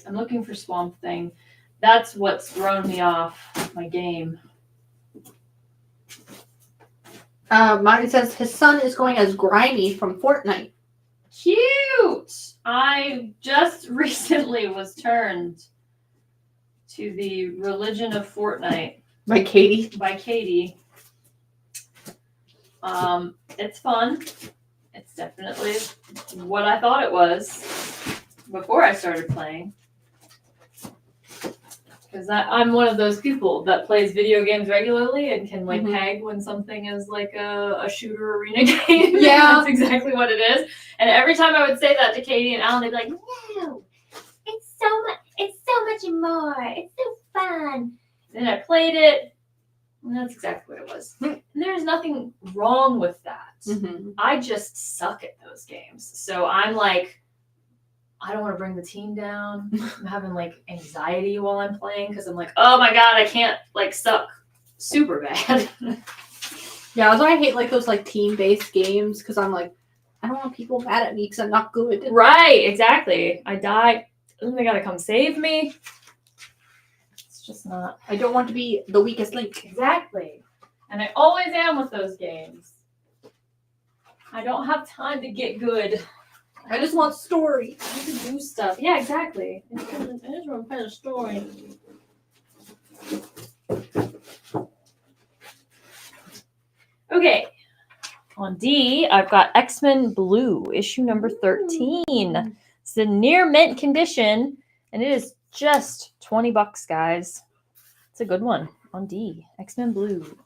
S2: I'm looking for Swamp Thing. That's what's thrown me off my game.
S25: Marty says his son is going as Grimy from Fortnite.
S2: Cute! I just recently was turned to the religion of Fortnite.
S25: By Katie.
S2: It's fun. It's definitely what I thought it was before I started playing. Because I'm one of those people that plays video games regularly and can like peg when something is like a shooter arena game.
S25: Yeah.
S2: That's exactly what it is. And every time I would say that to Katie and Alan, they'd be like, no, it's so much more. It's so fun. And then I played it, and that's exactly what it was. And there's nothing wrong with that. I just suck at those games. So I'm like, I don't want to bring the team down. I'm having like anxiety while I'm playing because I'm like, oh my god, I can't like suck super bad.
S25: Yeah, that's why I hate like those like team-based games because I'm like, I don't want people mad at me because I'm not good.
S2: Right, exactly. I die. Then they gotta come save me. It's just not.
S25: I don't want to be the weakest link.
S2: Exactly. And I always am with those games. I don't have time to get good.
S25: I just want story.
S2: I need to do stuff. Yeah, exactly. I just want to play a story. Okay. On D, I've got X-Men Blue, issue number 13. It's in near mint condition, and it is just $20, guys. It's a good one. On D, X-Men Blue.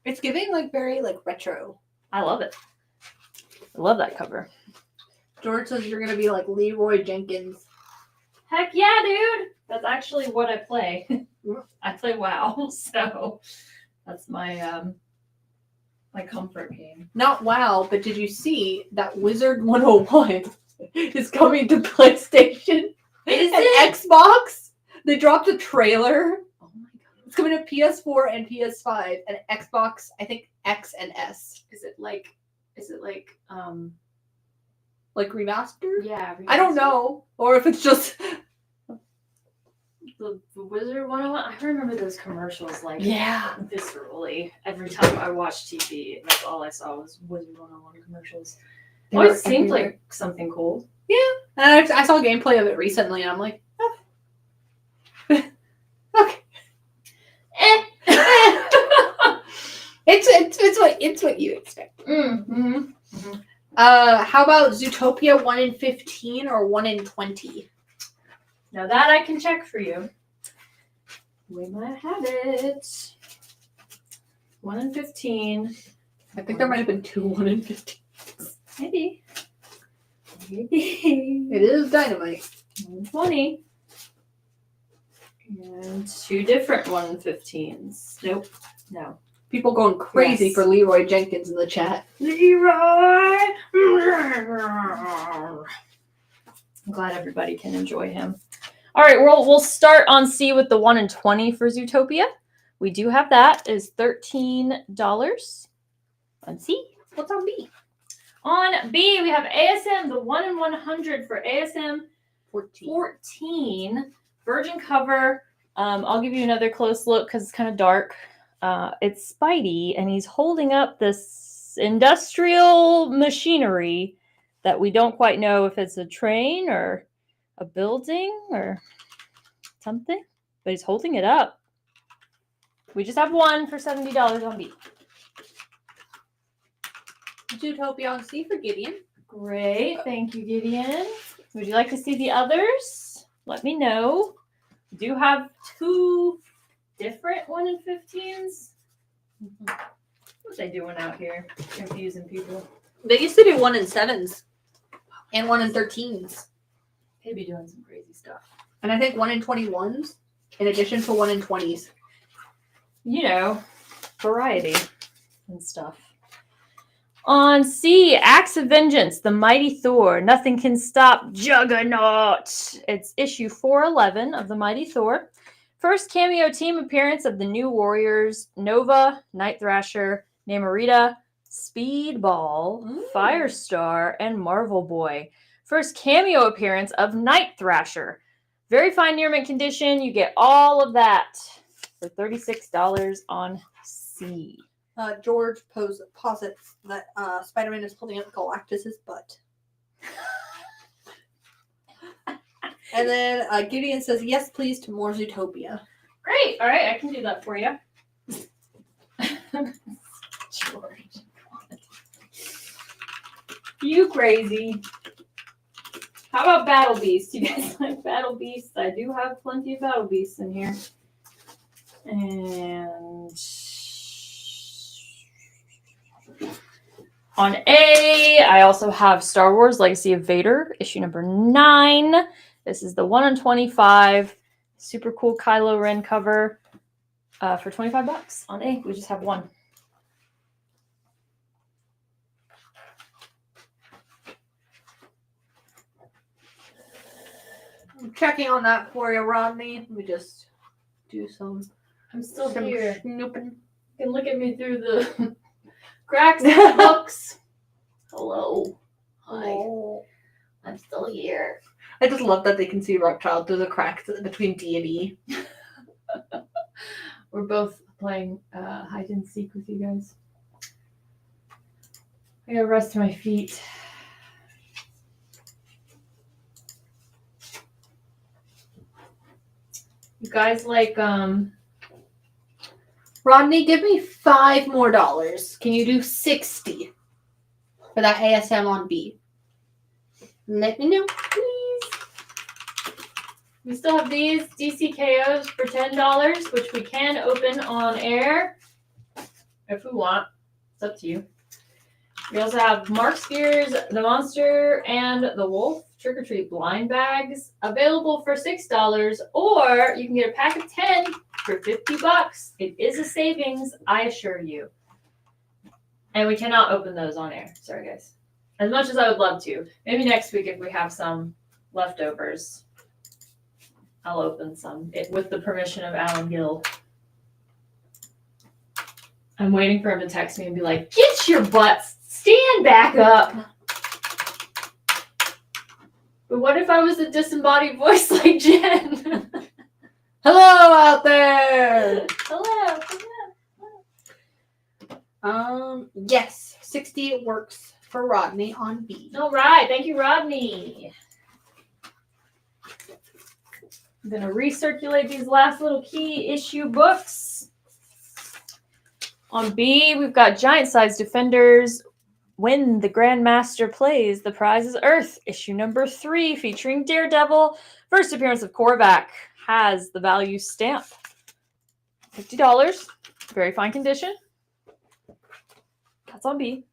S25: It's giving like very like retro.
S2: I love it. I love that cover.
S25: George says you're gonna be like Leroy Jenkins.
S2: Heck yeah, dude! That's actually what I play. I play WoW, so that's my my comfort game.
S25: Not WoW, but did you see that Wizard 101 is coming to PlayStation
S2: Is
S25: and
S2: it?
S25: Xbox? They dropped a trailer. Oh my god! It's coming to PS4 and PS5 and Xbox. I think X and S.
S2: Is it like
S25: Like remastered?
S2: yeah,
S25: I don't know, or if it's just
S2: the Wizard 101. I remember those commercials like
S25: Yeah.
S2: viscerally every time I watched TV. That's all I saw was Wizard 101 commercials.
S25: They
S2: Always
S25: were
S2: seemed
S25: everywhere.
S2: like something cool.
S25: Yeah. And I saw gameplay of it recently, and I'm like, oh. Okay. It's what you expect.
S2: Mm-hmm.
S25: How about Zootopia 1 in 15 or 1 in 20?
S2: Now that I can check for you. We might have it. 1 in 15.
S25: I think there might have been 2 1 in 15.
S2: Maybe. Maybe.
S25: It is Dynamite.
S2: 1 in 20. And 2 different 1 in 15s. Nope. No.
S25: People going crazy
S2: Yes.
S25: for Leroy Jenkins in the chat.
S2: Leroy! I'm glad everybody can enjoy him. All right, we'll start on C with the 1 in 20 for Zootopia. We do have that. It is $13 on C.
S25: What's on B?
S2: On B, we have ASM, the 1 in 100 for ASM 14. Virgin cover. I'll give you another close look because it's kind of dark. It's Spidey, and he's holding up this industrial machinery that we don't quite know if it's a train or a building or something, but he's holding it up. We just have one for $70 on B.
S25: Zootopia on C for Gideon.
S2: Great. Thank you, Gideon. Would you like to see the others? Let me know. We do have 2 different 1 in 15s. What are they doing out here? Confusing people.
S25: They used to do 1 in 7s and 1 in 13s.
S2: They be doing some crazy stuff.
S25: And I think 1 in 21s in addition to 1 in 20s.
S2: You know, variety and stuff. On C, Acts of Vengeance, The Mighty Thor, Nothing Can Stop Juggernaut. It's issue 411 of The Mighty Thor. First cameo team appearance of the New Warriors, Nova, Night Thrasher, Namorita, Speedball, Firestar, and Marvel Boy. First cameo appearance of Night Thrasher. Very fine near mint condition. You get all of that for $36 on C.
S25: George posits that Spider-Man is holding up Galactus's butt. And then Gideon says, yes, please, to more Zootopia.
S2: Great. All right, I can do that for you. George. You crazy. How about Battle Beast? You guys like Battle Beasts? I do have plenty of Battle Beasts in here. And on A, I also have Star Wars Legacy of Vader, issue number 9. This is the 1 in 25. Super cool Kylo Ren cover for $25 on A. We just have one.
S25: I'm checking on that for you, Rodney. Let me just do some.
S2: I'm still
S25: some
S2: here.
S25: Snooping.
S2: You can look at me through the cracks in the books. Hello. Hi.
S25: Hello.
S2: I'm still here.
S25: I just love that they can see Reptile through the cracks between D and E.
S2: We're both playing hide and seek with you guys. I gotta rest my feet. You guys like
S25: Rodney, give me $5 more. Can you do 60 for that ASM on B? Let me know, please.
S2: We still have these DCKOs for $10, which we can open on air if we want. It's up to you. We also have Mark Spears, the Monster, and the Wolf Trick or Treat blind bags available for $6, or you can get a pack of 10 for $50. It is a savings, I assure you. And we cannot open those on air. Sorry, guys. As much as I would love to. Maybe next week if we have some leftovers, I'll open some with the permission of Alan Gill. I'm waiting for him to text me and be like, get your butts, stand back up. But what if I was a disembodied voice like Jen?
S25: Hello out there.
S2: Hello.
S25: Yes, 60 works for Rodney on B.
S2: All right. Thank you, Rodney. I'm going to recirculate these last little key issue books. On B, we've got Giant Size Defenders. When the Grandmaster Plays, the prize is Earth. Issue number 3, featuring Daredevil. First appearance of Korvac. Has the value stamp. $50. Very fine condition. That's on B.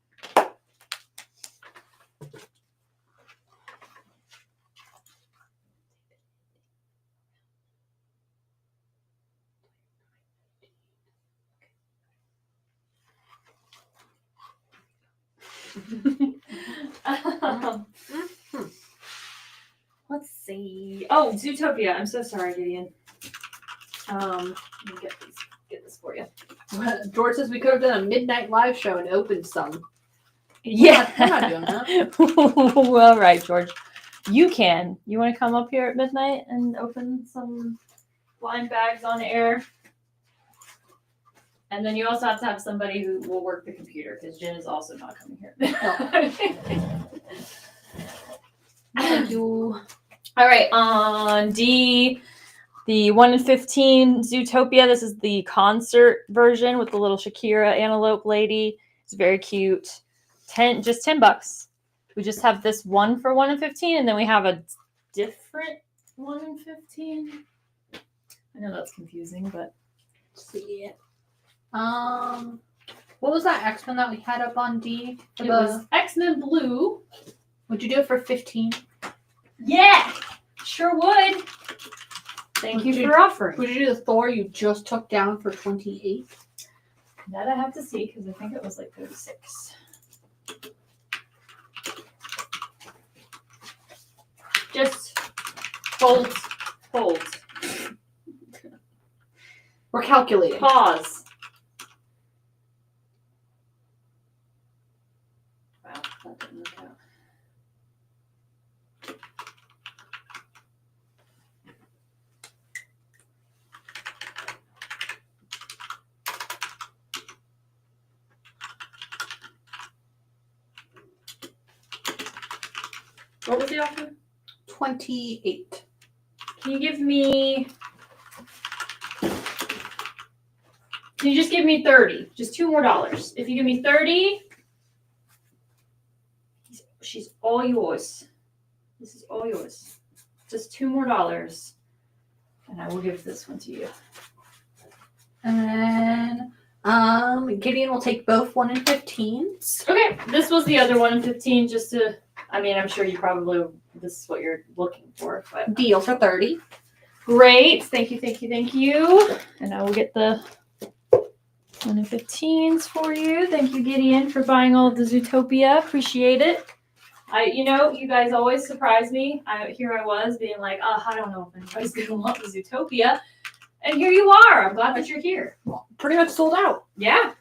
S2: Let's see. Oh, Zootopia. I'm so sorry, Gideon. Let me get this for you.
S25: George says we could have done a midnight live show and opened some.
S2: Yeah.
S25: We're not doing that.
S2: Well, right, George. You can. You want to come up here at midnight and open some blind bags on air? And then you also have to have somebody who will work the computer, because Jen is also not coming here.
S25: Thank you.
S2: All right, on D, the 1 in 15 Zootopia. This is the concert version with the little Shakira antelope lady. It's very cute. Just $10. We just have this one for 1 in 15, and then we have a different 1 in 15. I know that's confusing, but
S25: see it. What was that X-Men that we had up on D?
S2: It was X-Men Blue.
S25: Would you do it for 15?
S2: Yeah, sure would. Thank you for offering.
S25: Would you do the Thor you just took down for 28?
S2: That I have to see, because I think it was like 36. Just hold.
S25: We're calculating.
S2: Pause. Wow, that didn't work out. What was the offer?
S25: 28.
S2: Can you give me... Can you just give me 30? Just $2 more. If you give me 30, she's all yours. This is all yours. Just $2 more. And I will give this one to you.
S25: And Gideon will take both 1 in 15s.
S2: Okay, this was the other 1 in 15, just to... I mean, I'm sure you probably... This is what you're looking for. But
S25: Deal for 30.
S2: Great. Thank you. And I will get the 1 in 15s for you. Thank you, Gideon, for buying all of the Zootopia. Appreciate it. You guys always surprise me. Here I was being like, I don't know if anybody's going to want the Zootopia. And here you are. I'm glad that you're here.
S25: Well, pretty much sold out.
S2: Yeah.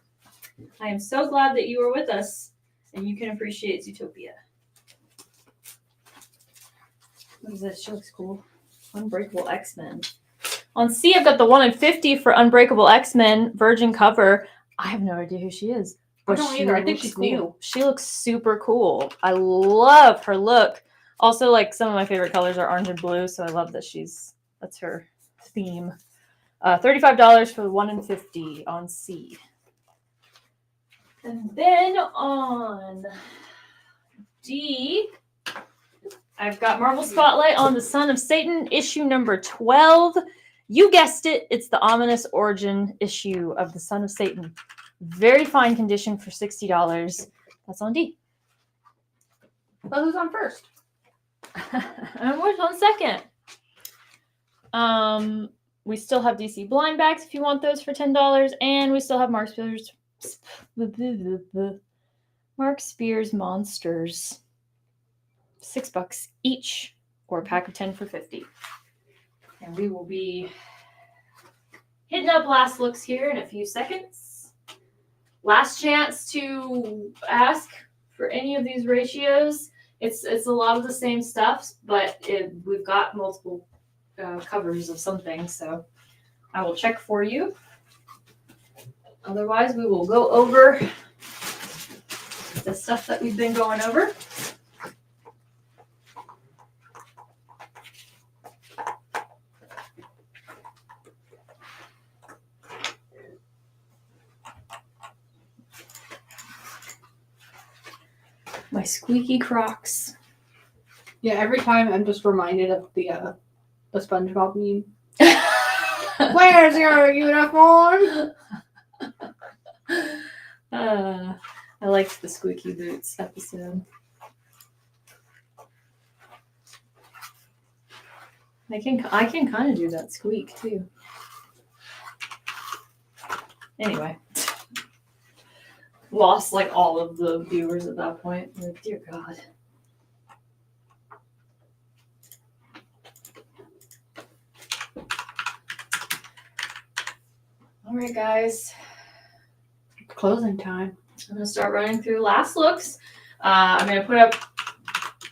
S2: I am so glad that you were with us and you can appreciate Zootopia. What is this? She looks cool. Unbreakable X-Men. On C, I've got the 1 in 50 for Unbreakable X-Men Virgin cover. I have no idea who she is.
S25: I don't either. I think she's new.
S2: She looks super cool. I love her look. Also, like, some of my favorite colors are orange and blue, so I love that that's her theme. $35 for the 1 in 50 on C. And then on D, I've got Marvel Spotlight on the Son of Satan, issue number 12. You guessed it, it's the ominous origin issue of the Son of Satan. Very fine condition for $60. That's on D.
S25: Well, who's on first?
S2: And what's on second? We still have DC blind bags if you want those for $10, and we still have Mark Spears Monsters. $6 each, or a pack of 10 for $50. And we will be hitting up last looks here in a few seconds. Last chance to ask for any of these ratios. It's a lot of the same stuff, but we've got multiple covers of something, so I will check for you. Otherwise, we will go over the stuff that we've been going over. My squeaky Crocs.
S25: Yeah, every time I'm just reminded of the SpongeBob meme. Where's your uniform?
S2: I liked the squeaky boots episode. I can kind of do that squeak too. Anyway. Lost like all of the viewers at that point. Like, dear God. All right, guys.
S25: Closing time.
S2: I'm going to start running through last looks. I'm going to put up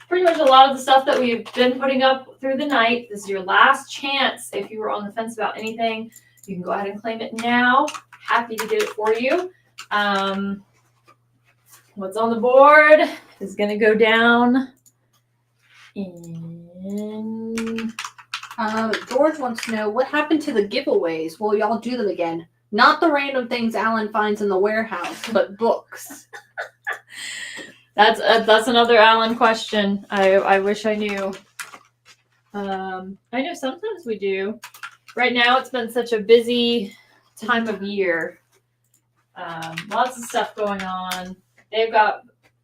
S2: pretty much a lot of the stuff that we've been putting up through the night. This is your last chance. If you were on the fence about anything, you can go ahead and claim it now. Happy to get it for you. What's on the board is going to go down in...
S25: George wants to know, what happened to the giveaways? Will y'all do them again? Not the random things Alan finds in the warehouse, but books.
S2: That's another Alan question. I wish I knew. I know sometimes we do. Right now it's been such a busy time of year. Lots of stuff going on. They've got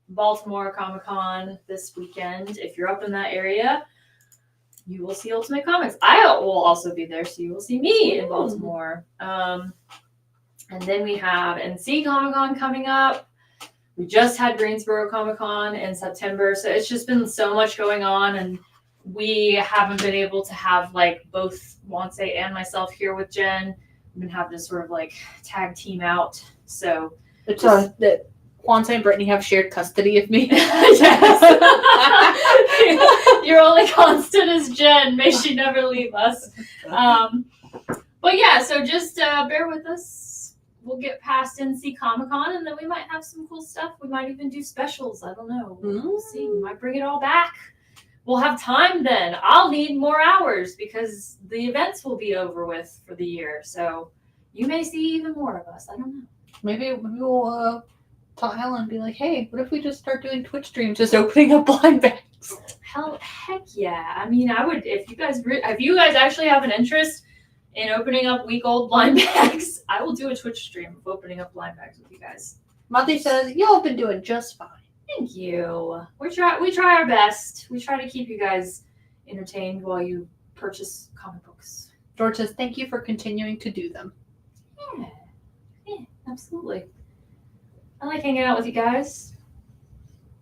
S2: Baltimore Comic-Con this weekend. If you're up in that area, you will see Ultimate Comics. I will also be there, so you will see me in Baltimore. And then we have NC Comic-Con coming up. We just had Greensboro Comic-Con in September, so it's just been so much going on, and we haven't been able to have like both Wanse and myself here with Jen. We've been having to sort of like tag team out. So
S25: it's that Wanse and Brittany have shared custody of me.
S2: Yes. Your only constant is Jen. May she never leave us. But yeah, so just bear with us. We'll get past NC Comic-Con, and then we might have some cool stuff. We might even do specials. I don't know. We'll see. We might bring it all back. We'll have time then. I'll need more hours because the events will be over with for the year. So you may see even more of us. I don't know.
S25: Maybe we'll tell Alan and be like, hey, what if we just start doing Twitch streams, just opening up blind bags?
S2: Heck yeah. I mean, I would, if you guys actually have an interest in opening up week-old blind bags, I will do a Twitch stream of opening up blind bags with you guys.
S25: Monty says, y'all have been doing just fine.
S2: Thank you. We try our best. We try to keep you guys entertained while you purchase comic books.
S25: George says, thank you for continuing to do them.
S2: Yeah, absolutely. I like hanging out with you guys.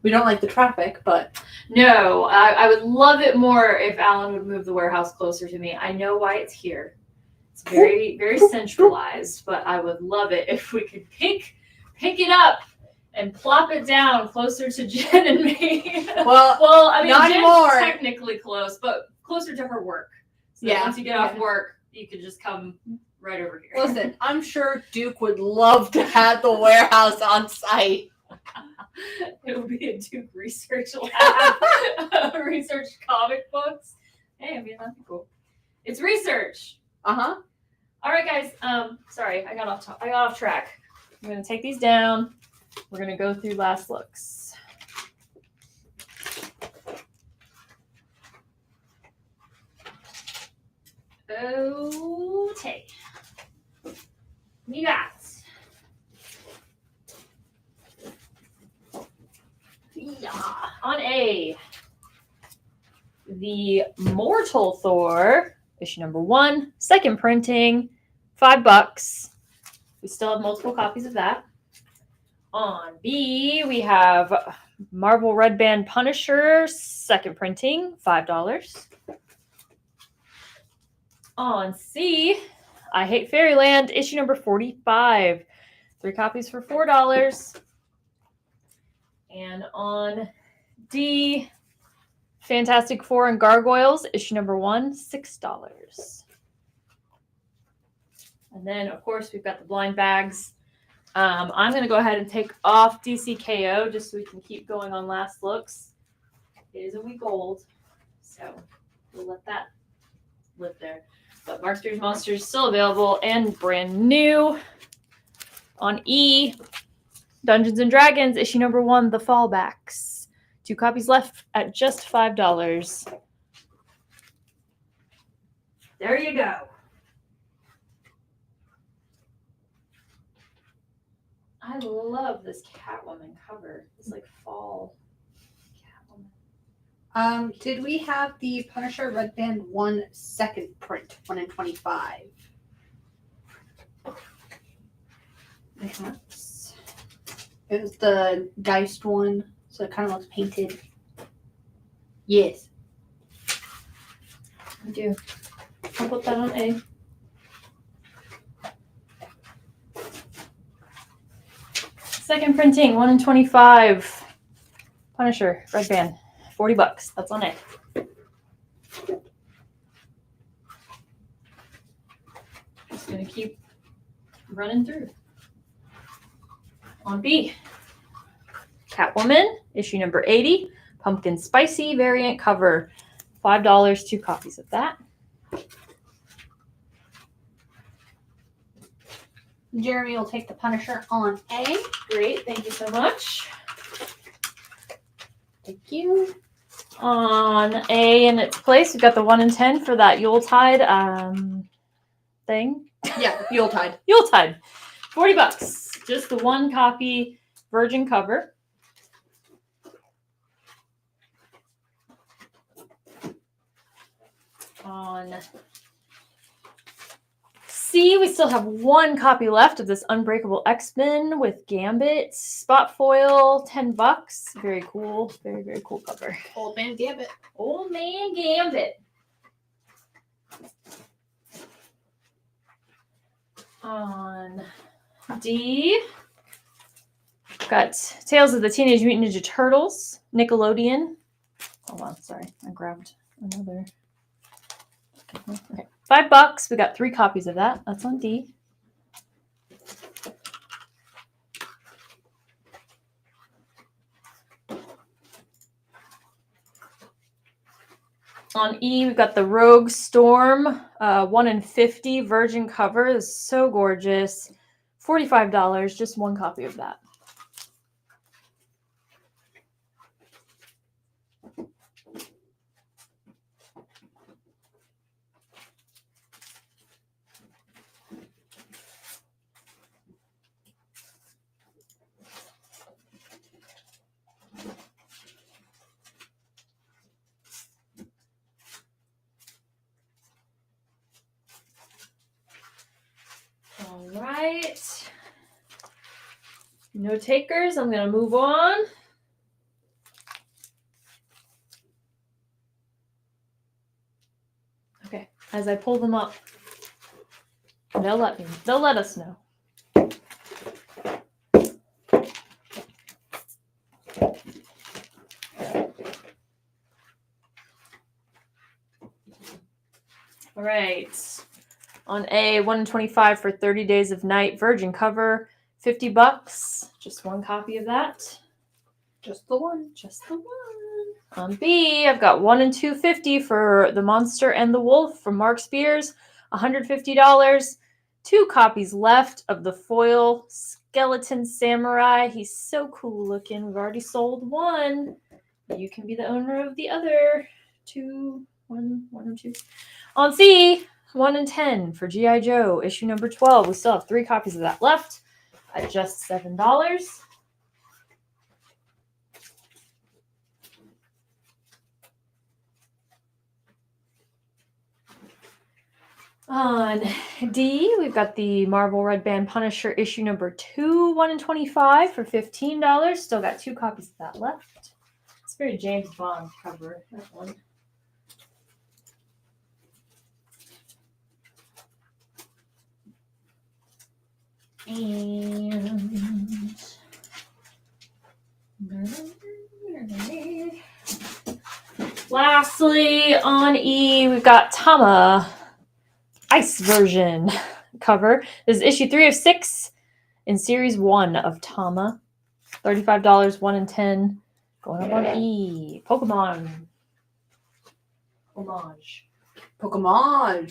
S25: We don't like the traffic, but...
S2: No, I would love it more if Alan would move the warehouse closer to me. I know why it's here. It's very, very centralized, but I would love it if we could pick it up and plop it down closer to Jen and me. Well, I mean,
S25: not
S2: Jen's
S25: anymore.
S2: Technically close, but closer to her work. So
S25: Yeah,
S2: once you get off work, you could just come right over here.
S25: Listen, I'm sure Duke would love to have the warehouse on site.
S2: It would be a Duke research lab. Research comic books. Hey, I mean, that'd be cool. It's research.
S25: Uh-huh.
S2: All right, guys. Sorry, I got off track. I'm gonna take these down. We're gonna go through last looks. Okay. We got on A, the Mortal Thor, issue number 1, second printing, $5. We still have multiple copies of that. On B, we have Marvel Red Band Punisher, second printing, $5. On C, I Hate Fairyland, issue number 45. 3 copies for $4. And on D, Fantastic Four and Gargoyles, issue number 1, $6. And then, of course, we've got the blind bags. I'm going to go ahead and take off DCKO just so we can keep going on last looks. It is a week old, so we'll let that live there. But Mark Spears Monsters is still available and brand new. On E, Dungeons and Dragons, issue number 1, The Fallbacks. 2 copies left at just $5. There you go. I love this Catwoman cover. It's like fall Catwoman.
S25: Did we have the Punisher Red Band 1 second print, 1 in 25? Perhaps. It was the Geist one, so it kind of looks painted. Yes.
S2: I do. I'll put that on A. Second printing, 1 in 25. Punisher, Red Band, $40. That's on A. Just gonna keep running through. On B, Catwoman, issue number 80, Pumpkin Spicy variant cover, $5, 2 copies of that.
S25: Jeremy will take the Punisher on A.
S2: Great, thank you so much.
S25: Thank you.
S2: On A in its place, we've got the 1 in 10 for that Yuletide thing.
S25: Yeah, Yuletide.
S2: Yuletide, $40. Just the 1 copy virgin cover. On C, we still have 1 copy left of this Unbreakable X-Men with Gambit spot foil, $10. Very cool, very, very cool cover.
S25: Old Man Gambit.
S2: Old Man Gambit. On D, got Tales of the Teenage Mutant Ninja Turtles, Nickelodeon. Hold on, sorry, I grabbed another. Okay, $5. We got 3 copies of that. That's on D. On E, we've got the Rogue Storm, 1 in 50 virgin cover. This is so gorgeous. $45, just 1 copy of that. All right. No takers. I'm going to move on. Okay. As I pull them up, they'll let us know. All right. On A, 1 in 25 for 30 Days of Night, virgin cover, $50. Just 1 copy of that.
S25: Just the 1.
S2: Just the 1. On B, I've got 1 in 250 for The Monster and the Wolf from Mark Spears, $150. 2 copies left of the foil skeleton samurai. He's so cool looking. We've already sold one. You can be the owner of the other 2. 1 or 2. On C, 1 and 10 for G.I. Joe, issue number 12. We still have 3 copies of that left at just $7. On D, we've got the Marvel Red Band Punisher issue number 2, 1 and 25 for $15. Still got 2 copies of that left. It's very James Bond cover, that one. And lastly, on E, we've got Tama Ice version cover. This is issue 3 of 6 in series 1 of Tama. $35, 1 and 10. Going up on E. Pokemon. Homage. Pokemon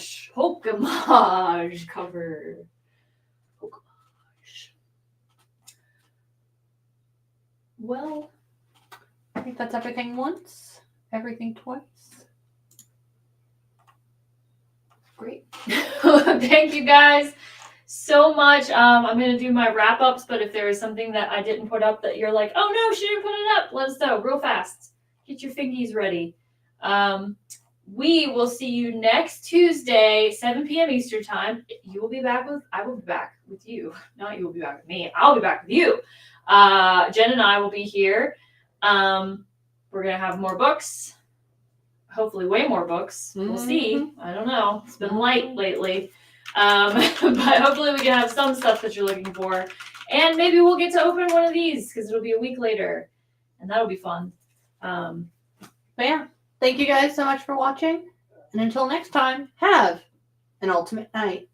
S2: cover. Well,
S25: I think that's everything once, everything twice.
S2: Great. Thank you guys so much. I'm going to do my wrap-ups, but if there is something that I didn't put up that you're like, oh no, she didn't put it up, let us know real fast. Get your fingies ready. We will see you next Tuesday, 7 p.m. Eastern Time. You will be back with, I will be back with you. Not you will be back with me. I'll be back with you. Jen and I will be here. We're going to have more books. Hopefully way more books. We'll see. I don't know. It's been light lately. But hopefully we can have some stuff that you're looking for. And maybe we'll get to open one of these because it'll be a week later. And that'll be fun.
S25: But yeah, thank you guys so much for watching. And until next time, have an ultimate night.